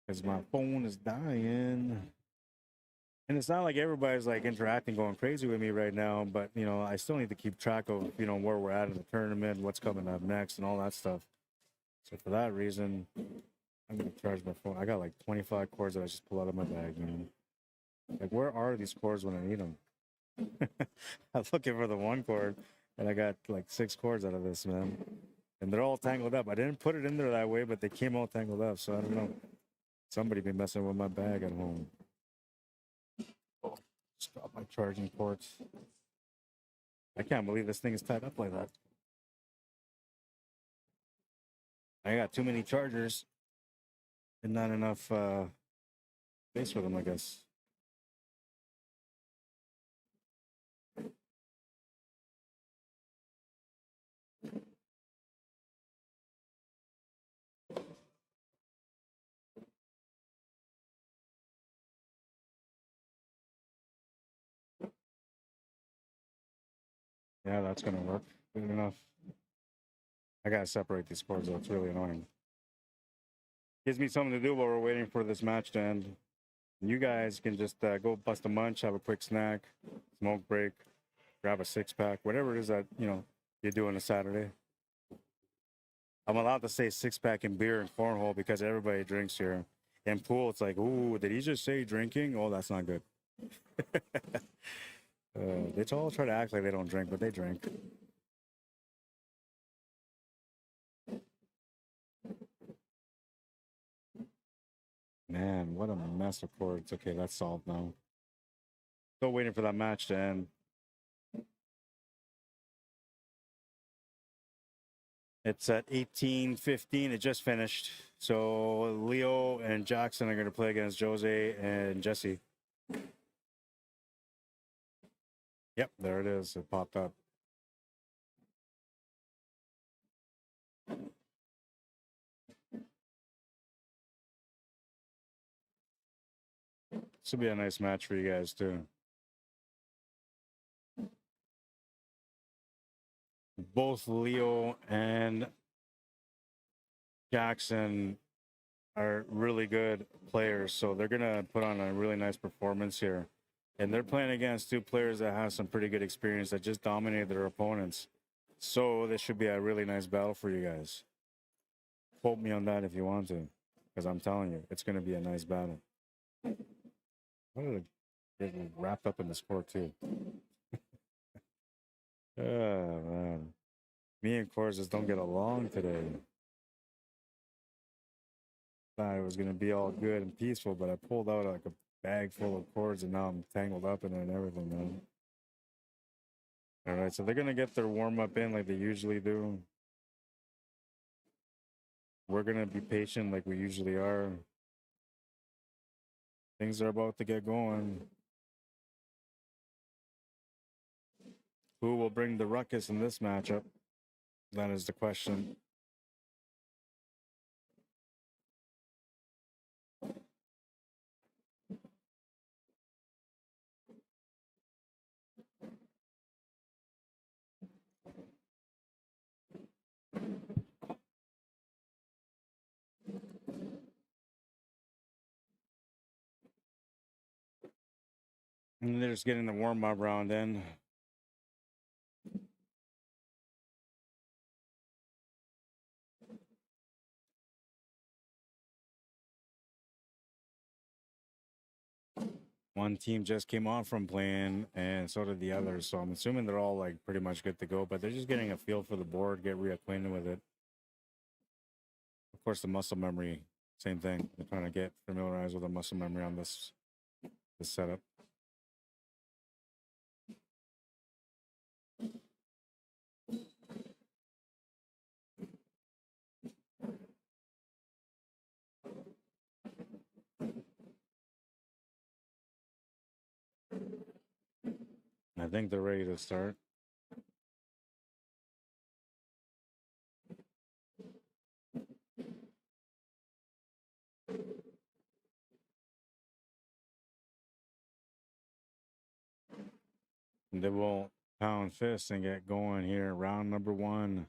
because my phone is dying. And it's not like everybody's like interacting, going crazy with me right now, but you know, I still need to keep track of, you know, where we're at in the tournament, what's coming up next, and all that stuff. So for that reason, I'm gonna charge my phone. I got like 25 cords that I just pulled out of my bag, man. Like, where are these cords when I need them? I'm looking for the one cord, and I got like 6 cords out of this, man. And they're all tangled up. I didn't put it in there that way, but they came all tangled up. So I don't know. Somebody be messing with my bag at home. Stop my charging ports. I can't believe this thing is tied up like that. I got too many chargers and not enough space for them, I guess. Yeah, that's gonna work. Good enough. I gotta separate these cords though. It's really annoying. Gives me something to do while we're waiting for this match to end. You guys can just go bust a munch, have a quick snack, smoke break, grab a 6-pack, whatever it is that, you know, you do on a Saturday. I'm allowed to say 6-pack and beer and cornhole because everybody drinks here. In pool, it's like, ooh, did he just say drinking? Oh, that's not good. They all try to act like they don't drink, but they drink. Man, what a mess of cords. Okay, that's solved now. Still waiting for that match to end. It's at 18:15. It just finished. So Leo and Jackson are going to play against Josie and Jesse. Yep, there it is. It popped up. This will be a nice match for you guys, too. Both Leo and Jackson are really good players, so they're going to put on a really nice performance here. And they're playing against 2 players that have some pretty good experience that just dominated their opponents. So this should be a really nice battle for you guys. Quote me on that if you want to, because I'm telling you, it's going to be a nice battle. What did I get wrapped up in the sport too? Oh, man. Me and Cors just don't get along today. Thought it was going to be all good and peaceful, but I pulled out like a bag full of cords and now I'm tangled up in it and everything, man. All right, so they're going to get their warm up in like they usually do. We're going to be patient like we usually are. Things are about to get going. Who will bring the ruckus in this matchup? That is the question. And they're just getting the warm up round in. One team just came on from playing, and so did the others. So I'm assuming they're all like pretty much good to go, but they're just getting a feel for the board, get reacquainted with it. Of course, the muscle memory, same thing. They're trying to get familiarized with the muscle memory on this setup. I think they're ready to start. They will pound fists and get going here. Round number 1.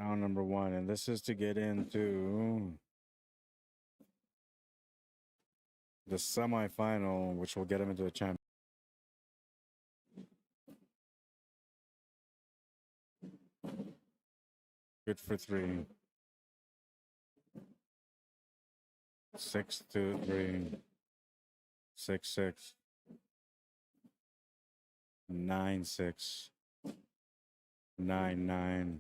Round number 1, and this is to get into the semifinal, which will get him into the champion. Good for 3. 6-2-3. 6-6. 9-6. 9-9.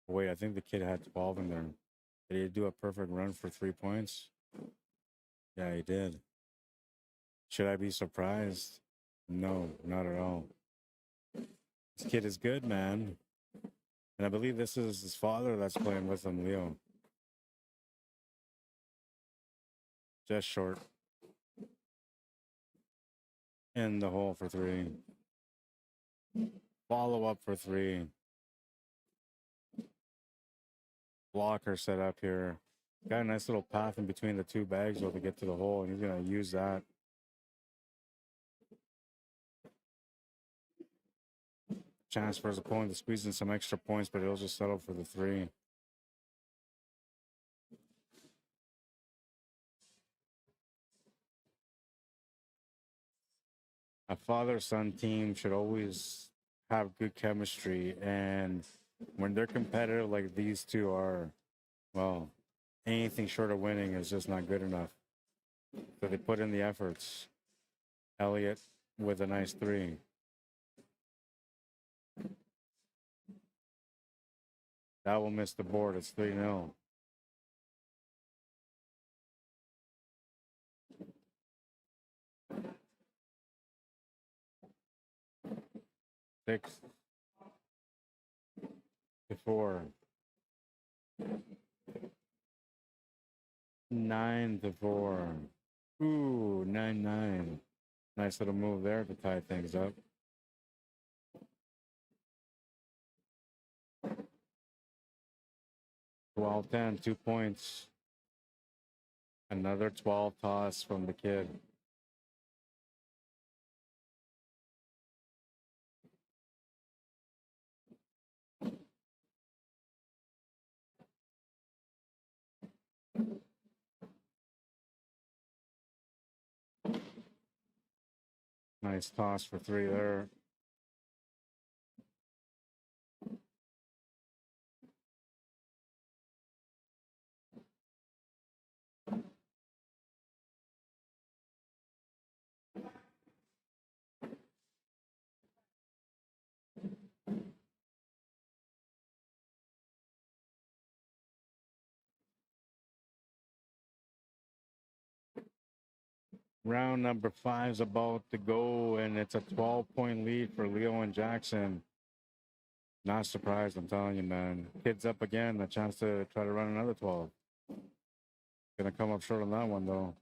Wait, I think the kid had 12 in there. Did he do a perfect run for 3 points? Yeah, he did. Should I be surprised? No, not at all. This kid is good, man. And I believe this is his father that's playing with him, Leo. Just short. In the hole for 3. Follow up for 3. Blocker set up here. Got a nice little path in between the 2 bags though to get to the hole, and he's going to use that. Chance for his opponent to squeeze in some extra points, but he'll just settle for the 3. A father-son team should always have good chemistry, and when they're competitive like these two are, well, anything short of winning is just not good enough. So they put in the efforts. Elliott with a nice 3. That will miss the board. It's 3-0. Six to 4. 9-4. Ooh, 9-9. Nice little move there to tie things up. Twelve 10, 2 points. Another 12 toss from the kid. Nice toss for 3 there. Round number 5 is about to go, and it's a 12-point lead for Leo and Jackson. Not surprised, I'm telling you, man. Kids up again, a chance to try to run another 12. Gonna come up short on that one, though.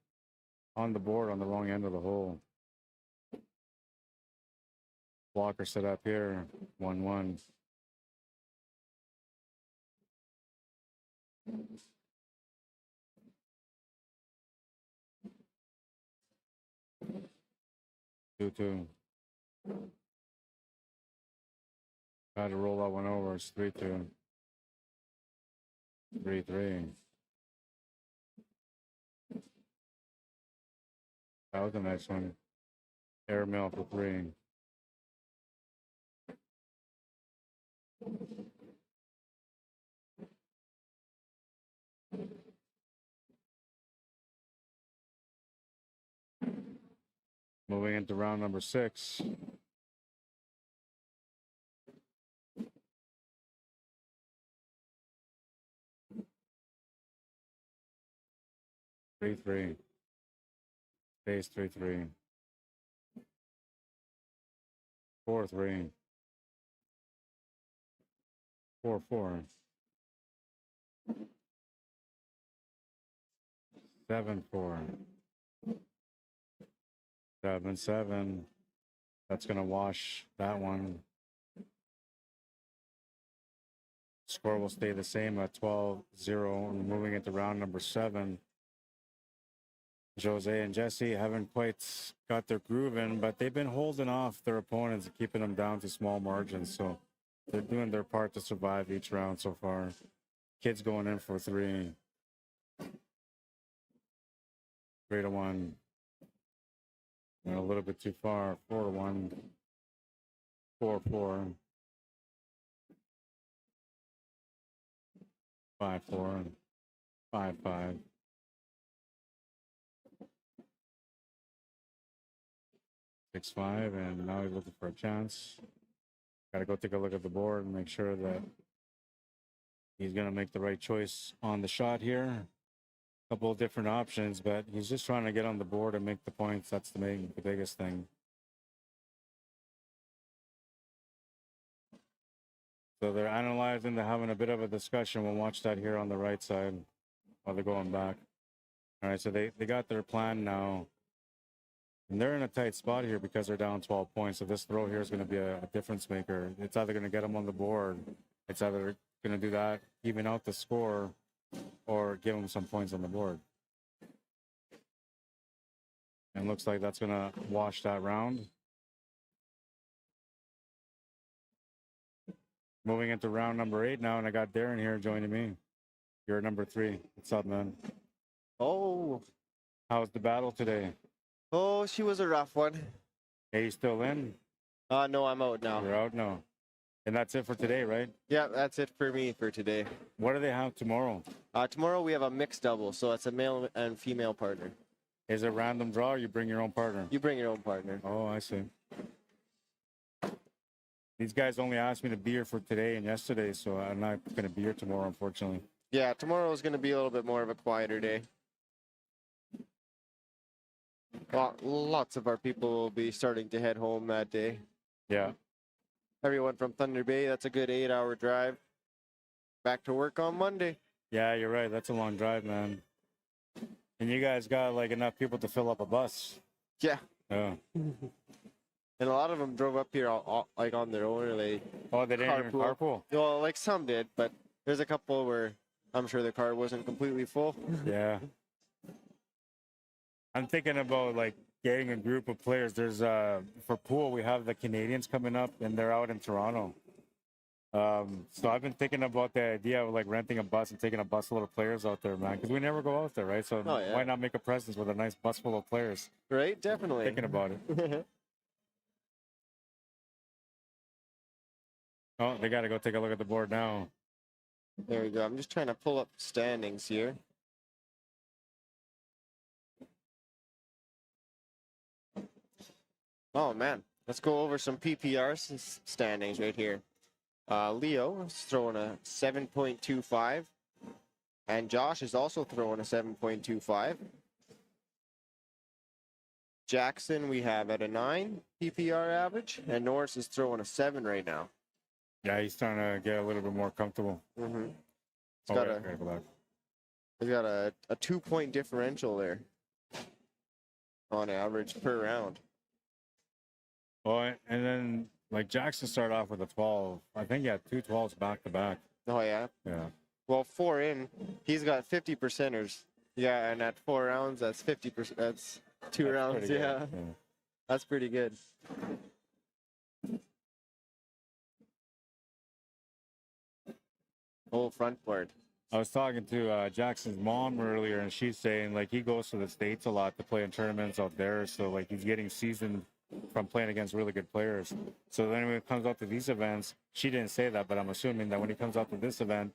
On the board, on the wrong end of the hole. Blocker set up here, 1-1. Two. Try to roll that one over. It's 3-2. 3-3. That was the next one. Airmail for 3. Moving into round number 6. Three. Base 3-3. 4-3. 4-4. 7-4. 7-7. That's gonna wash that one. Score will stay the same at 12-0. Moving into round number 7. Josie and Josie haven't quite got their groove in, but they've been holding off their opponents and keeping them down to small margins. So They're doing their part to survive each round so far. Kids going in for 3. 3-1. And a little bit too far. 4-1. 4-4. 5-4. 5-5. 6-5, and now he's looking for a chance. Got to go take a look at the board and make sure that he's going to make the right choice on the shot here. A couple of different options, but he's just trying to get on the board and make the points. That's the biggest thing. So they're analyzing, they're having a bit of a discussion. We'll watch that here on the right side while they're going back. All right, so they got their plan now. And they're in a tight spot here because they're down 12 points. So this throw here is going to be a difference maker. It's either going to get them on the board. It's either going to do that, even out the score, or give them some points on the board. And looks like that's going to wash that round. Moving into round number 8 now, and I got Darren here joining me. You're number 3. What's up, man? Oh. How's the battle today? Oh, she was a rough one. Hey, you still in? No, I'm out now. You're out now. And that's it for today, right? Yeah, that's it for me for today. What do they have tomorrow? Tomorrow we have a mixed double, so it's a male and female partner. Is it random draw or you bring your own partner? You bring your own partner. Oh, I see. These guys only asked me to be here for today and yesterday, so I'm not going to be here tomorrow, unfortunately. Yeah, tomorrow is going to be a little bit more of a quieter day. Lots of our people will be starting to head home that day. Yeah. Everyone from Thunder Bay, that's a good 8-hour drive. Back to work on Monday. Yeah, you're right. That's a long drive, man. And you guys got like enough people to fill up a bus. Yeah. Yeah. And a lot of them drove up here all like on their own, or they Oh, they didn't even carpool? Well, like some did, but there's a couple where I'm sure the car wasn't completely full. Yeah. I'm thinking about like getting a group of players. There's for pool we have the Canadians coming up and they're out in Toronto. So I've been thinking about the idea of like renting a bus and taking a bus full of players out there, man, because we never go out there, right? So why not make a presence with a nice bus full of players? Right, definitely. Thinking about it. Oh, they got to go take a look at the board now. There we go. I'm just trying to pull up standings here. Oh, man. Let's go over some PPR standings right here. Leo is throwing a 7.25. And Josh is also throwing a 7.25. Jackson we have at a 9 PPR average. And Norris is throwing a 7 right now. Yeah, he's trying to get a little bit more comfortable. Mm-hmm. He's got a 2-point differential there on average per round. Well, and then like Jackson started off with a 12. I think he had 2 12s back to back. Oh, yeah? Yeah. Well, 4 in, he's got 50 percenters. Yeah, and at 4 rounds, that's 50%. That's 2 rounds, yeah. That's pretty good. Oh, front board. I was talking to Jackson's mom earlier, and she's saying like he goes to the States a lot to play in tournaments out there, so like he's getting seasoned from playing against really good players. So then when it comes out to these events, she didn't say that, but I'm assuming that when he comes out to this event,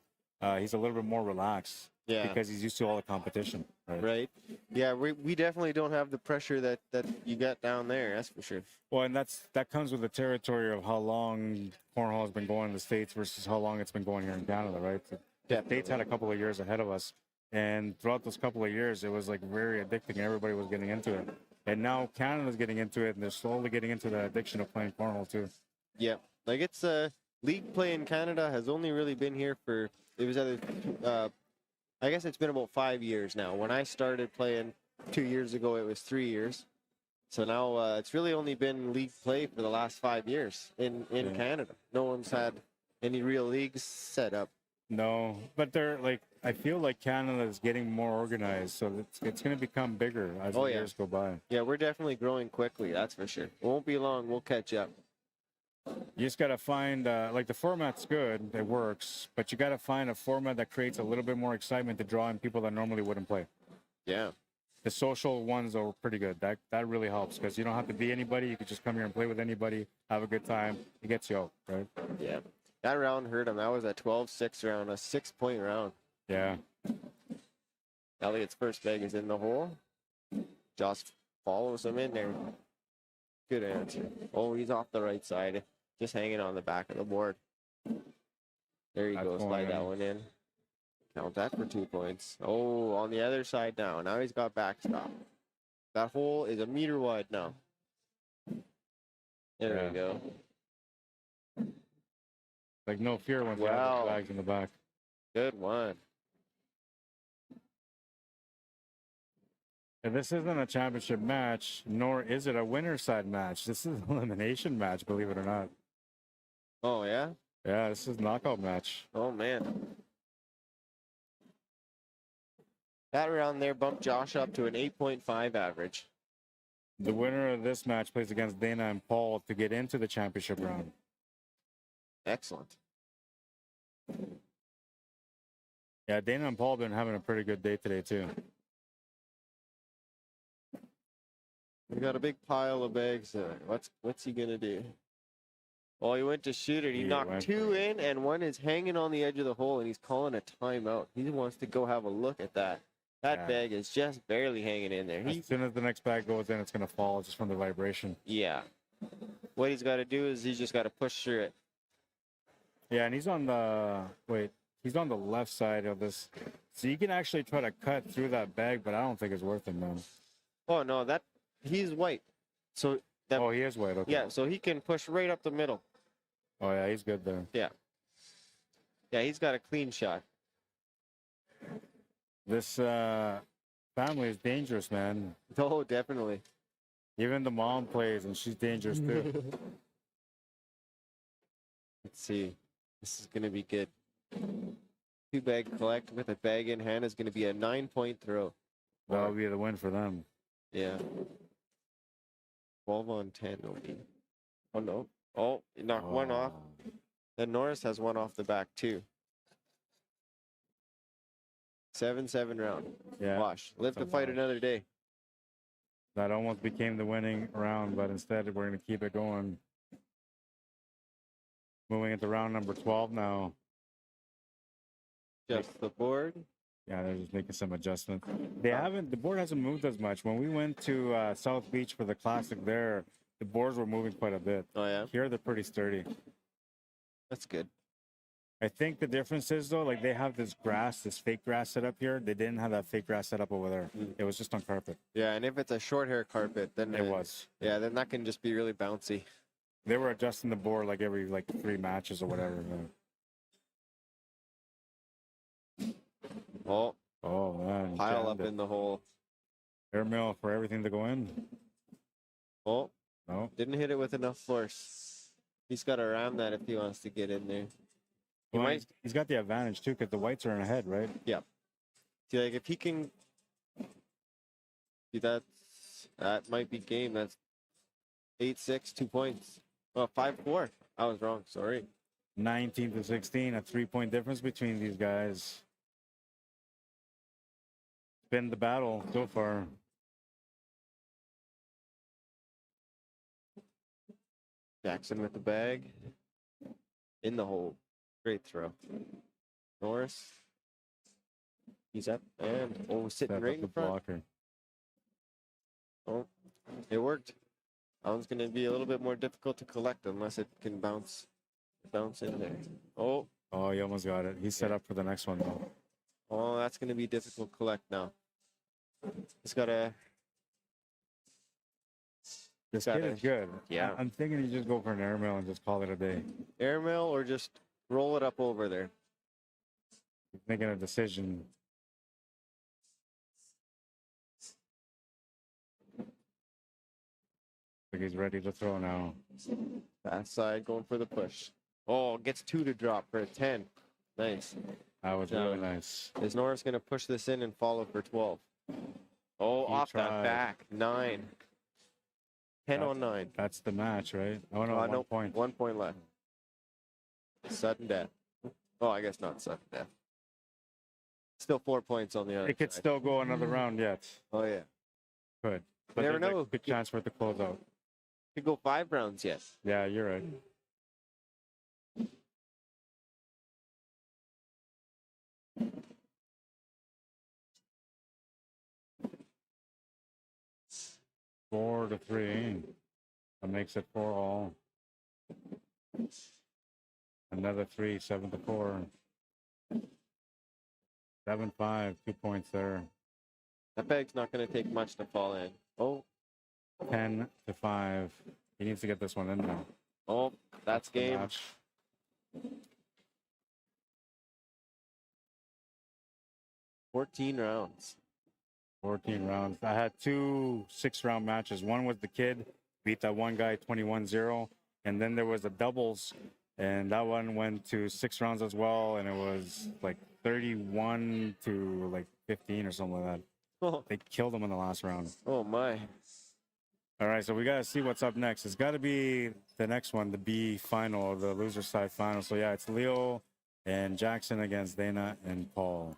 he's a little bit more relaxed. Yeah. Because he's used to all the competition. Right. Yeah, we definitely don't have the pressure that you get down there, that's for sure. Well, and that comes with the territory of how long cornhole has been going in the States versus how long it's been going here in Canada, right? The States had a couple of years ahead of us, and throughout those couple of years, it was like very addicting. Everybody was getting into it, and now Canada's getting into it, and they're slowly getting into the addiction of playing cornhole too. Yeah, like it's league play in Canada has only really been here for I guess it's been about 5 years now. When I started playing 2 years ago, it was 3 years. So now it's really only been league play for the last 5 years in Canada. No one's had any real leagues set up. No, but they're like, I feel like Canada is getting more organized, so it's going to become bigger as the years go by. Yeah, we're definitely growing quickly, that's for sure. It won't be long, we'll catch up. You just got to find, like the format's good, it works, but you got to find a format that creates a little bit more excitement to draw in people that normally wouldn't play. Yeah. The social ones are pretty good. That really helps because you don't have to be anybody. You could just come here and play with anybody, have a good time. It gets you out, right? Yeah. That round hurt him. That was a 12-6 round, a 6-point round. Yeah. Elliot's first bag is in the hole. Josh follows him in there. Good answer. Oh, he's off the right side. Just hanging on the back of the board. There you That's go. going Slide that in. one in. Count that for 2 points. Oh, on the other side now. Now he's got backstop. That hole is a meter wide now. There Yeah. we go. Like no fear once you have Wow. the flags in the back. Good one. And this isn't a championship match, nor is it a winner side match. This is an elimination match, believe it or not. Oh, yeah? Yeah, this is knockout match. Oh, man. That round there bumped Josh up to an 8.5 average. The winner of this match plays against Dana and Paul to get into the championship round. Excellent. Yeah, Dana and Paul have been having a pretty good day today, too. We got a big pile of bags there. What's he gonna do? Oh, he went to shoot it. He He knocked went two for it. in, and one is hanging on the edge of the hole, and he's calling a timeout. He wants to go have a look at that. That Yeah. bag is just barely hanging in there. As soon as the next bag goes in, it's going to fall just from the vibration. Yeah. What he's got to do is he's just got to push through it. Yeah, and he's on the, he's on the left side of this. So you can actually try to cut through that bag, but I don't think it's worth it, man. Oh no, he's white. So that Oh, he is white, okay. yeah, so he can push right up the middle. Oh, yeah, he's good there. Yeah. Yeah, he's got a clean shot. This family is dangerous, man. Oh, definitely. Even the mom plays, and she's dangerous, too. Let's see. This is going to be good. 2-bag collect with a bag in hand is going to be a 9-point throw. That'll be the win for them. Yeah. 12 on 10 will be. Oh, no. Oh, he knocked one off. Then Norris has one off the back, too. 7-7 round. Yeah. Wash. Live That's to a fight wash. another day. That almost became the winning round, but instead we're going to keep it going. Moving into round number 12 now. Just the board. Yeah, they're just making some adjustments. The board hasn't moved as much. When we went to South Beach for the classic there, the boards were moving quite a bit. Oh, yeah? Here they're pretty sturdy. That's good. I think the difference is though, like they have this grass, this fake grass set up here. They didn't have that fake grass set up over there. It was just on carpet. Yeah, and if it's a short hair carpet, then It was. Yeah, then that can just be really bouncy. They were adjusting the board like every 3 matches or whatever. Oh, Oh man, pile up in the hole. airmail for everything to go in. Oh, No, didn't hit it with enough force. He's got to ram that if he wants to get in there. He well, might, he's got the advantage too because the whites are in ahead, right? see, like if he can, see that might be game. That's 8-6, 2 points. Oh, 5-4. I was wrong. Sorry. 19 to 16, a 3-point difference between these guys. Been the battle so far. Jackson with the bag. In the hole. Great throw. Norris. He's up and sitting Set right up in the front. blocker. Oh, it worked. That one's going to be a little bit more difficult to collect unless it can bounce in there. Oh, Oh, he almost got it. He's set up for the next one though. oh, that's going to be difficult to collect now. He's got to. This Got kid it. is good. Yeah. I'm thinking you just go for an airmail and just call it a day. Airmail or just roll it up over there. He's making a decision. Like he's ready to throw now. Fast side going for the push. Oh, gets 2 to drop for a 10. Nice. That was Yeah. really nice. Is Norris going to push this in and follow for 12? Oh, He off that tried. back. 9. on 9. That's the match, right? Oh no, 1 Nope, point. 1 point left. Sudden death. Oh, I guess not sudden death. Still 4 points on the other It could side. still go another round yet. Oh, yeah. Could. But never there's know. a good chance for it to close out. Could go 5 rounds yet. Yeah, you're right. Four to 3. That makes it 4-all. Another 3, 7-4. 7-5, 2 points there. That bag's not going to take much to fall in. Oh, 10-5. He needs to get this one in now. oh, that's the game. match. $14 rounds. 14 rounds. I had 2 6-round matches. One was the kid, beat that one guy 21-0. And then there was a doubles, and that one went to 6 rounds as well. And it was like 31 to like 15 or something like that. Oh, They killed him in the last round. oh my. All right, so we got to see what's up next. It's got to be the next one, the B final, the loser side final. So yeah, it's Leo and Jackson against Dana and Paul.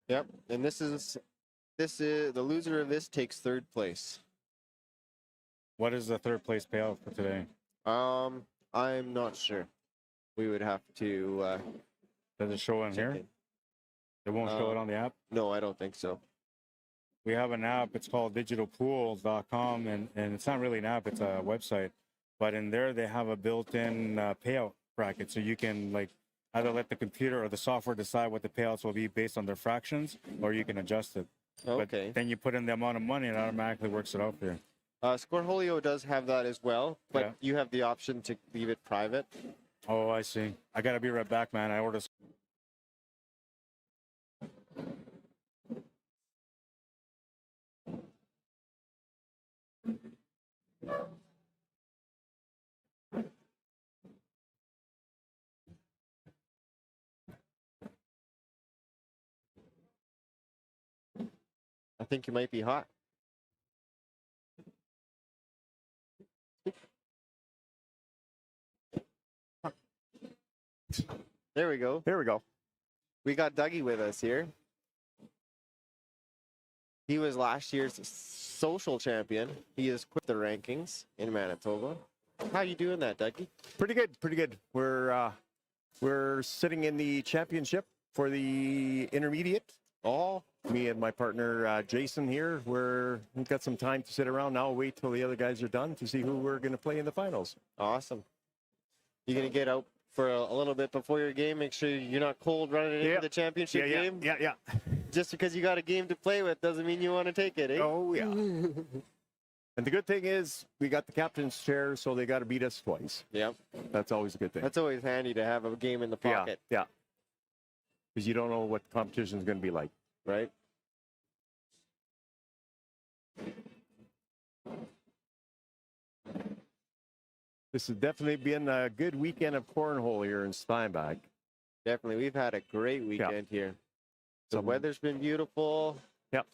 Yep, and this is the loser of this takes 3rd place. What is the 3rd place payout for today? I'm not sure. We would have to Does it show in check here? in. It won't show it on the app. No, I don't think so. We have an app. It's called digitalpools.com, and it's not really an app. It's a website. But in there, they have a built-in payout bracket, so you can like either let the computer or the software decide what the payouts will be based on their fractions, or you can adjust it. Okay. But then you put in the amount of money, and it automatically works it out for you. Scoreholio does have that as well, but Yeah. you have the option to leave it private. Oh, I see. I gotta be right back, man. I ordered. I think you might be hot. There we go. There we go. We got Dougie with us here. He was last year's social champion. He has quit the rankings in Manitoba. How you doing that, Dougie? Pretty good. Pretty good. We're sitting in the championship for the intermediate. All me and my partner Jason here. We've got some time to sit around now. Wait till the other guys are done to see who we're going to play in the finals. Awesome. You gonna get out for a little bit before your game? Make sure you're not cold running into the championship game. Yeah. Just because you got a game to play with doesn't mean you want to take it, eh? Oh yeah. And the good thing is we got the captain's chair, so they got to beat us twice. Yep. That's always a good thing. That's always handy to have a game in the pocket, Yeah. Because you don't know what the competition is going to be like. right? This has definitely been a good weekend of cornhole here in Steinbach. Definitely. We've had a great weekend here. The Some- weather's been beautiful. Yep.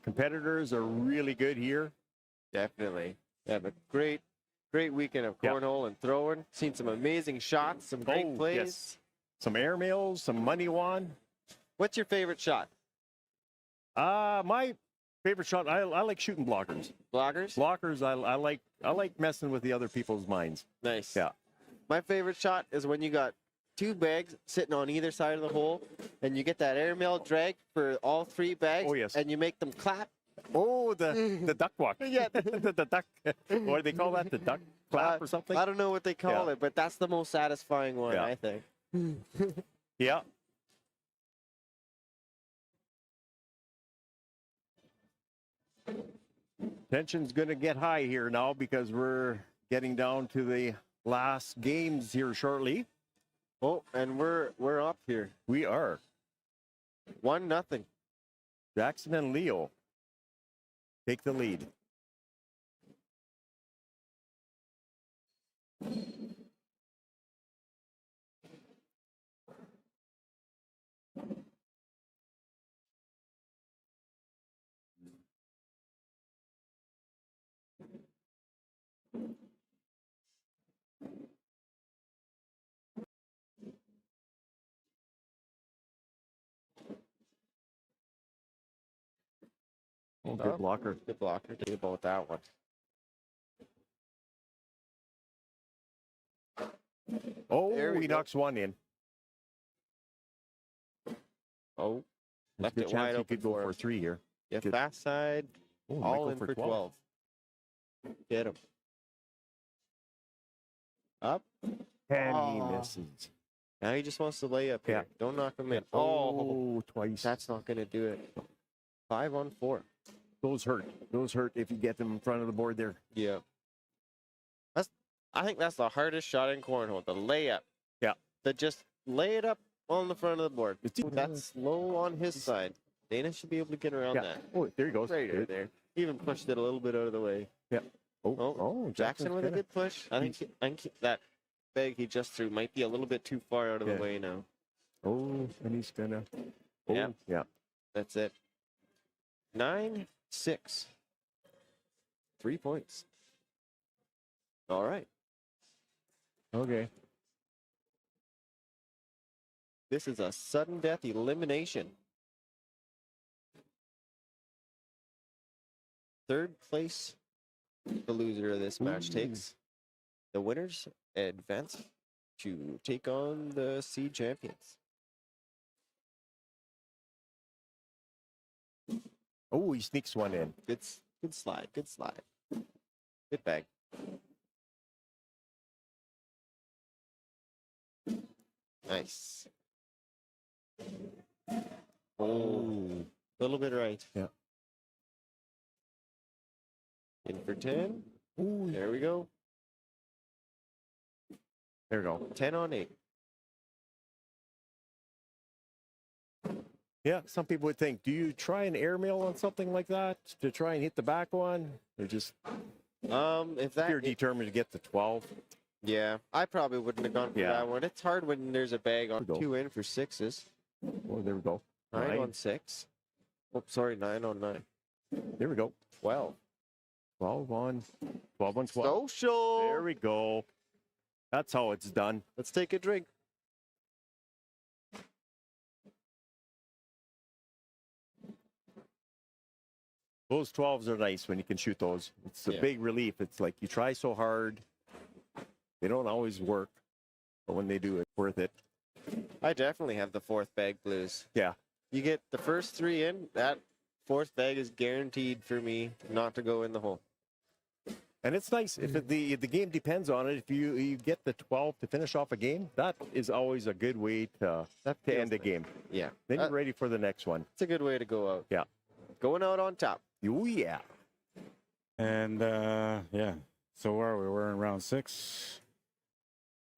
Competitors are really good here. Definitely. Yeah, but great weekend of Yep. cornhole and throwing. Seen some amazing shots, some great plays. Yes. Some airmails, some money won. What's your favorite shot? My favorite shot, I like shooting blockers. Blockers? Blockers, I like messing with the other people's minds. Nice. Yeah. My favorite shot is when you got 2 bags sitting on either side of the hole, and you get that airmail drag for all 3 bags. Oh, yes. And you make them clap. Oh, the duck walk. Yeah. the duck. What do they call that? The duck clap or something? I don't know what they call Yeah. it, but that's the most satisfying one, Yeah. I think. Yeah. Tension's going to get high here now because we're getting down to the last games here shortly. Oh, and we're up here. We are. 1-0. Jackson and Leo take the lead. Oh, good blocker. Good blocker. Think about that one. Oh, There we he go. knocks one in. Oh, There's left a good it chance wide he open could go for for him. 3 here. Yeah, Good. fast side. Oh, might All go in for 12. Get him. Up. And Oh. he misses. Now he just wants to lay up Yeah. here. Don't knock him in. Oh, twice. That's not going to do it. 5 on 4. Those hurt. Those hurt if you get them in front of the board there. Yeah. I think that's the hardest shot in cornhole. The layup. Yeah. Just lay it up on the front of the board. It's- That's low on his side. Dana should be able to get around Yeah. that. Oh, there he goes. Right Good. there. Even pushed it a little bit out of the way. Yeah. Oh, Oh, Jackson with a kinda- good push. I think that bag he just threw might be a little bit too far out of Yeah. the way now. Oh, and he's gonna. Oh, Yeah. yeah. That's it. 9-6. 3 points. All right. Okay. This is a sudden death elimination. Third place, the loser of this match Ooh. takes. The winners advance to take on the seed champions. Oh, he sneaks one in. Good slide. Good slide. Good bag. Nice. Oh, a little bit right. Yeah. In for 10. Ooh, There we go. there we go. 10 on 8. Yeah, some people would think, do you try an airmail on something like that to try and hit the back one? Or just If that you're determined to get the 12? yeah, I probably wouldn't have gone for Yeah. that one. It's hard when there's a bag on Go. 2 in for 6s. Oh, there we go. 9 Nine. on 6. Oh, sorry, 9 on 9. There we go. 12. 12 on 12. Social. There we go. That's how it's done. Let's take a drink. Those 12s are nice when you can shoot those. It's a Yeah. big relief. It's like you try so hard. They don't always work, but when they do, it's worth it. I definitely have the 4th bag blues. Yeah. You get the first 3 in, that 4th bag is guaranteed for me not to go in the hole. And it's nice if the game depends on it. If you get the 12 to finish off a game, that is always a good way to feels end a nice. game. Yeah. Then you're ready for the next one. It's a good way to go out. Yeah. Going out on top. Oh, yeah. And yeah. So where are we? We're in round 6.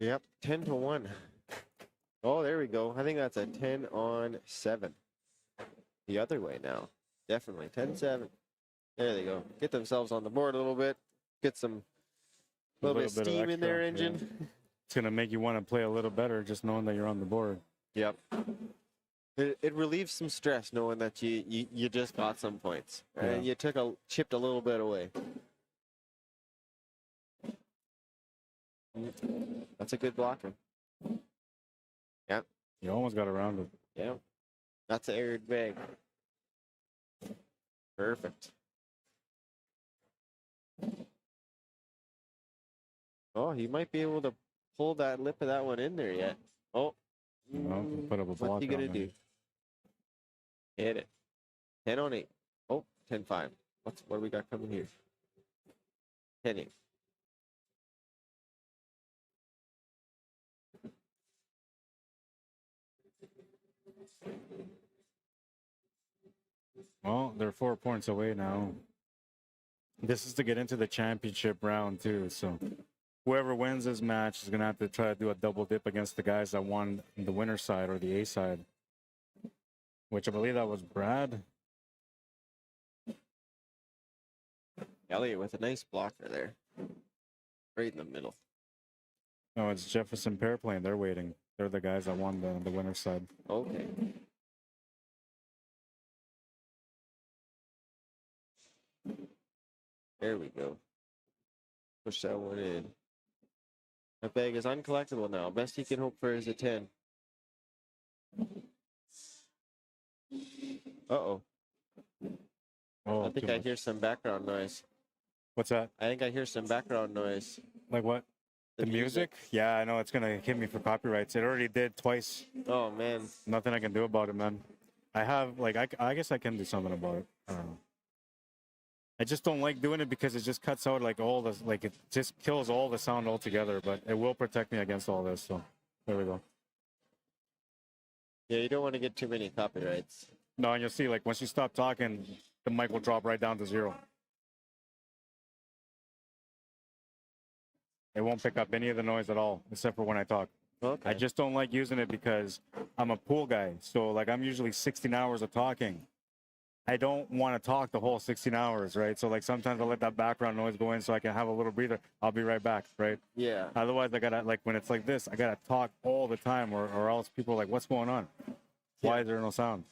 Yep. 10 to 1. Oh, there we go. I think that's a 10 on 7. The other way now. Definitely. 10-7. There they go. Get themselves on the board a little bit. Get some little bit of steam in their extra, yeah. engine. It's gonna make you want to play a little better just knowing that you're on the board. Yep. It relieves some stress knowing that you just got some points. And you chipped a little bit away. That's a good blocker. Yeah. You almost got around it. Yeah. That's an aired bag. Perfect. Oh, he might be able to pull that lip of that one in there yet. Oh. Well, put up a block What's he going to on do? Hit it. 10 on 8. Oh, 10-5. What do we got coming here? 10-8. Well, they're 4 points away now. This is to get into the championship round too. So whoever wins this match is gonna have to try to do a double dip against the guys that won the winner side or the A side. Which I believe that was Brad. Elliot with a nice blocker there. Right in the middle. No, it's Jefferson Pearplane. They're waiting. They're the guys that won the winner side. Okay. There we go. Push that one in. That bag is uncollectible now. Best he can hope for is a 10. Uh-oh. Oh, I think too I much. hear some background noise. What's that? I think I hear some background noise. Like what? The music? Yeah, I know it's gonna hit me for copyrights. It already did twice. Oh man. Nothing I can do about it, man. I have like I guess I can do something about it. I don't know. I just don't like doing it because it just cuts out like all the like it just kills all the sound altogether. But it will protect me against all this. So there we go. Yeah, you don't want to get too many copyrights. No, and you'll see like once you stop talking, the mic will drop right down to 0. It won't pick up any of the noise at all, except for when I talk. Okay. I just don't like using it because I'm a pool guy. So like I'm usually 16 hours of talking. I don't want to talk the whole 16 hours, right? So like sometimes I'll let that background noise go in so I can have a little breather. I'll be right back, right? Yeah. Otherwise I gotta like when it's like this, I gotta talk all the time or else people are like, what's going on? Why is there no sound?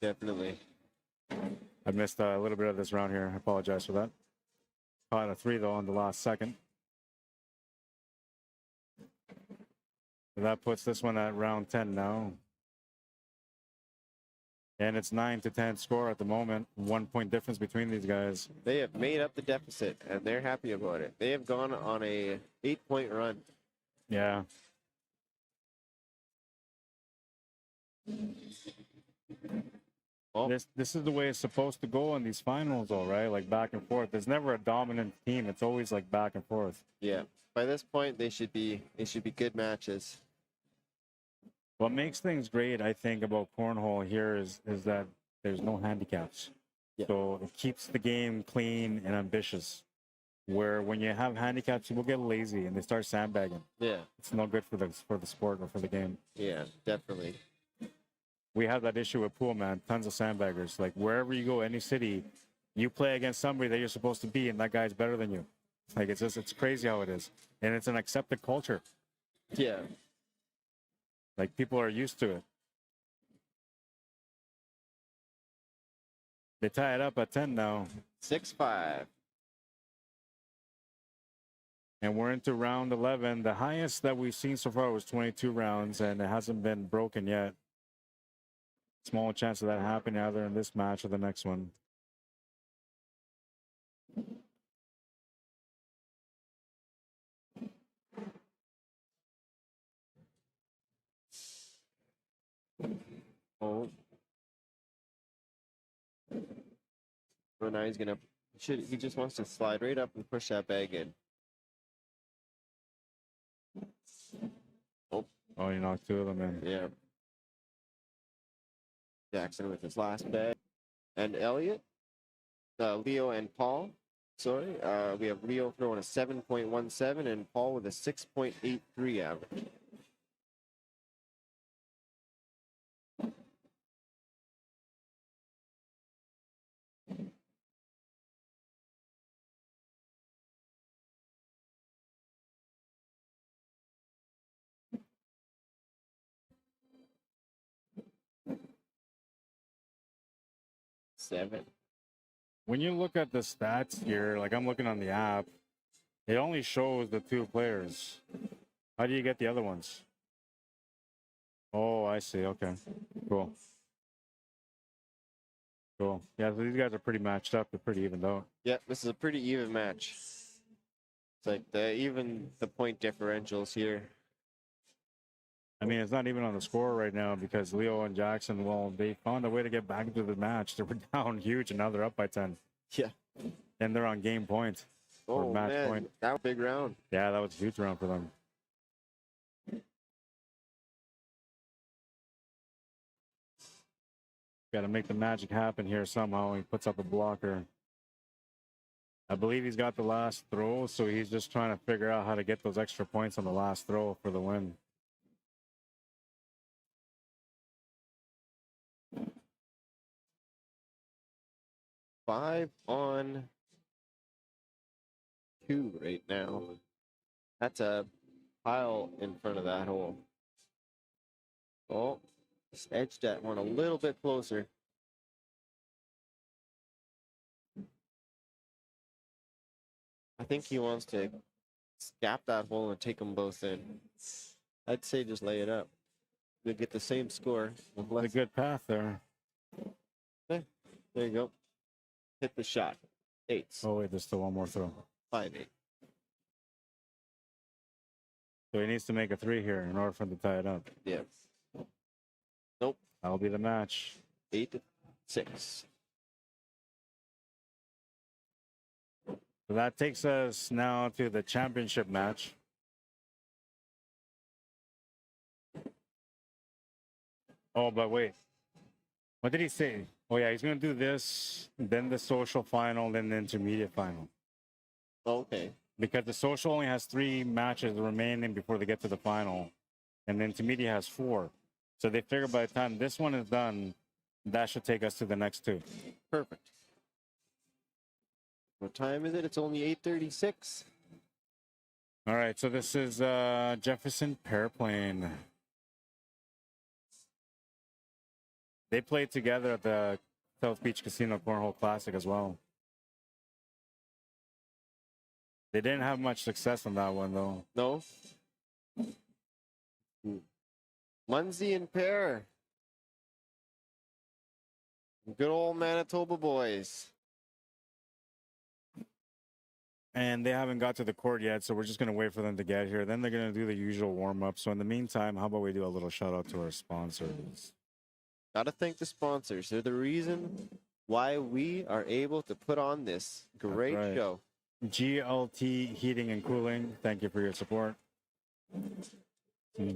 Definitely. I missed a little bit of this round here. I apologize for that. Caught a 3 though on the last second. So that puts this one at round 10 now. And it's 9-10 score at the moment. 1 point difference between these guys. They have made up the deficit, and they're happy about it. They have gone on a 8-point run. Yeah. Oh. This is the way it's supposed to go in these finals, though, right? Like back and forth. There's never a dominant team. It's always like back and forth. Yeah. By this point, they should be good matches. What makes things great, I think, about cornhole here is that there's no handicaps. Yeah. So it keeps the game clean and ambitious. Where when you have handicaps, people get lazy and they start sandbagging. Yeah. It's no good for the sport or for the game. Yeah, definitely. We have that issue with pool, man. Tons of sandbaggers. Like wherever you go, any city, you play against somebody that you're supposed to be, and that guy's better than you. Like it's crazy how it is, and it's an accepted culture. Yeah. Like people are used to it. They tie it up at 10 now, 6-5. and we're into round 11. The highest that we've seen so far was 22 rounds, and it hasn't been broken yet. Small chance of that happening either in this match or the next one. Oh. So now he's gonna he just wants to slide right up and push that bag in. Oh, you knocked 2 of them in. Yeah. Jackson with his last bag. And Elliot, Leo and Paul. Sorry. We have Leo throwing a 7.17 and Paul with a 6.83 average. Seven. When you look at the stats here, like I'm looking on the app, it only shows the 2 players. How do you get the other ones? Oh, I see. Okay. Cool. Cool. Yeah, so these guys are pretty matched up. They're pretty evened out. Yeah, this is a pretty even match. It's like even the point differentials here. I mean, it's not even on the score right now because Leo and Jackson, well, they found a way to get back into the match. They were down huge, and now they're up by 10. Yeah. And they're on game point. Or Oh, match man. point. That was a big round. Yeah, that was a huge round for them. Got to make the magic happen here somehow. He puts up a blocker. I believe he's got the last throw, so he's just trying to figure out how to get those extra points on the last throw for the win. Five on 2 right now. That's a pile in front of that hole. Oh, just edged that one a little bit closer. I think he wants to gap that hole and take them both in. I'd say just lay it up. They get the same score. With A less. good path there. There you go. hit the shot. 8s. Oh, wait, there's still one more throw. 5-8. So he needs to make a 3 here in order for him to tie it up. Yeah. Nope. That'll be the match. 8-6. So that takes us now to the championship match. Oh, but wait. What did he say? Oh, yeah, he's going to do this, then the social final, then the intermediate final. Okay. Because the social only has 3 matches remaining before they get to the final, and the intermediate has 4. So they figure by the time this one is done, that should take us to the next 2. Perfect. What time is it? It's only 8:36. All right, so this is Jefferson Paraplane. They played together at the South Beach Casino Cornhole Classic as well. They didn't have much success on that one, though. No. Munzie and Pear. Good old Manitoba boys. And they haven't got to the court yet, so we're just going to wait for them to get here. Then they're going to do the usual warm-up. So in the meantime, how about we do a little shout-out to our sponsors? Gotta thank the sponsors. They're the reason why we are able to put on this great right. show. GLT Heating and Cooling, thank you for your support.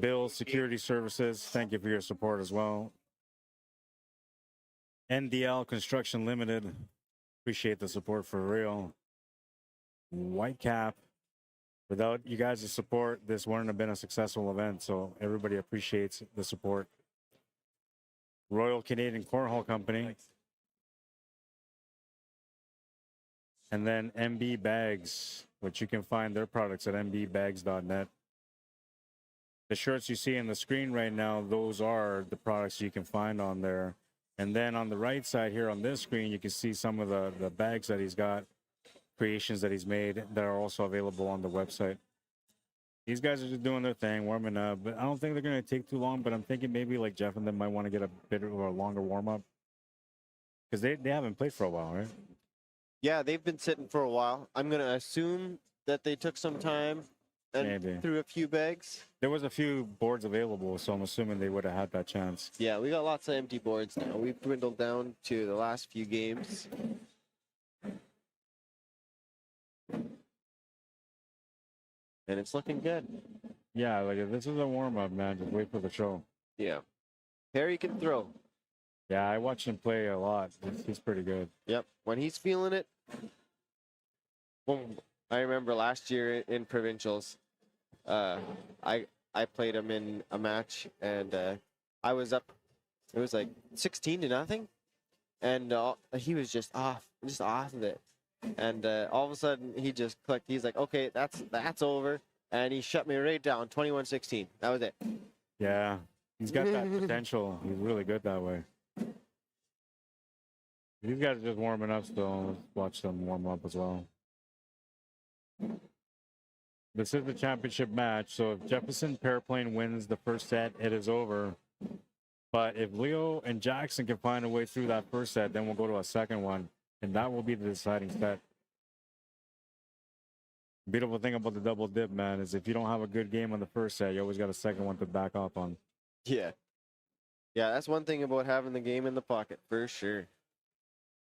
Bill Security Services, thank you for your support as well. NDL Construction Limited, appreciate the support for real. Whitecap, without you guys' support, this wouldn't have been a successful event, so everybody appreciates the support. Royal Canadian Cornhole Company. And then MB Bags, which you can find their products at mbbags.net. The shirts you see on the screen right now, those are the products you can find on there. And then on the right side here on this screen, you can see some of the bags that he's got, creations that he's made that are also available on the website. These guys are just doing their thing, warming up, but I don't think they're going to take too long, but I'm thinking maybe like Jeff and them might want to get a bit of a longer warm-up because they haven't played for a while, right? Yeah, they've been sitting for a while. I'm going to assume that they took some time and Maybe. threw a few bags. There was a few boards available, so I'm assuming they would have had that chance. Yeah, we got lots of empty boards now. We've dwindled down to the last few games. And it's looking good. Yeah, like if this is a warm-up, man, just wait for the show. Yeah. Harry can throw. Yeah, I watched him play a lot. He's pretty good. Yep. When he's feeling it. Well, I remember last year in provincials, I played him in a match and I was up. It was like 16-0, and he was just off of it. And all of a sudden he just clicked. He's like, "Okay, that's over," and he shut me right down. 21-16. That was it. Yeah, he's got that potential. He's really good that way. These guys are just warming up still. Let's watch them warm up as well. This is the championship match, so if Jefferson Paraplane wins the first set, it is over. But if Leo and Jackson can find a way through that first set, then we'll go to a second one, and that will be the deciding set. Beautiful thing about the double dip, man, is if you don't have a good game on the first set, you always got a second one to back up on. Yeah. Yeah, that's one thing about having the game in the pocket, for sure.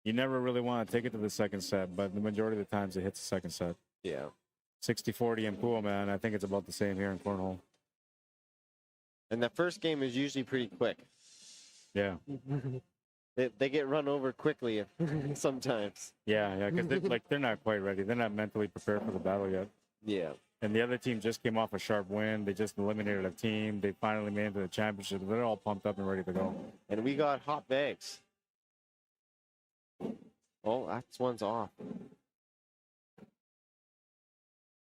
You never really want to take it to the second set, but the majority of the times it hits the second set. Yeah. 60-40 in pool, man. I think it's about the same here in Cornhole. And the first game is usually pretty quick. Yeah. They get run over quickly sometimes. Yeah, because they're not quite ready. They're not mentally prepared for the battle yet. Yeah. And the other team just came off a sharp win. They just eliminated a team. They finally made it to the championship. They're all pumped up and ready to go. And we got hot bags. Oh, that's one's off.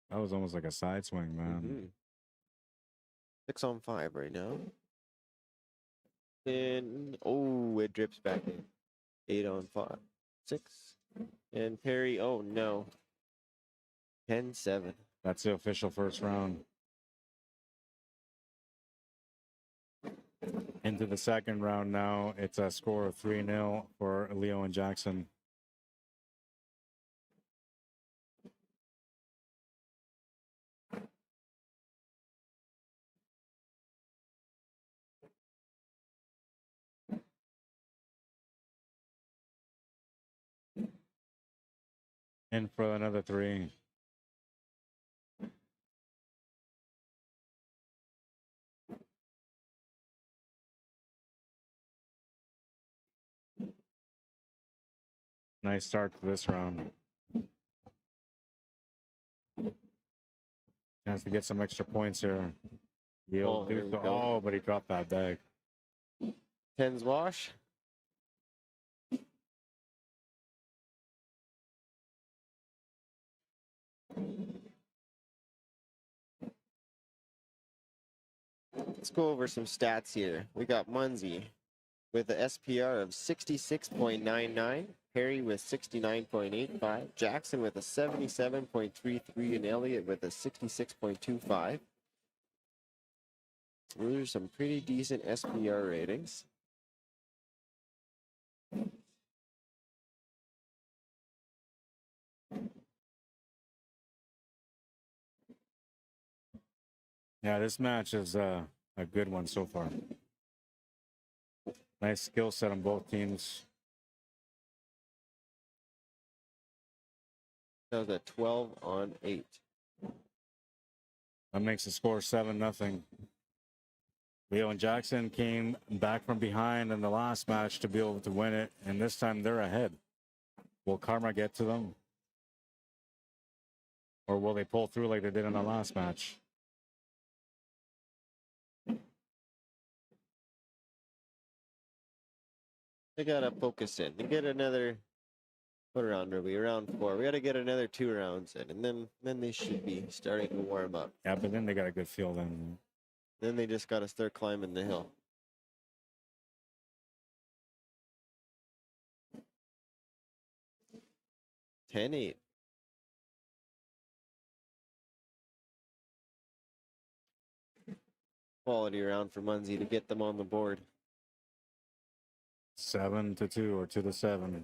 That was almost like a side swing, man. 6 on 5 right now. Then, oh, it drips back in. 8 on 5. 6. And Perry, oh no. 10-7. That's the official first round. Into the second round now. It's a score of 3-0 for Leo and Jackson. In for another 3. Nice start to this round. Chance to get some extra points here. He'll Here do we so. go. Oh, but he dropped that bag. 10s wash. Let's go over some stats here. We got Munzie with the SPR of 66.99, Perry with 69.85, Jackson with a 77.33, and Elliott with a 66.25. Those are some pretty decent SPR ratings. Yeah, this match is a good one so far. Nice skill set on both teams. That was a 12-on-8. That makes the score 7-0. Leo and Jackson came back from behind in the last match to be able to win it, and this time they're ahead. Will karma get to them? Or will they pull through like they did in the last match? They gotta focus in. They get another, what round are we? Round 4. We gotta get another 2 rounds in, and then they should be starting to warm up. Yeah, but then they got a good feel then. Then they just gotta start climbing the hill. $10-8. Quality round for Munzie to get them on the board. 7-2 or 2-7.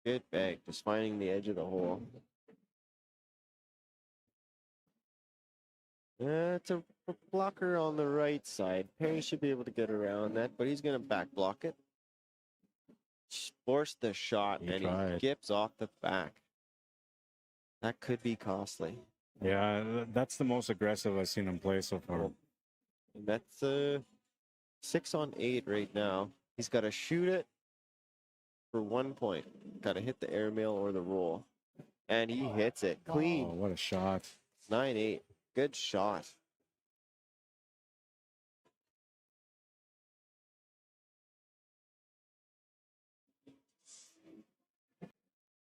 Good bag, just finding the edge of the hole. It's a blocker on the right side. Perry should be able to get around that, but he's going to back block it. Force the shot, He and tried. he skips off the back. That could be costly. Yeah, that's the most aggressive I've seen him play so far. And that's 6-on-8 right now. He's got to shoot it for 1 point. Got to hit the airmail or the roll. And he hits it clean. Oh, what a shot. 9-8. Good shot.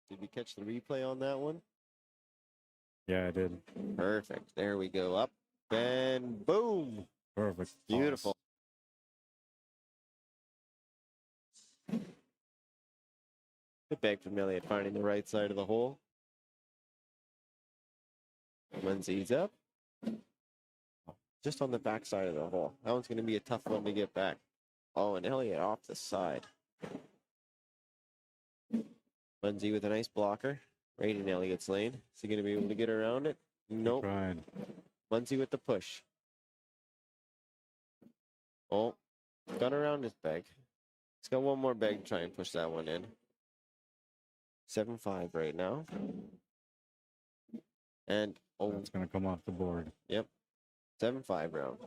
Did we catch the replay on that one? Yeah, I did. Perfect. There we go. Up and boom. Perfect. Beautiful. Good bag from Elliott finding the right side of the hole. Munsie's up. Just on the back side of the hole. That one's going to be a tough one to get back. Oh, and Elliott off the side. Munzie with a nice blocker. Right in Elliott's lane. Is he going to be able to get around it? Nope. Right. Munzie with the push. Oh, got around his bag. He's got one more bag to try and push that one in. 7-5 right now. And, oh, That's going to come off the board. yep. 7-5 round.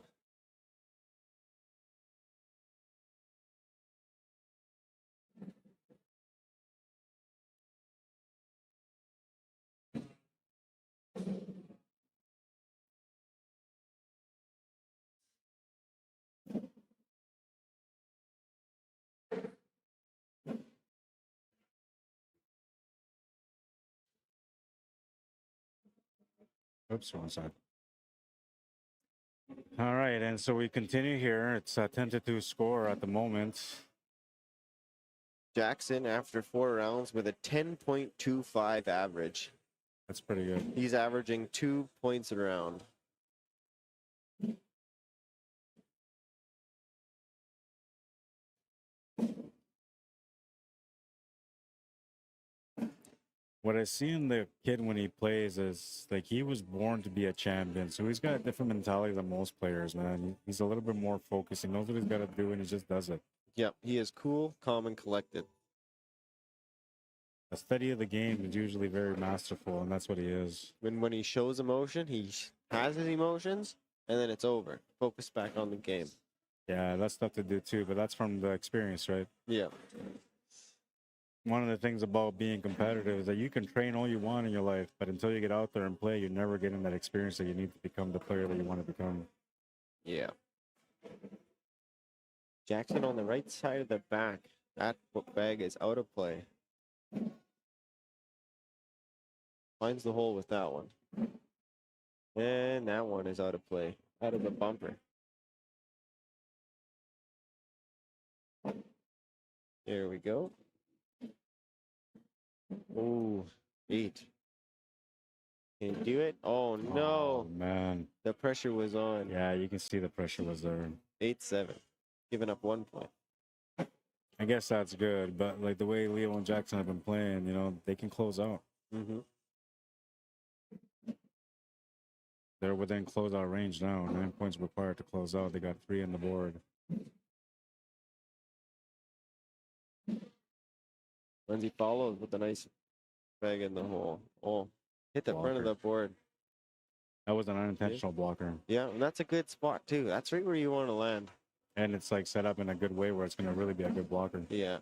Oops, wrong side. All right, and so we continue here. It's a 10-2 score at the moment. Jackson, after 4 rounds, with a 10.25 average. That's pretty good. He's averaging 2 points a round. What I see in the kid when he plays is like he was born to be a champion. So he's got a different mentality than most players, man. He's a little bit more focused. He knows what he's got to do and he just does it. Yep, he is cool, calm, and collected. A study of the game is usually very masterful, and that's what he is. When he shows emotion, he has his emotions, and then it's over. Focus back on the game. Yeah, that's tough to do too, but that's from the experience, right? Yeah. One of the things about being competitive is that you can train all you want in your life, but until you get out there and play, you're never getting that experience that you need to become the player that you want to become. Yeah. Jackson on the right side of the back. That bag is out of play. Finds the hole with that one. And that one is out of play. Out of the bumper. There we go. Ooh, 8. Can you do it? Oh, no. Oh, man. The pressure was on. Yeah, you can see the pressure was there. 8-7. Giving up 1 point. I guess that's good, but like the way Leo and Jackson have been playing, you know, they can close out. Mm-hmm. They're within closeout range now. 9 points required to close out. They got 3 on the board. Lindsay follows with a nice bag in the hole. Oh, hit the front of the board. That was an unintentional blocker. Yeah, and that's a good spot too. That's right where you want to land. And it's like set up in a good way where it's going to really be a good blocker. Yeah.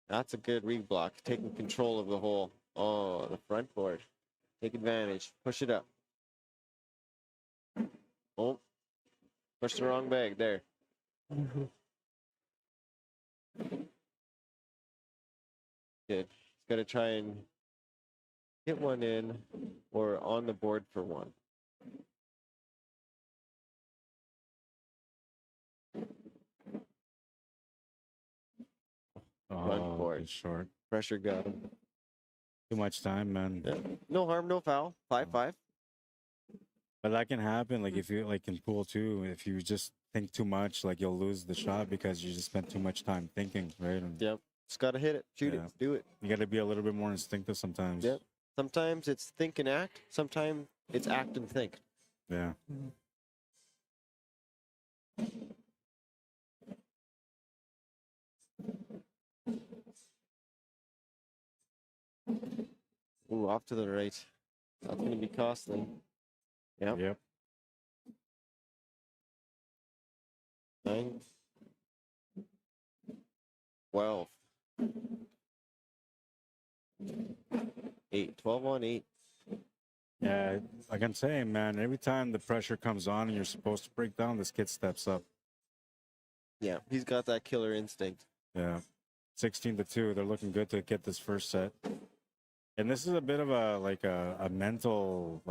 That's a good reblock. Taking control of the hole. Oh, the front board. Take advantage. Push it up. Oh, push the wrong bag there. Good. He's got to try and get one in or on the board for one. Oh, board. he's short. Pressure got him. Too much time, man. Yeah. No harm, no foul. 5-5. But that can happen. Like if you like in pool too, if you just think too much, like you'll lose the shot because you just spent too much time thinking, right? And Yep. Just got to hit it. Shoot it. Do it. you got to be a little bit more instinctive sometimes. Yep. Sometimes it's think and act. Sometimes it's act and think. Yeah. Ooh, off to the right. That's going to be costly. Yep. Yep. 9, 12. 8. 12 on 8. Yeah, like I'm saying, man, every time the pressure comes on and you're supposed to break down, this kid steps up. Yeah, he's got that killer instinct. Yeah. 16-2. They're looking good to get this first set. And this is a bit of a mental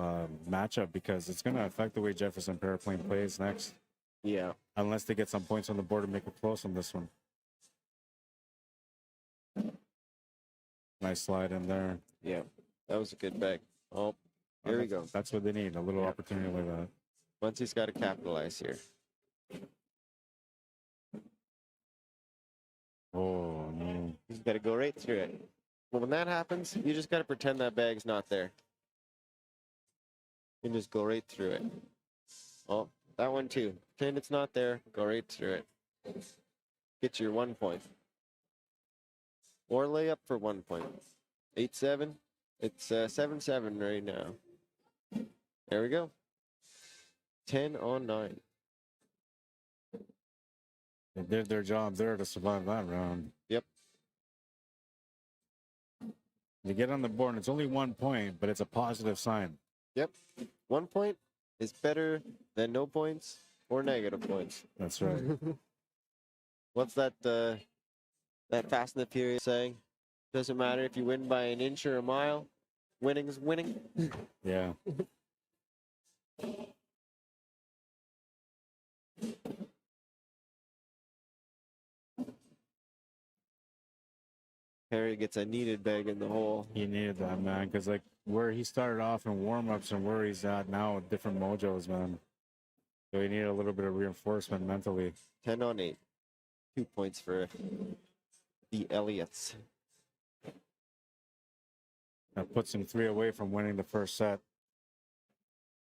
matchup because it's going to affect the way Jefferson Paraplane plays next. Yeah. Unless they get some points on the board and make it close on this one. Nice slide in there. Yeah, that was a good bag. Oh, here we go. That's what they need, a little opportunity like that. Once he's got to capitalize here. Oh, no. He's got to go right through it. Well, when that happens, you just got to pretend that bag's not there. You just go right through it. Oh, that one too. Pretend it's not there. Go right through it. Get your 1 point. Or lay up for 1 point. 8-7. It's 7-7 right now. There we go. 10 on 9. They did their job there to survive that round. Yep. You get on the board, and it's only 1 point, but it's a positive sign. Yep. 1 point is better than no points or negative points. That's right. What's that that Fast and the Furious saying? Doesn't matter if you win by an inch or a mile. Winning is winning. Yeah. Harry gets a needed bag in the hole. He needed that, man, because like where he started off in warm-ups and where he's at now with different mojos, man. So he needed a little bit of reinforcement mentally. 10 on 8. 2 points for the Elliots. That puts him 3 away from winning the first set.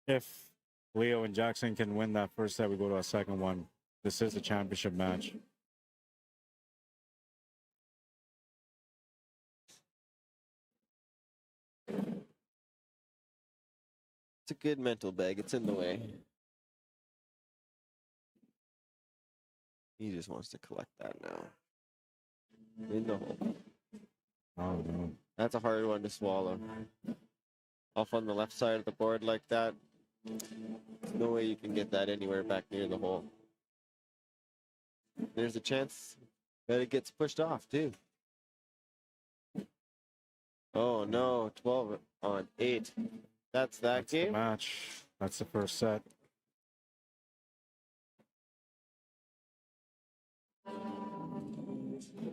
If Leo and Jackson can win that first set, we go to a second one. This is the championship match. It's a good mental bag. It's in the way. He just wants to collect that now. In the hole. Oh, no. That's a hard one to swallow. Off on the left side of the board like that. There's no way you can get that anywhere back near the hole. There's a chance that it gets pushed off too. Oh no, 12 on 8. That's That's the game. match. That's the first set.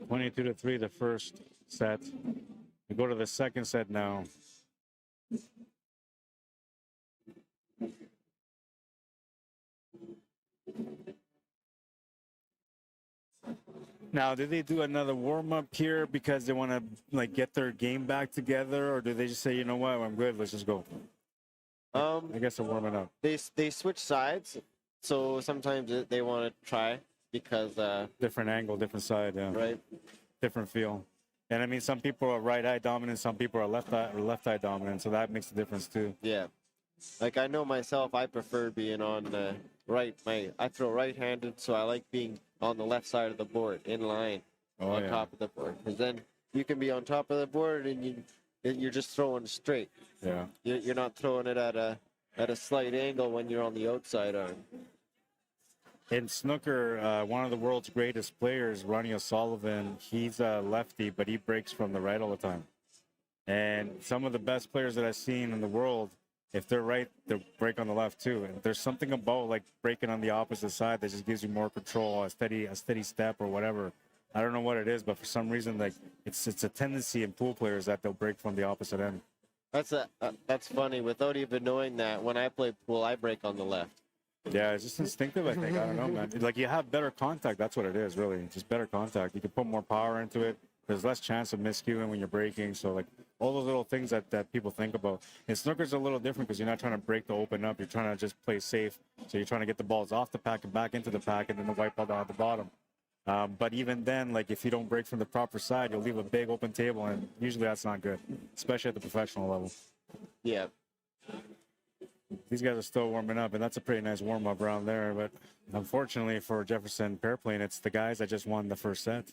(22-3) the first set. We go to the second set now. Now, did they do another warm-up here because they want to like get their game back together, or do they just say, you know what, I'm good, let's just go? I guess they're warming up. They switch sides, so sometimes they want to try because Different angle, different side, yeah. right. Different feel. And I mean, some people are right eye dominant, some people are left eye dominant, so that makes a difference too. Yeah. Like I know myself, I prefer being on right. I throw right-handed, so I like being on the left side of the board, in line, on yeah. top of the board. Because then you can be on top of the board and you're just throwing straight. Yeah. You're not throwing it at a slight angle when you're on the outside arm. In snooker, one of the world's greatest players, Ronnie O'Sullivan, he's a lefty, but he breaks from the right all the time. And some of the best players that I've seen in the world, if they're right, they break on the left too. And there's something about like breaking on the opposite side that just gives you more control, a steady step or whatever. I don't know what it is, but for some reason, like it's a tendency in pool players that they'll break from the opposite end. That's funny. Without even knowing that, when I play pool, I break on the left. Yeah, it's just instinctive, I think. I don't know, man. Like you have better contact. That's what it is, really. Just better contact. You can put more power into it. There's less chance of miscuing when you're breaking. So like all those little things that people think about. And snooker's a little different because you're not trying to break the open up. You're trying to just play safe. So you're trying to get the balls off the pack and back into the pack and then the white ball down at the bottom. But even then, like if you don't break from the proper side, you'll leave a big open table, and usually that's not good, especially at the professional level. Yeah. These guys are still warming up, and that's a pretty nice warm-up round there. But unfortunately for Jefferson Pairplane, it's the guys that just won the first set.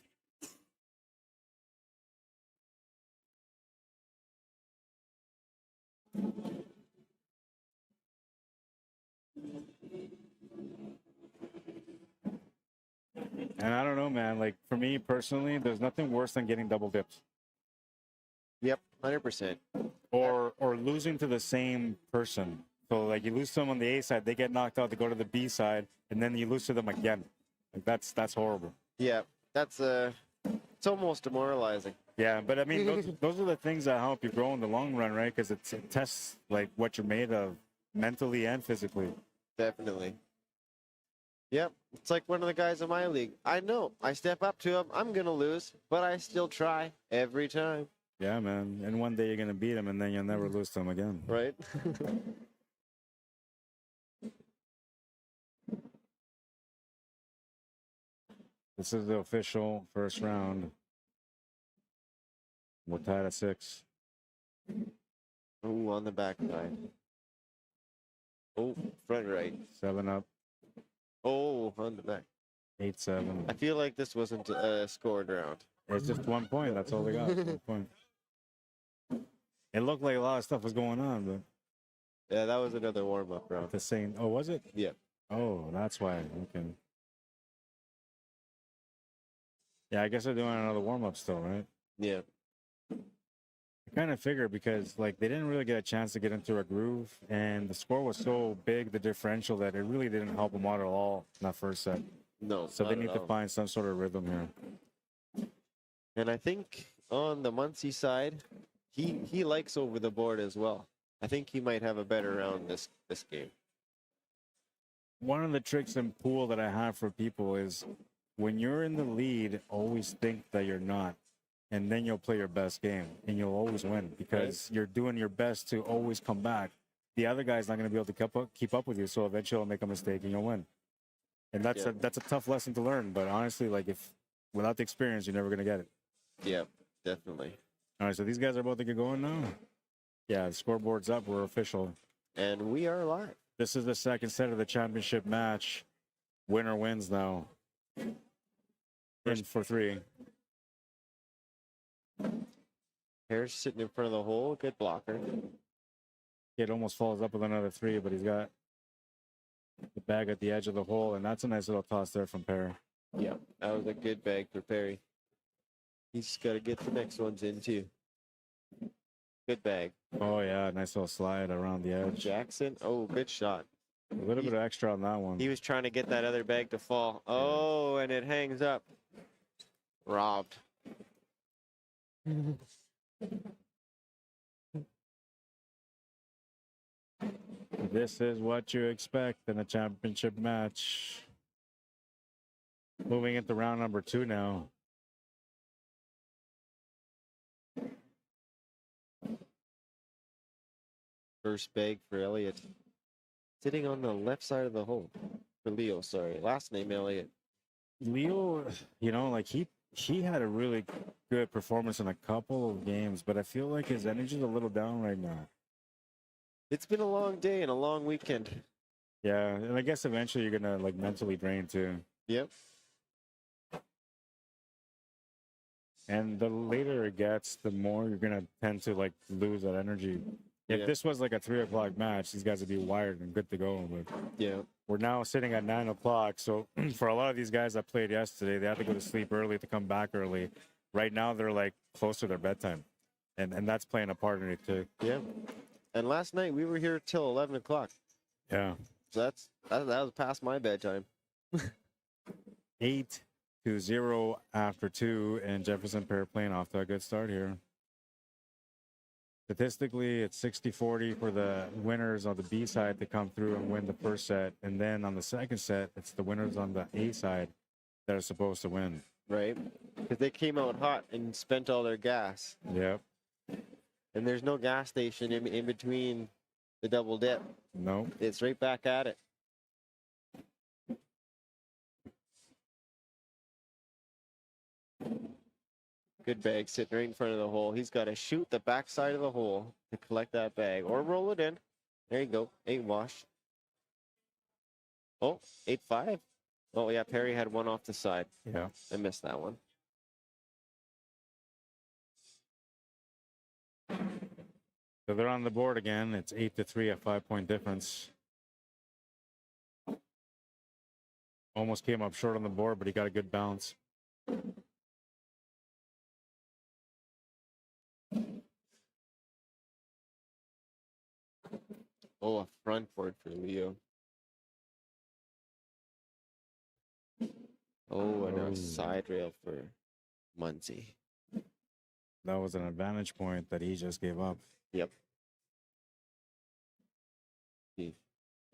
And I don't know, man. Like, for me personally, there's nothing worse than getting double dipped. Yep, 100%. Or losing to the same person. So, like, you lose to them on the A side, they get knocked out to go to the B side, and then you lose to them again. Like, that's horrible. Yeah, that's it's almost demoralizing. Yeah, but I mean, those are the things that help you grow in the long run, right? Because it tests, like, what you're made of mentally and physically. Definitely. Yep, it's like one of the guys in my league. I know, I step up to him, I'm going to lose, but I still try every time. Yeah, man. And one day you're going to beat him, and then you'll never lose to him again. Right? This is the official first round. We're tied at 6. Ooh, on the back side. Oh, front right. 7 up, Oh, on the back. 8-7. I feel like this wasn't a scored round. It's just 1 point. That's all they got. 1 point. It looked like a lot of stuff was going on, but Yeah, that was another warm-up round. the same. Oh, was it? Yeah. Oh, that's why. Okay. Yeah, I guess they're doing another warm up still, right? Yeah. I kind of figured because like they didn't really get a chance to get into a groove, and the score was so big, the differential, that it really didn't help them out at all in that first set. No. So they not need at to all. find some sort of rhythm here. And I think on the Muncie side, he likes over the board as well. I think he might have a better round this game. One of the tricks in pool that I have for people is when you're in the lead, always think that you're not. and then you'll play your best game, and you'll always win because you're doing your best to always come back. The other guy's not going to be able to keep up with you, so eventually he'll make a mistake and you'll win. And that's a tough lesson to learn. But honestly, like if without the experience, you're never going to get it. Yeah, definitely. All right, so these guys are about to get going now. Yeah, the scoreboard's up. We're official. And we are live. This is the second set of the championship match. Winner wins now. In for 3. Harris sitting in front of the hole. Good blocker. Kid almost follows up with another 3, but he's got the bag at the edge of the hole, and that's a nice little toss there from Perry. Yeah, that was a good bag for Perry. He's just got to get the next ones in, too. Good bag. Oh, yeah, nice little slide around the edge. Jackson. Oh, good shot. A little bit of extra on that one. He was trying to get that other bag to fall. Oh, and it hangs up. Robbed. This is what you expect in a championship match. Moving into round number 2 now. First bag for Elliot. Sitting on the left side of the hole. For Leo, sorry. Last name Elliot. Leo, you know, like he had a really good performance in a couple of games, but I feel like his energy's a little down right now. It's been a long day and a long weekend. Yeah, and I guess eventually you're gonna like mentally drain too. Yep. And the later it gets, the more you're gonna tend to like lose that energy. If this was like a 3 o'clock match, these guys would be wired and good to go. But yeah, we're now sitting at 9 o'clock. So for a lot of these guys that played yesterday, they had to go to sleep early to come back early. Right now they're like close to their bedtime, and that's playing a part in it too. Yeah. And last night we were here till 11 o'clock. Yeah. So that was past my bedtime. 8-0 after 2, and Jefferson Pair playing off to a good start here. Statistically, it's 60-40 for the winners on the B side to come through and win the first set. And then on the second set, it's the winners on the A side that are supposed to win. Right? Because they came out hot and spent all their gas. Yep. And there's no gas station in between the double dip. No. It's right back at it. Good bag sitting right in front of the hole. He's got to shoot the backside of the hole to collect that bag or roll it in. There you go. 8 wash. Oh, 8-5. Oh, yeah. Perry had one off the side. Yeah. I missed that one. So they're on the board again. It's 8-3, a 5-point difference. Almost came up short on the board, but he got a good bounce. Oh, a front board for Leo. Oh, and a side rail for Muncie. That was an advantage point that he just gave up. Yep.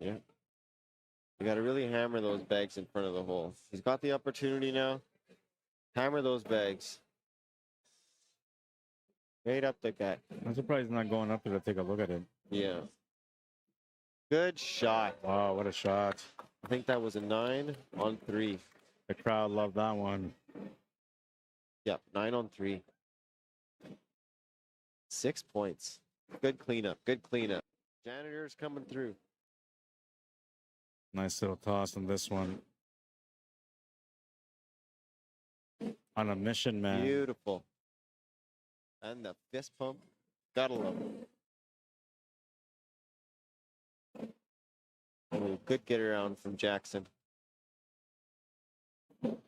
Yeah. You got to really hammer those bags in front of the hole. He's got the opportunity now. Hammer those bags. Right up the gut. I'm surprised he's not going up there to take a look at it. Yeah. Good shot. Wow, what a shot. I think that was a 9 on 3. The crowd loved that one. Yep, 9 on 3. 6 points. Good cleanup. Good cleanup. Janitor's coming through. Nice little toss on this one. On a mission, man. Beautiful. And the fist pump. Gotta love it. Oh, good get around from Jackson. Good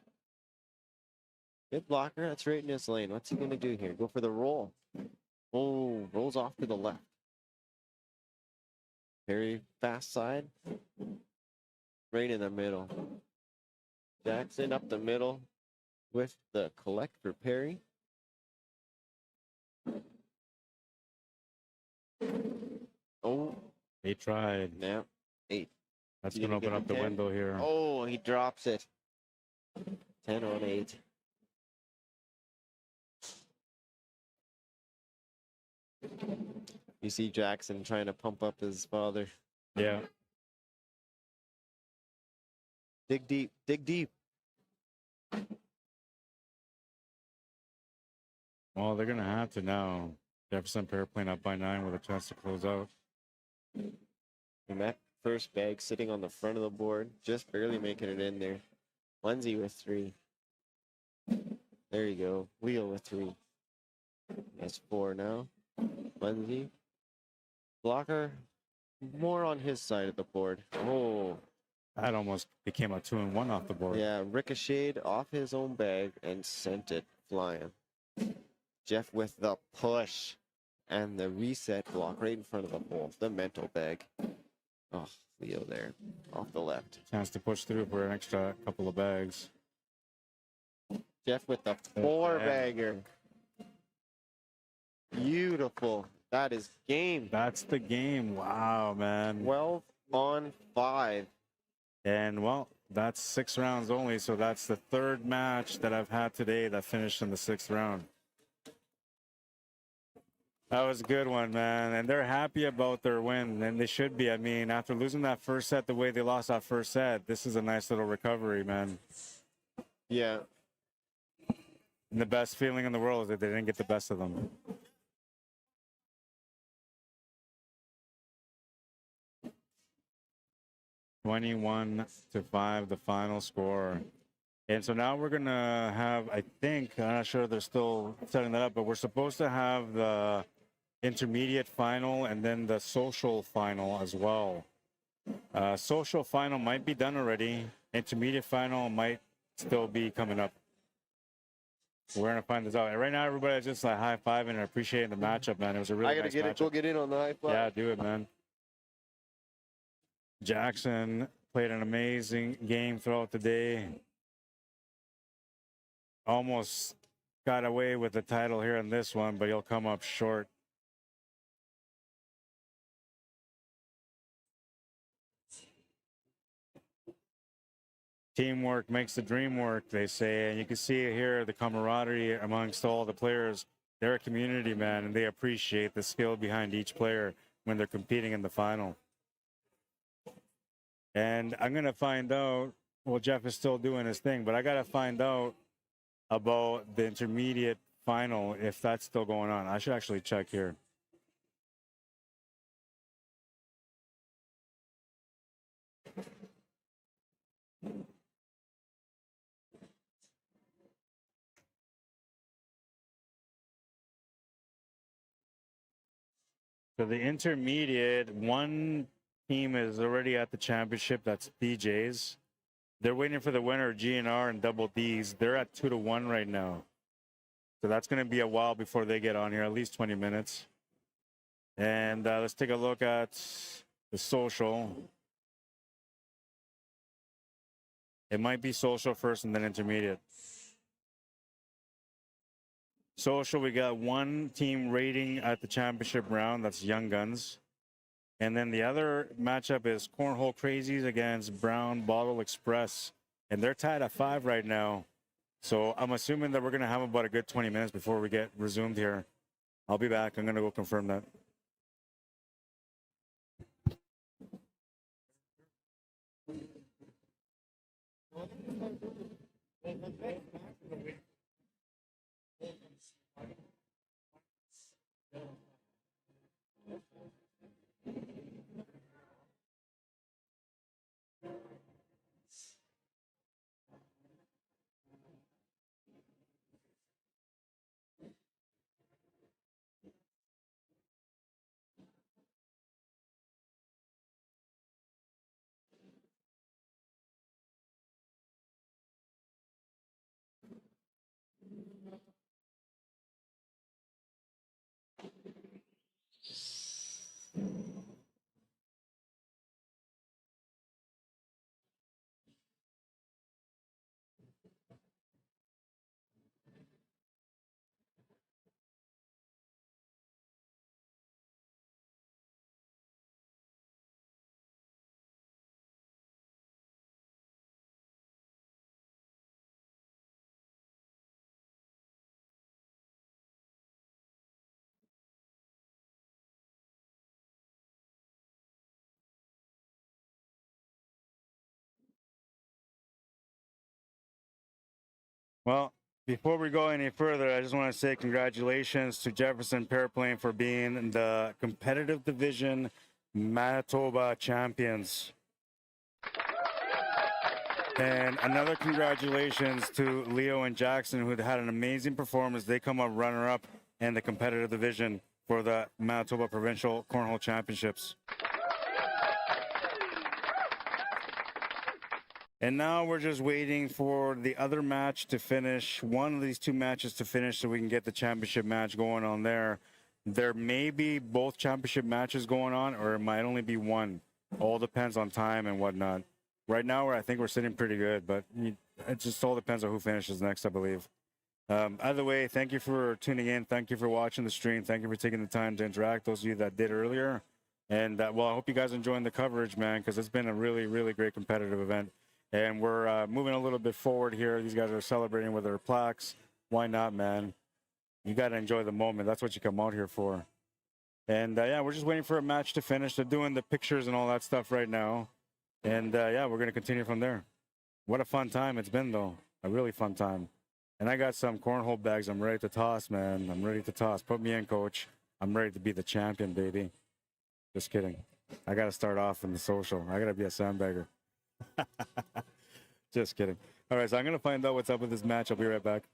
blocker. That's right in his lane. What's he going to do here? Go for the roll. Oh, rolls off to the left. Very fast side. Right in the middle. Jackson up the middle with the collect for Perry. Oh. He tried. Yeah. 8. That's going to open up the window here. Oh, he drops it. 10 on 8. You see Jackson trying to pump up his father. Yeah. Dig deep, dig deep. Well, they're gonna have to now. Jefferson pair playing up by 9 with a chance to close out. And that first bag sitting on the front of the board, just barely making it in there. Lindsay with 3. There you go. Leo with 3. That's 4 now. Lindsay. Blocker more on his side of the board. Oh, That almost became a 2-1 off the board. yeah, ricocheted off his own bag and sent it flying. Jeff with the push and the reset block right in front of the hole, the mental bag. Oh, Leo there off the left. Chance to push through for an extra couple of bags. Jeff with the 4-bagger. Beautiful. That is game. That's the game. Wow, man. 12 on 5. And well, that's 6 rounds only. So that's the 3rd match that I've had today that finished in the 6th round. That was a good one, man. And they're happy about their win, and they should be. I mean, after losing that first set the way they lost that first set, this is a nice little recovery, man. Yeah. And the best feeling in the world is that they didn't get the best of them. (21-5), the final score. And so now we're gonna have, I think, I'm not sure they're still setting that up, but we're supposed to have the intermediate final and then the social final as well. Social final might be done already. Intermediate final might still be coming up. We're gonna find this out. And right now, everybody's just like high-fiving and appreciating the matchup, man. It was a really I gotta nice get matchup. it. Go get in on the high five. Yeah, do it, man. Jackson played an amazing game throughout the day. Almost got away with the title here in this one, but he'll come up short. Teamwork makes the dream work, they say, and you can see it here, the camaraderie amongst all the players. They're a community, man, and they appreciate the skill behind each player when they're competing in the final. And I'm going to find out, well, Jeff is still doing his thing, but I got to find out about the intermediate final, if that's still going on. I should actually check here. So the intermediate, one team is already at the championship. That's DJs. They're waiting for the winner, GNR and Double D's. They're at 2-1 right now. So that's going to be a while before they get on here, at least 20 minutes. And let's take a look at the social. It might be social first and then intermediate. Social, we got one team rating at the championship round. That's Young Guns. And then the other matchup is Cornhole Crazies against Brown Bottle Express. And they're tied at 5 right now. So I'm assuming that we're going to have about a good 20 minutes before we get resumed here. I'll be back. I'm going to go confirm that. Well, before we go any further, I just want to say congratulations to Jefferson Paraplane for being the competitive division Manitoba champions. And another congratulations to Leo and Jackson, who had an amazing performance. They come up runner-up in the competitive division for the Manitoba Provincial Cornhole Championships. And now we're just waiting for the other match to finish, one of these two matches to finish so we can get the championship match going on there. There may be both championship matches going on, or it might only be one. All depends on time and whatnot. Right now, I think we're sitting pretty good, but it just all depends on who finishes next, I believe. Either way, thank you for tuning in. Thank you for watching the stream. Thank you for taking the time to interact, those of you that did earlier. And, well, I hope you guys enjoying the coverage, man, because it's been a really, really great competitive event. And we're moving a little bit forward here. These guys are celebrating with their plaques. Why not, man? You got to enjoy the moment. That's what you come out here for. And, yeah, we're just waiting for a match to finish. They're doing the pictures and all that stuff right now. And, yeah, we're going to continue from there. What a fun time it's been, though. A really fun time. And I got some cornhole bags I'm ready to toss, man. I'm ready to toss. Put me in, coach. I'm ready to be the champion, baby. Just kidding. I got to start off in the social. I got to be a sandbagger. Just kidding. All right, so I'm going to find out what's up with this match. I'll be right back.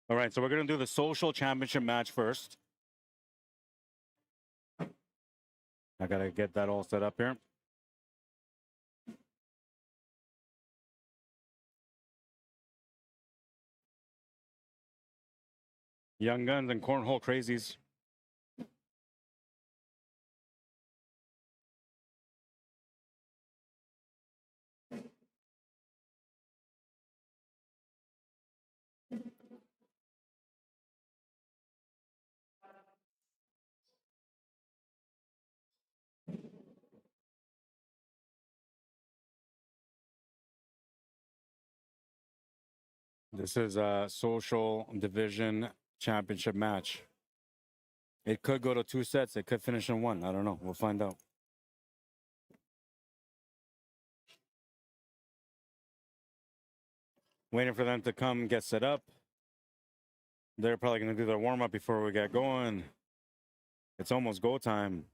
All right, so we're going to do the social championship match first. I got to get that all set up here. Young Guns and Cornhole Crazies. This is a social division championship match. It could go to 2 sets. It could finish in 1. I don't know. We'll find out. Waiting for them to come get set up. They're probably going to do their warm-up before we get going. It's almost go time.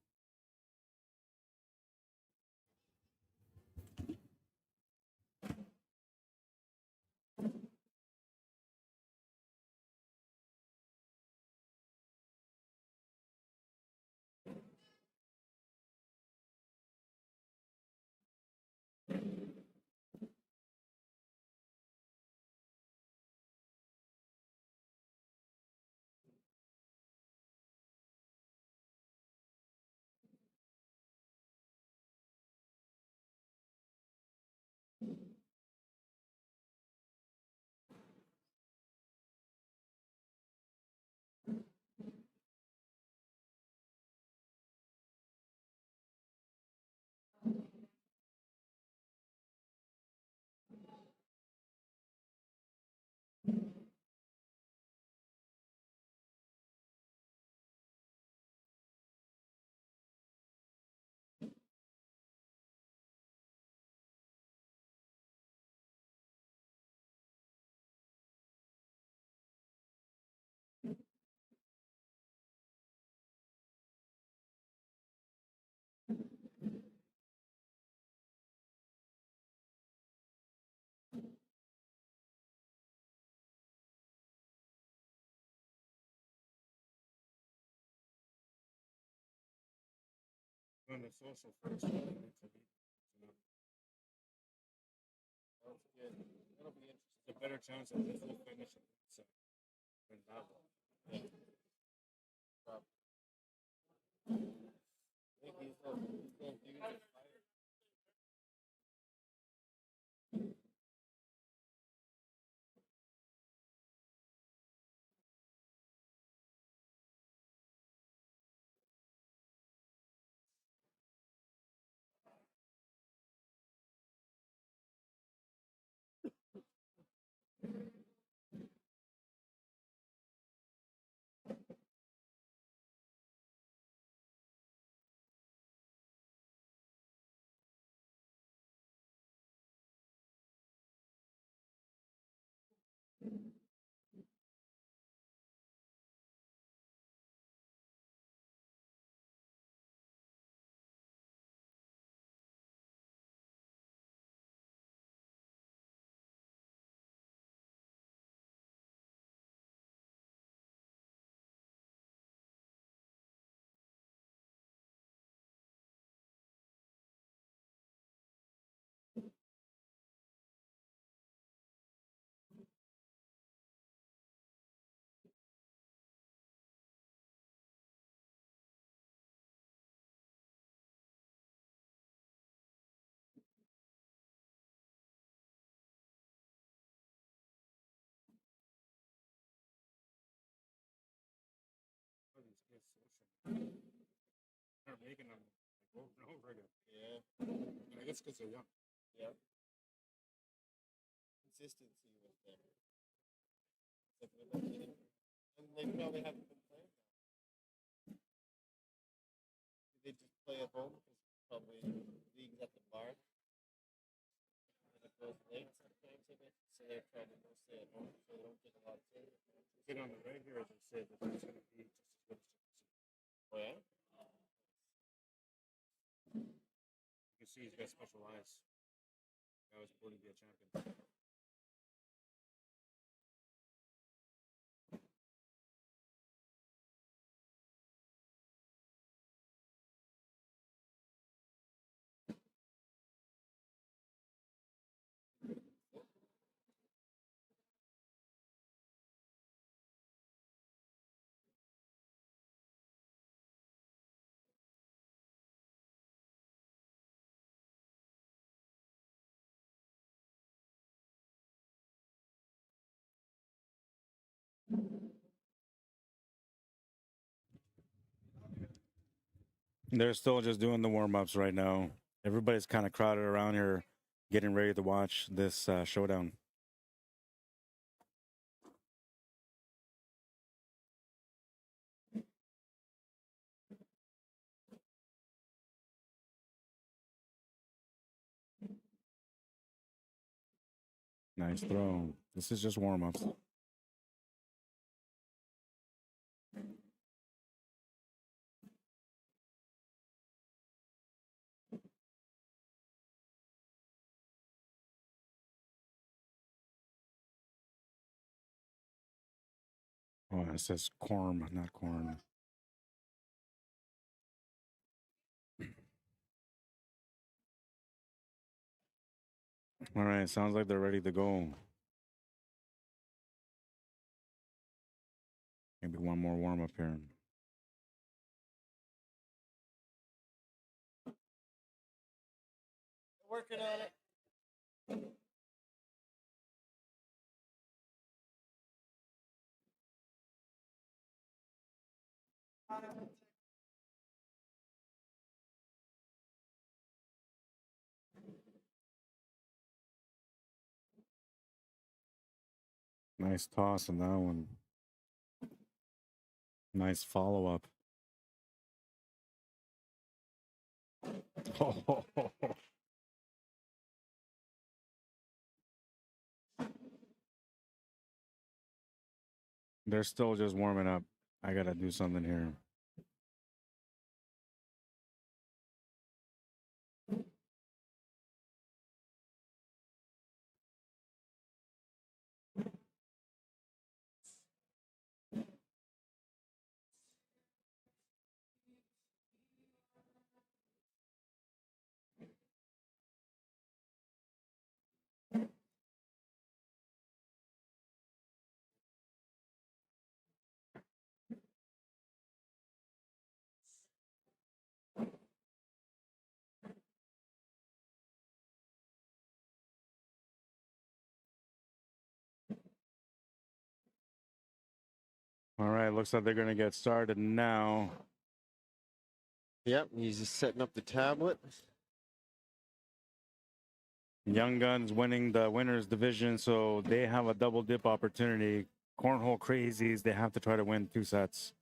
Doing the social first. That's good. That'll be interesting. A better chance of this will finish it. So, than that one. Yeah. I think these little dudes are fire. They're making them like over and over again. Yeah. And I guess because they're young. Yep. Consistency with them. It's like with them. And they probably haven't been playing now. Did they just play at home? Because probably leagues at the bar. And it goes late sometimes of it. So they're trying to go stay at home so they don't get a lot of service. Get on the regular, they say that it's going to be just as good as Oh, yeah? you can see he's got special eyes. I was born to be a champion. They're still just doing the warm-ups right now. Everybody's kind of crowded around here, getting ready to watch this showdown. Nice throw. This is just warm-ups. Oh, it says corn, not corn. All right, sounds like they're ready to go. Maybe one more warm-up here. Working on it. Nice toss on that one. Nice follow-up. They're still just warming up. I gotta do something here. All right, looks like they're gonna get started now. Yep, he's just setting up the tablet. Young Guns winning the winners division, so they have a double dip opportunity. Cornhole crazies, they have to try to win 2 sets.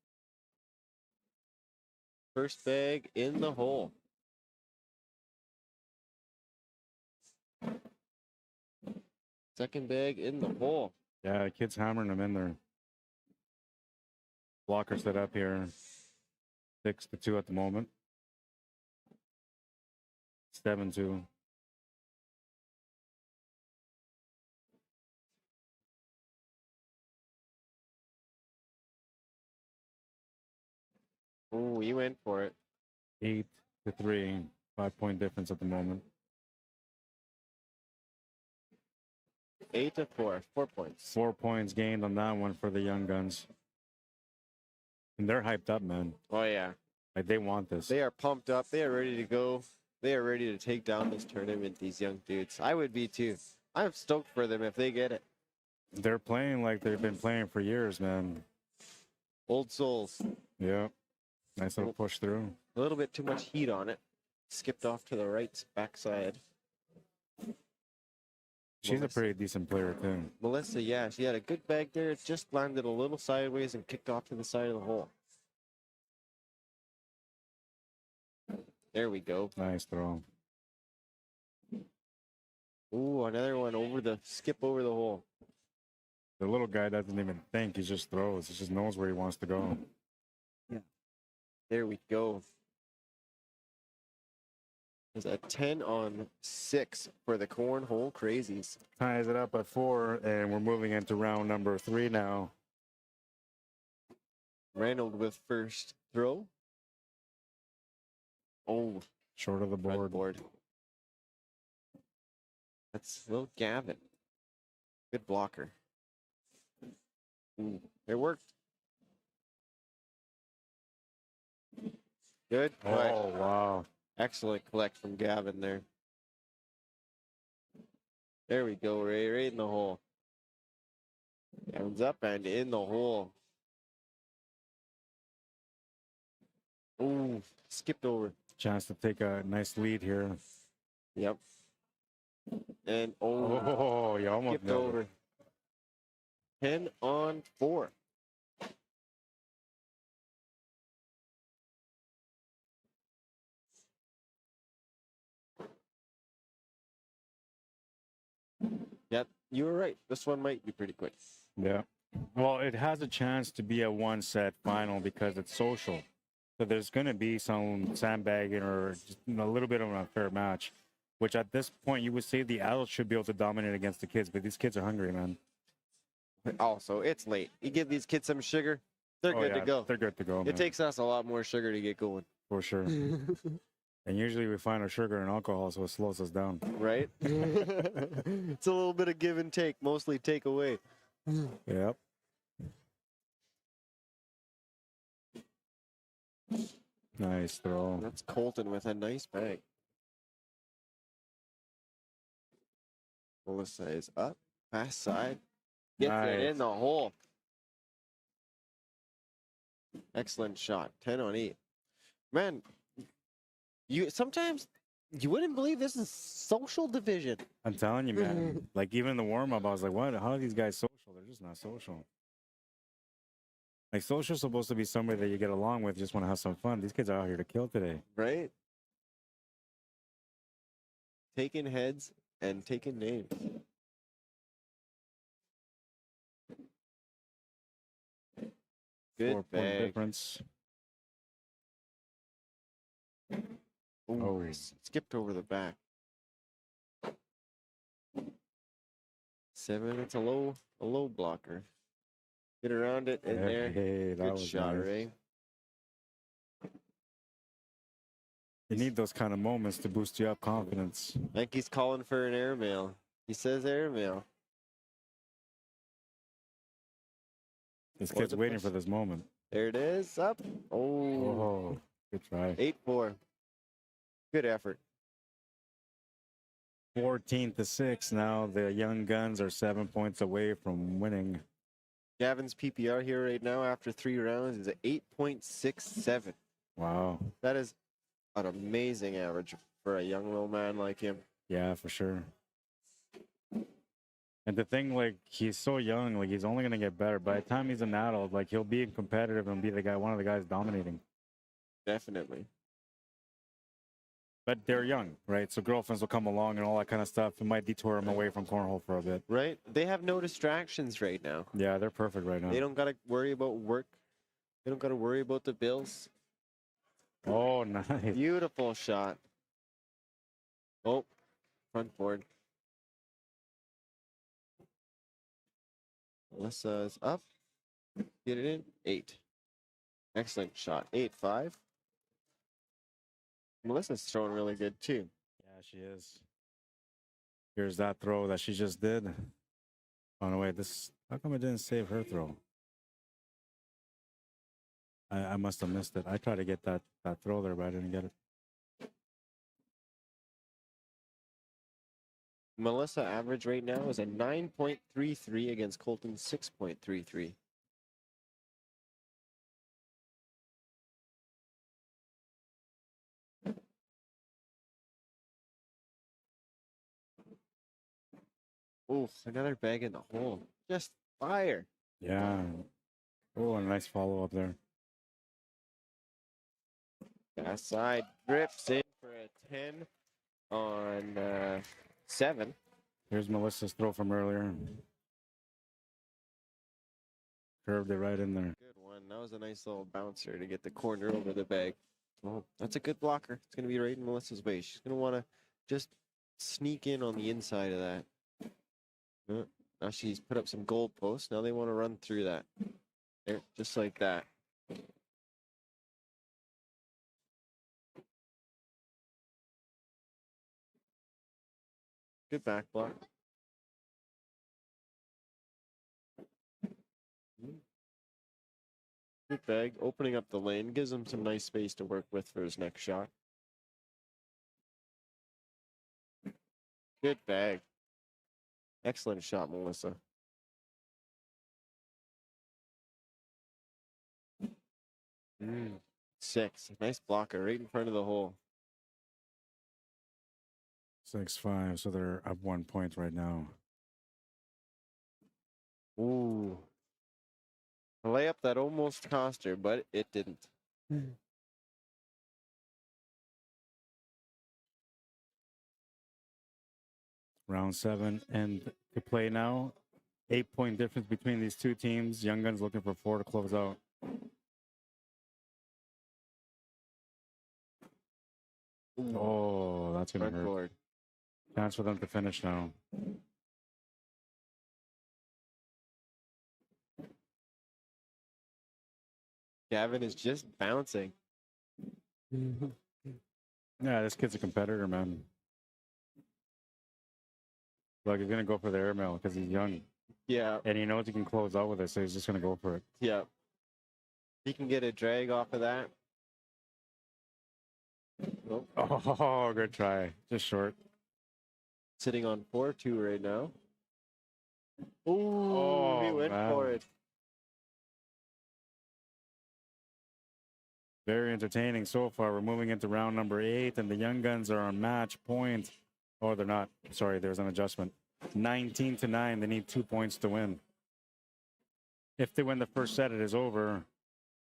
First bag in the hole. Second bag in the hole. Yeah, kid's hammering them in there. Blocker set up here. 6-2 at the moment. 7-2. Ooh, he went for it. 8-3. 5-point difference at the moment. 8-4. 4 points. 4 points gained on that one for the Young Guns. And they're hyped up, man. Oh, yeah. Like, they want this. They are pumped up. They are ready to go. They are ready to take down this tournament, these young dudes. I would be too. I'm stoked for them if they get it. They're playing like they've been playing for years, man. Old souls. Yeah. Nice little push through. A little bit too much heat on it. Skipped off to the right backside. She's a pretty decent player, too. Melissa, yeah, she had a good bag there. It just landed a little sideways and kicked off to the side of the hole. There we go. Nice throw. Ooh, another one over the skip over the hole. The little guy doesn't even think. He just throws. He just knows where he wants to go. There we go. There's a 10-on-6 for the Cornhole Crazies. Ties it up at 4, and we're moving into round number 3 now. Reynold with first throw. Oh, Short of the front board. board. That's little Gavin. Good blocker. Ooh, it worked. Good. Collect. Oh, wow. Excellent collect from Gavin there. There we go, Ray. Right in the hole. Ends up and in the hole. Ooh, skipped over. Chance to take a nice lead here. Yep. And Oh, you almost skipped nailed over. it. 10 on 4. Yep, you were right. This one might be pretty quick. Yeah. Well, it has a chance to be a one set final because it's social. So there's going to be some sandbagging or just, a little bit of an unfair match, which at this point you would say the adults should be able to dominate against the kids, but these kids are hungry, man. Also, it's late. You give these kids some sugar, they're Oh, good to yeah, go. They're good to go, man. It takes us a lot more sugar to get going. For sure. And usually we find our sugar in alcohol, so it slows us down. Right? It's a little bit of give and take, mostly take away. Yep. Nice throw. That's Colton with a nice bag. Melissa is up, pass side, gets it Nice. in the hole. Excellent shot, 10 on 8. Man, sometimes you wouldn't believe this is social division. I'm telling you, man. Like, even in the warm up, I was like, what? How are these guys social? They're just not social. Like, social's supposed to be somebody that you get along with, just want to have some fun. These kids are out here to kill today. Right? Taking heads and taking names. Good 4-point bag. difference. Ooh, Oh. skipped over the back. 7, it's a low blocker. Get around it in there. Hey, that Good was shot, nice. Ray. You need those kind of moments to boost you up confidence. I think he's calling for an airmail. He says airmail. This Or kid's the waiting push. for this moment. There it is. Up. Oh, Oh, good try. 8-4. Good effort. 14-6 now. The Young Guns are 7 points away from winning. Gavin's PPR here right now after 3 rounds is at 8.67. Wow. That is an amazing average for a young little man like him. Yeah, for sure. And the thing, like, he's so young, like, he's only going to get better. By the time he's an adult, like, he'll be competitive and be the guy, one of the guys dominating. Definitely. But they're young, right? So girlfriends will come along and all that kind of stuff. It might detour him away from cornhole for a bit. Right? They have no distractions right now. Yeah, they're perfect right now. They don't got to worry about work. They don't got to worry about the bills. Oh, nice. Beautiful shot. Oh, front board. Melissa's up. Get it in. 8. Excellent shot. 8-5. Melissa's throwing really good too. Yeah, she is. Here's that throw that she just did. Oh, no, wait. How come it didn't save her throw? I must have missed it. I tried to get that throw there, but I didn't get it. Melissa average right now is a 9.33 against Colton's 6.33. Oof, another bag in the hole. Just fire. Yeah. Oh, a nice follow up there. That side drips in for a 10 on 7. Here's Melissa's throw from earlier. Curved it right in there. Good one. That was a nice little bouncer to get the corner over the bag. Oh, that's a good blocker. It's going to be right in Melissa's way. She's going to want to just sneak in on the inside of that. Now she's put up some goal posts. Now they want to run through that. There, just like that. Good back block. Good bag. Opening up the lane. Gives him some nice space to work with for his next shot. Good bag. Excellent shot, Melissa. 6. Nice blocker right in front of the hole. 6-5, so they're up 1 point right now. Ooh. A layup that almost cost her, but it didn't. Round 7 and to play now. 8-point difference between these two teams. Young Guns looking for 4 to close out. Oh, that's going to Front hurt. board. Chance for them to finish now. Gavin is just bouncing. Yeah, this kid's a competitor, man. Like, he's going to go for the airmail because he's young. Yeah, And he knows he can close out with it, so he's just going to go for it. yeah. He can get a drag off of that. Nope. Oh, good try. Just short. Sitting on 4-2 right now. Ooh, he went man. for it. Very entertaining so far. We're moving into round number 8, and the Young Guns are on match point. Oh, they're not. Sorry, there's an adjustment. 19-9. They need 2 points to win. If they win the first set, it is over.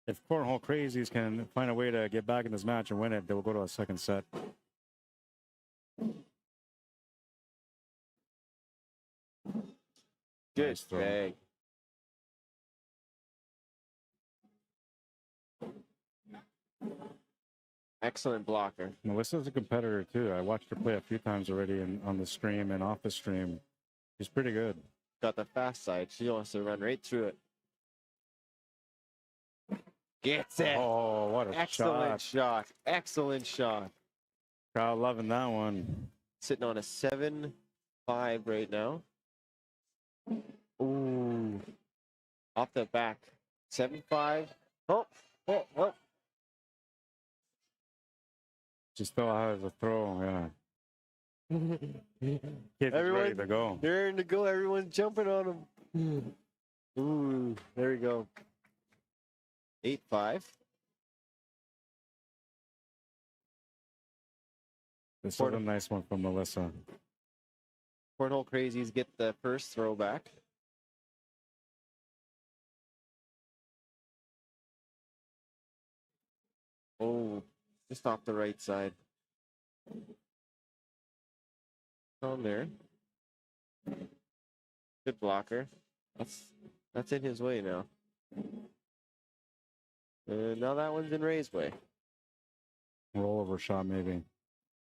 If Cornhole Crazies can find a way to get back in this match and win it, they will go to a second set. Good Nice throw. drag. Excellent blocker. Melissa's a competitor too. I watched her play a few times already on the stream and off the stream. She's pretty good. Got the fast side. She wants to run right through it. Gets it. Oh, what a Excellent shot. shot. Excellent shot. Crowd loving that one. Sitting on a 7-5 right now. Ooh. Off the back. 7-5. Oh, oh, oh. She still has a throw, yeah. Kid's Everyone- ready to go. They're in to go. Everyone's jumping on him. Ooh, there we go. 8-5. This was a nice one from Melissa. Cornhole Crazies get the first throwback. Oh, just off the right side. On there. Good blocker. That's in his way now. Now that one's in Ray's way. Rollover shot, maybe.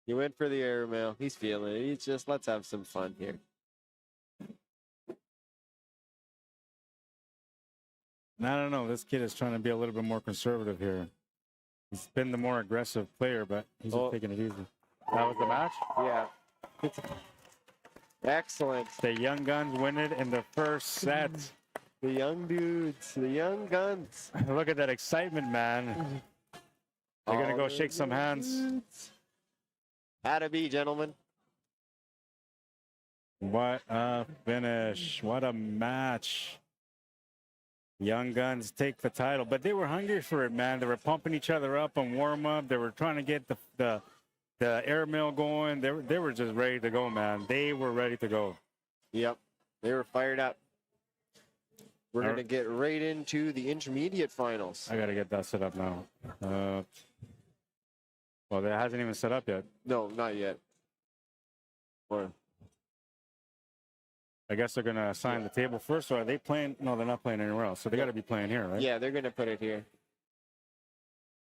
He went for the airmail. He's feeling it. He's just, let's have some fun here. I don't know. This kid is trying to be a little bit more conservative here. He's been the more aggressive player, but he's just taking it easy. That was the match? Yeah. Excellent. The Young Guns win it in the first set. The young dudes, the young guns. Look at that excitement, man. They're going to go shake some hands. How'd be, gentlemen? What a finish. What a match. Young Guns take the title, but they were hungry for it, man. They were pumping each other up on warm-up. They were trying to get the airmail going. They were just ready to go, man. They were ready to go. Yep, they were fired up. We're going to get right into the intermediate finals. I got to get that set up now. Well, that hasn't even set up yet. No, not yet. Or I guess they're going to assign the table first, or are they playing? No, they're not playing anywhere else. So they got to be playing here, right? yeah, they're going to put it here.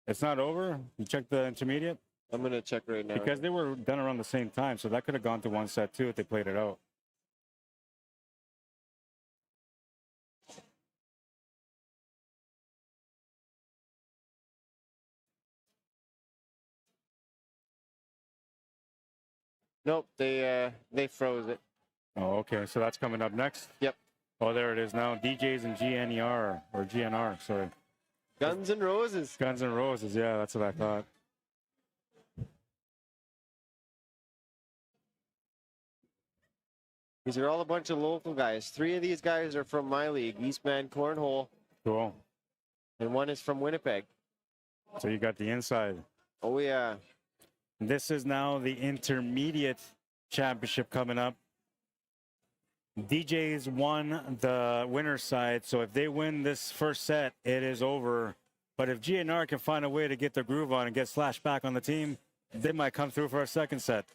It's not over? You check the intermediate? I'm going to check right now. Because they were done around the same time, so that could have gone to one set too if they played it out. Nope, they froze it. Oh, okay. So that's coming up next? Yep. Oh, there it is now. DJs and GNR, or GNR, sorry. Guns N' Roses. Guns N' Roses, yeah, that's what I thought. These are all a bunch of local guys. 3 of these guys are from my league, Eastman Cornhole, Cool. and 1 is from Winnipeg. So you got the inside. Oh yeah. This is now the intermediate championship coming up. DJs won the winner's side, so if they win this first set, it is over. But if GNR can find a way to get their groove on and get Slash back on the team, they might come through for a second set.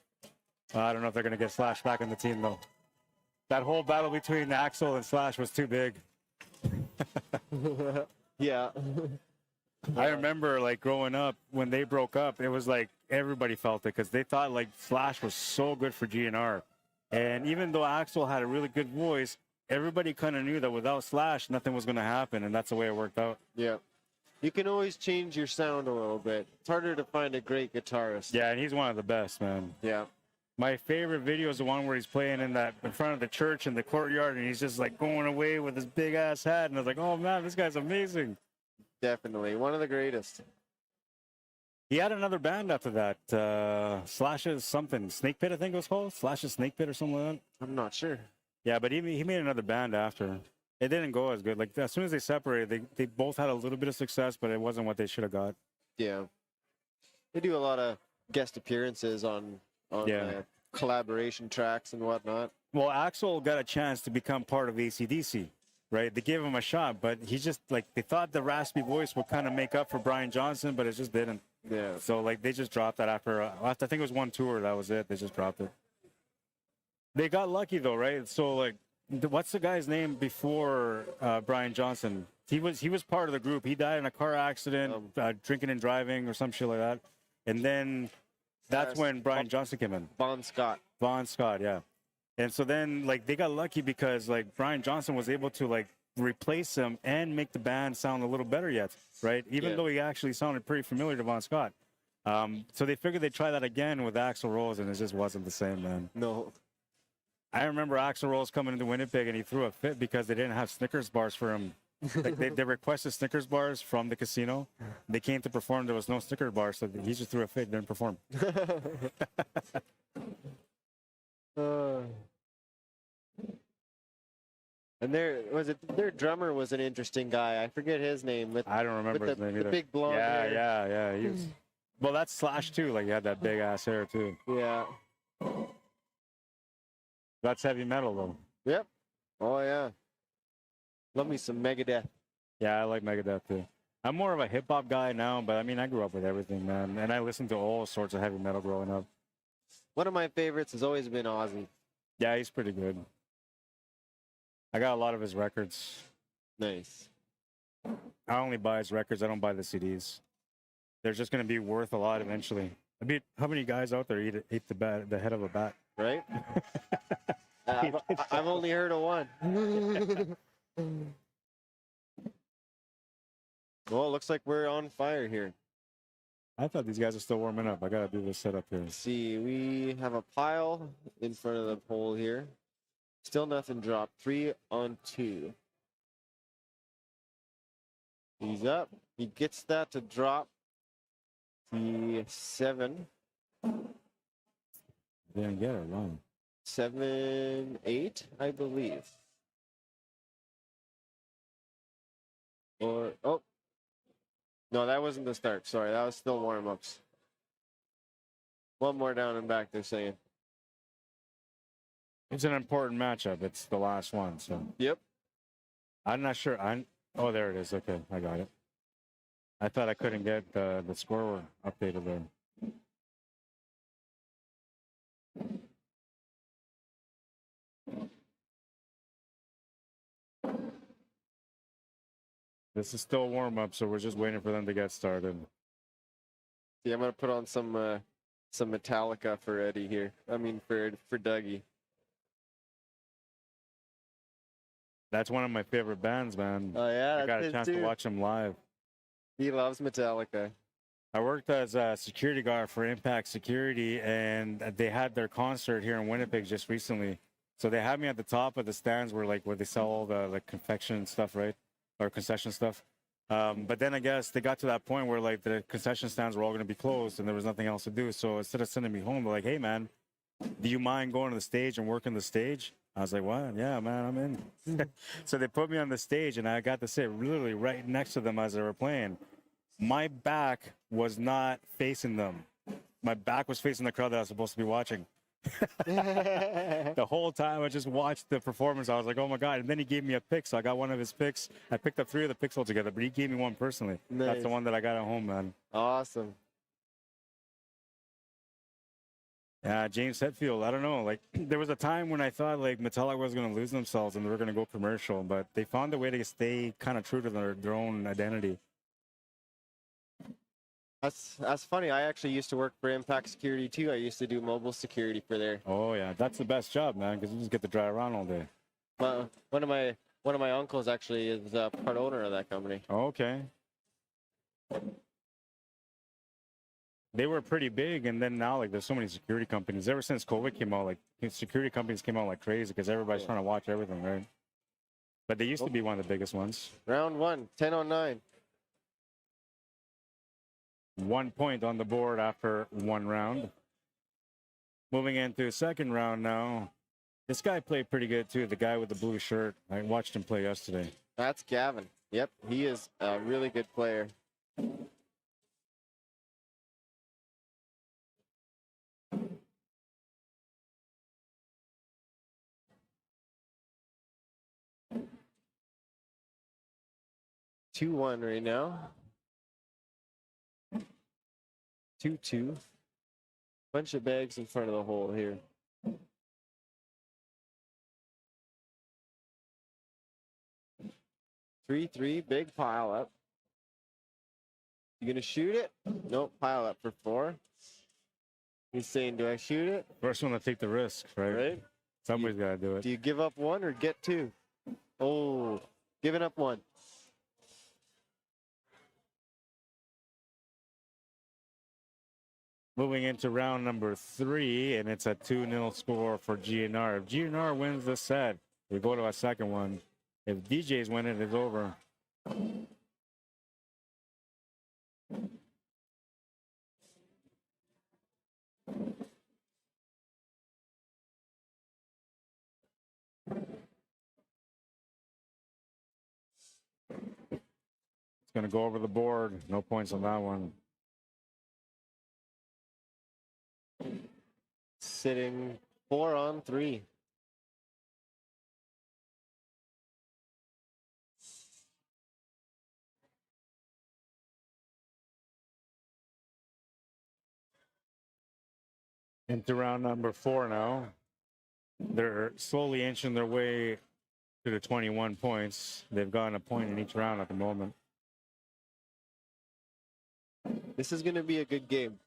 I don't know if they're going to get Slash back on the team, though. That whole battle between Axel and Slash was too big. Yeah. I remember, like, growing up, when they broke up, it was like everybody felt it because they thought, like, Slash was so good for GNR. And even though Axel had a really good voice, everybody kind of knew that without Slash, nothing was going to happen, and that's the way it worked out. Yeah. You can always change your sound a little bit. It's harder to find a great guitarist. Yeah, and he's one of the best, man. Yeah. My favorite video is the one where he's playing in front of the church in the courtyard, and he's just, like, going away with his big-ass hat, and I was like, oh, man, this guy's amazing. Definitely. One of the greatest. He had another band after that, Slash's something, Snake Pit, I think it was called, Slash's Snake Pit or something like that. I'm not sure. Yeah, but he made another band after. It didn't go as good. Like, as soon as they separated, they both had a little bit of success, but it wasn't what they should have got. Yeah. They do a lot of guest appearances on collaboration tracks and whatnot. Well, Axel got a chance to become part of AC/DC, right? They gave him a shot, but he just, like, they thought the raspy voice would kind of make up for Brian Johnson, but it just didn't. Yeah. So, like, they just dropped that after I think it was one tour. That was it. They just dropped it. They got lucky, though, right? So, like, what's the guy's name before Brian Johnson? He was part of the group. He died in a car accident, drinking and driving or some shit like that. And then that's when Brian Johnson came in. Bon Scott. Bon Scott, yeah. And so then, like, they got lucky because, like, Brian Johnson was able to, like, replace him and make the band sound a little better yet, right? Even though he actually sounded pretty familiar to Bon Scott. So they figured they'd try that again with Axl Rose, and it just wasn't the same, man. No. I remember Axl Rose coming into Winnipeg, and he threw a fit because they didn't have Snickers bars for him. Like, they requested Snickers bars from the casino. They came to perform. There was no Snickers bars, so he just threw a fit, didn't perform. And their drummer was an interesting guy. I forget his name. I don't remember his name either. The big blonde hair. Yeah. He was, well, that's Slash too. Like, he had that big ass hair too. Yeah. That's heavy metal though. Yep. Oh yeah. Love me some Megadeth. Yeah, I like Megadeth too. I'm more of a hip hop guy now, but I mean, I grew up with everything, man, and I listened to all sorts of heavy metal growing up. One of my favorites has always been Ozzy. Yeah, he's pretty good. I got a lot of his records. Nice. I only buy his records. I don't buy the CDs. They're just going to be worth a lot eventually. I mean, how many guys out there eat the head of a bat? Right? I've only heard of one. Well, it looks like we're on fire here. I thought these guys are still warming up. I got to do this setup here. Let's see, we have a pile in front of the pole here. Still nothing dropped. 3 on 2. He's up. He gets that to drop. The 7. Didn't get it wrong. 7, 8, I believe. Or, oh. No, that wasn't the start. Sorry, that was still warm-ups. One more down and back, they're saying. It's an important matchup. It's the last one, so. Yep. I'm not sure. Oh, there it is. Okay, I got it. I thought I couldn't get the score updated there. This is still warm up, so we're just waiting for them to get started. Yeah, I'm gonna put on some Metallica for Eddie here. I mean for Dougie. That's one of my favorite bands, man. Oh yeah, I got a chance to watch them live. He loves Metallica. I worked as a security guard for Impact Security, and they had their concert here in Winnipeg just recently. So they had me at the top of the stands where they sell all the like confection stuff, right? Or concession stuff. But then I guess they got to that point where like the concession stands were all going to be closed and there was nothing else to do. So instead of sending me home, they're like, hey man, do you mind going to the stage and working the stage? I was like, what? Yeah, man, I'm in. So they put me on the stage and I got to sit literally right next to them as they were playing. my back was not facing them. My back was facing the crowd that I was supposed to be watching. The whole time I just watched the performance. I was like, oh my God. And then he gave me a pick. So I got one of his picks. I picked up 3 of the picks altogether, but he gave me one personally. That's Nice. the one that I got at home, man. Awesome. Yeah, James Hetfield. I don't know. Like, there was a time when I thought like Metallica was going to lose themselves and they were going to go commercial, but they found a way to stay kind of true to their own identity. That's funny. I actually used to work for Impact Security too. I used to do mobile security for there. Oh yeah, that's the best job, man, because you just get to drive around all day. One of my uncles actually is part owner of that company. Okay. They were pretty big, and then now like there's so many security companies. Ever since COVID came out, like security companies came out like crazy because everybody's trying to watch everything, right? But they used to be one of the biggest ones. Round 1, 10 on 9. 1 point on the board after 1 round. Moving into second round now. This guy played pretty good too. The guy with the blue shirt. I watched him play yesterday. That's Gavin. Yep, he is a really good player. Two one right now. 2-2. Bunch of bags in front of the hole here. Three, big pile up. You gonna shoot it? Nope, pile up for 4. He's saying, do I shoot it? First one to take the risk, right? Right? Somebody's got to do it. Do you give up 1 or get 2? Oh, giving up 1. Moving into round number 3, and it's a 2-0 score for GNR. If GNR wins this set, we go to a second one. If DJs win it, it's over. It's going to go over the board. No points on that one. Sitting 4 on 3. Into round number 4 now. They're slowly inching their way to the 21 points. They've gotten a point in each round at the moment. This is going to be a good game.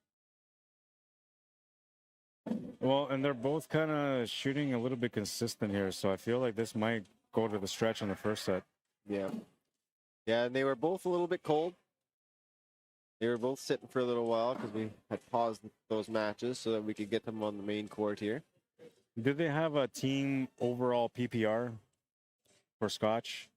Well, and they're both kind of shooting a little bit consistent here, so I feel like this might go to the stretch in the first set. Yeah. Yeah, and they were both a little bit cold. They were both sitting for a little while because we had paused those matches so that we could get them on the main court here. Do they have a team overall PPR for Scotch?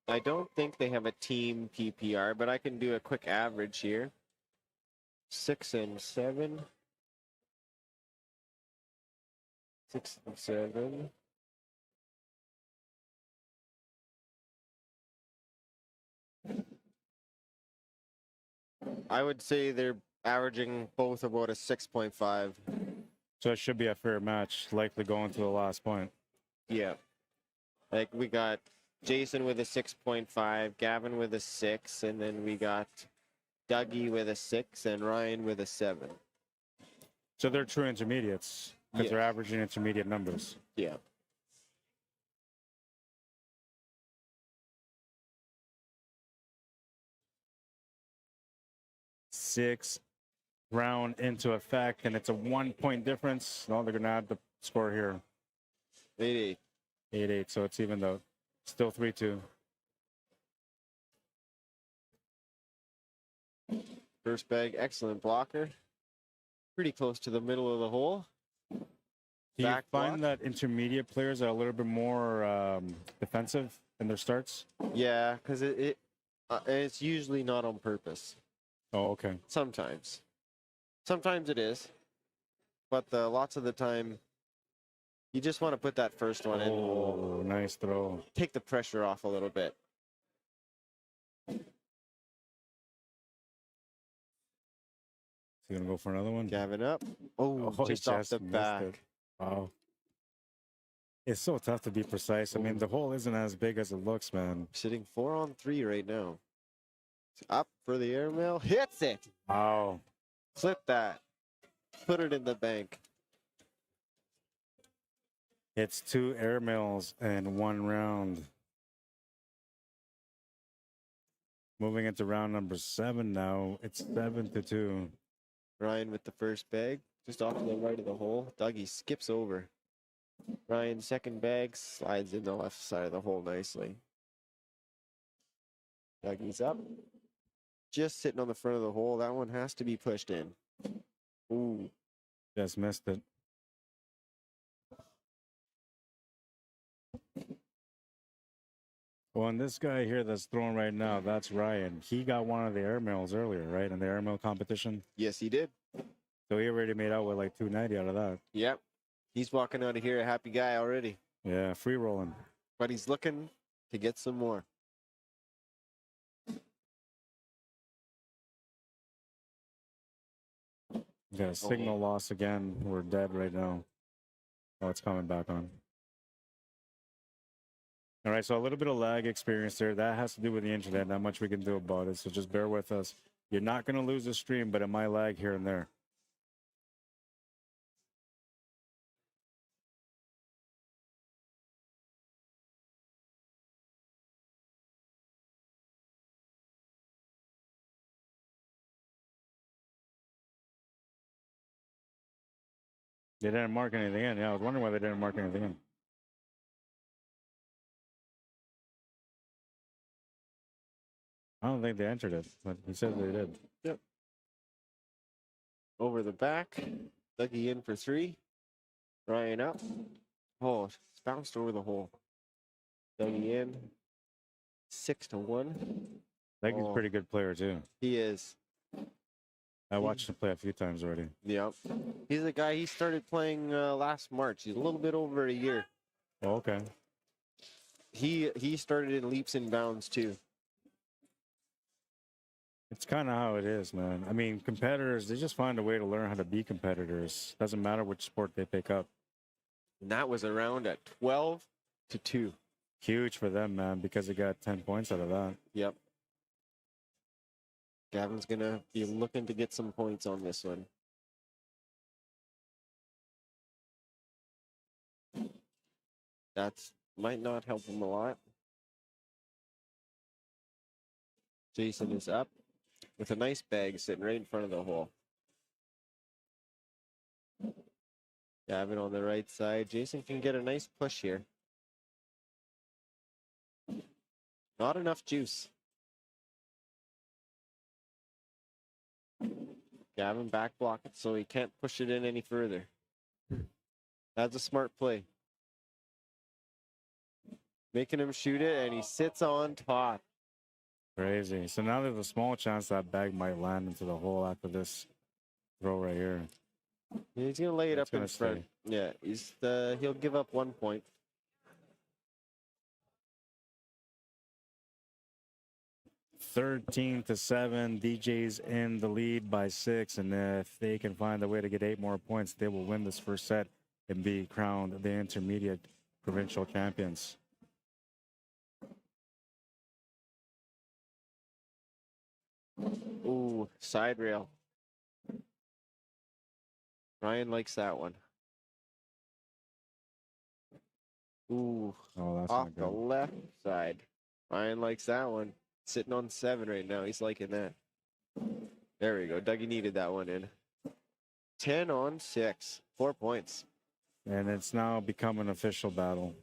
I don't think they have a team PPR, but I can do a quick average here. 6 and 7. 6 and 7. I would say they're averaging both about a 6.5. So it should be a fair match, likely going to the last point. Yeah. Like we got Jason with a 6.5, Gavin with a 6, and then we got Dougie with a 6 and Ryan with a 7. So they're true intermediates because Yes. they're averaging intermediate numbers. Yeah. Six round into effect, and it's a 1 point difference. No, they're going to add the score here. 8-8. 8-8, so it's even though. Still 3-2. First bag, excellent blocker. Pretty close to the middle of the hole. Do you Back find block. that intermediate players are a little bit more defensive in their starts? Yeah, because it's usually not on purpose. Oh, okay. Sometimes. Sometimes it is. But lots of the time, You just want to put that first one in. Oh, nice throw. Take the pressure off a little bit. He's going to go for another one? Gavin up. Oh, he just off the missed back. it. Wow. It's so tough to be precise. I mean, the hole isn't as big as it looks, man. Sitting 4 on 3 right now. Up for the airmail. Hits it. Wow. Flip that. Put it in the bank. It's 2 airmails and 1 round. Moving into round number 7 now. It's 7-2. Ryan with the first bag. Just off to the right of the hole. Dougie skips over. Ryan's second bag slides in the left side of the hole nicely. Dougie's up. Just sitting on the front of the hole. That one has to be pushed in. Ooh. Just missed it. Well, and this guy here that's throwing right now, that's Ryan. He got one of the airmails earlier, right? In the airmail competition. Yes, he did. So he already made out with like 290 out of that. Yep. He's walking out of here a happy guy already. Yeah, free rolling. But he's looking to get some more. Yeah, signal loss again. We're dead right now. Oh, it's coming back on. All right, so a little bit of lag experience there. That has to do with the internet. Not much we can do about it, so just bear with us. You're not going to lose the stream, but it might lag here and there. They didn't mark anything in. Yeah, I was wondering why they didn't mark anything in. I don't think they entered it, but he said they did. Yep. Over the back. Dougie in for 3. Ryan up. Oh, it's bounced over the hole. Dougie in. 6-1. I think he's a pretty good player, too. He is. I watched him play a few times already. Yep. He's a guy, he started playing last March. He's a little bit over a year. Oh, okay. He started in leaps and bounds, too. It's kind of how it is, man. I mean, competitors, they just find a way to learn how to be competitors. Doesn't matter which sport they pick up. And that was around at 12-2. Huge for them, man, because they got 10 points out of that. Yep. Gavin's going to be looking to get some points on this one. That's might not help him a lot. Jason is up with a nice bag sitting right in front of the hole. Gavin on the right side. Jason can get a nice push here. Not enough juice. Gavin back block it so he can't push it in any further. That's a smart play. Making him shoot it, and he sits on top. Crazy. So now there's a small chance that bag might land into the hole after this throw right here. He's gonna lay it It's up in gonna front. Yeah, he'll give up 1 point. (13-7). DJ's in the lead by 6, and if they can find a way to get 8 more points, they will win this first set and be crowned the intermediate provincial champions. Ooh, side rail. Ryan likes that one. Ooh, Oh, that's off not the good. left side. Ryan likes that one. Sitting on 7 right now. He's liking that. There we go. Dougie needed that one in. 10-6. 4 points. And it's now become an official battle.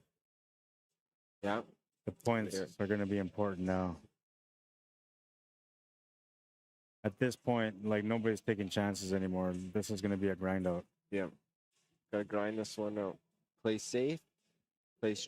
Yeah. The points are going to be important now. At this point, like, nobody's taking chances anymore. This is going to be a grind out. Yeah. Gotta grind this one out. Play safe. Play straight.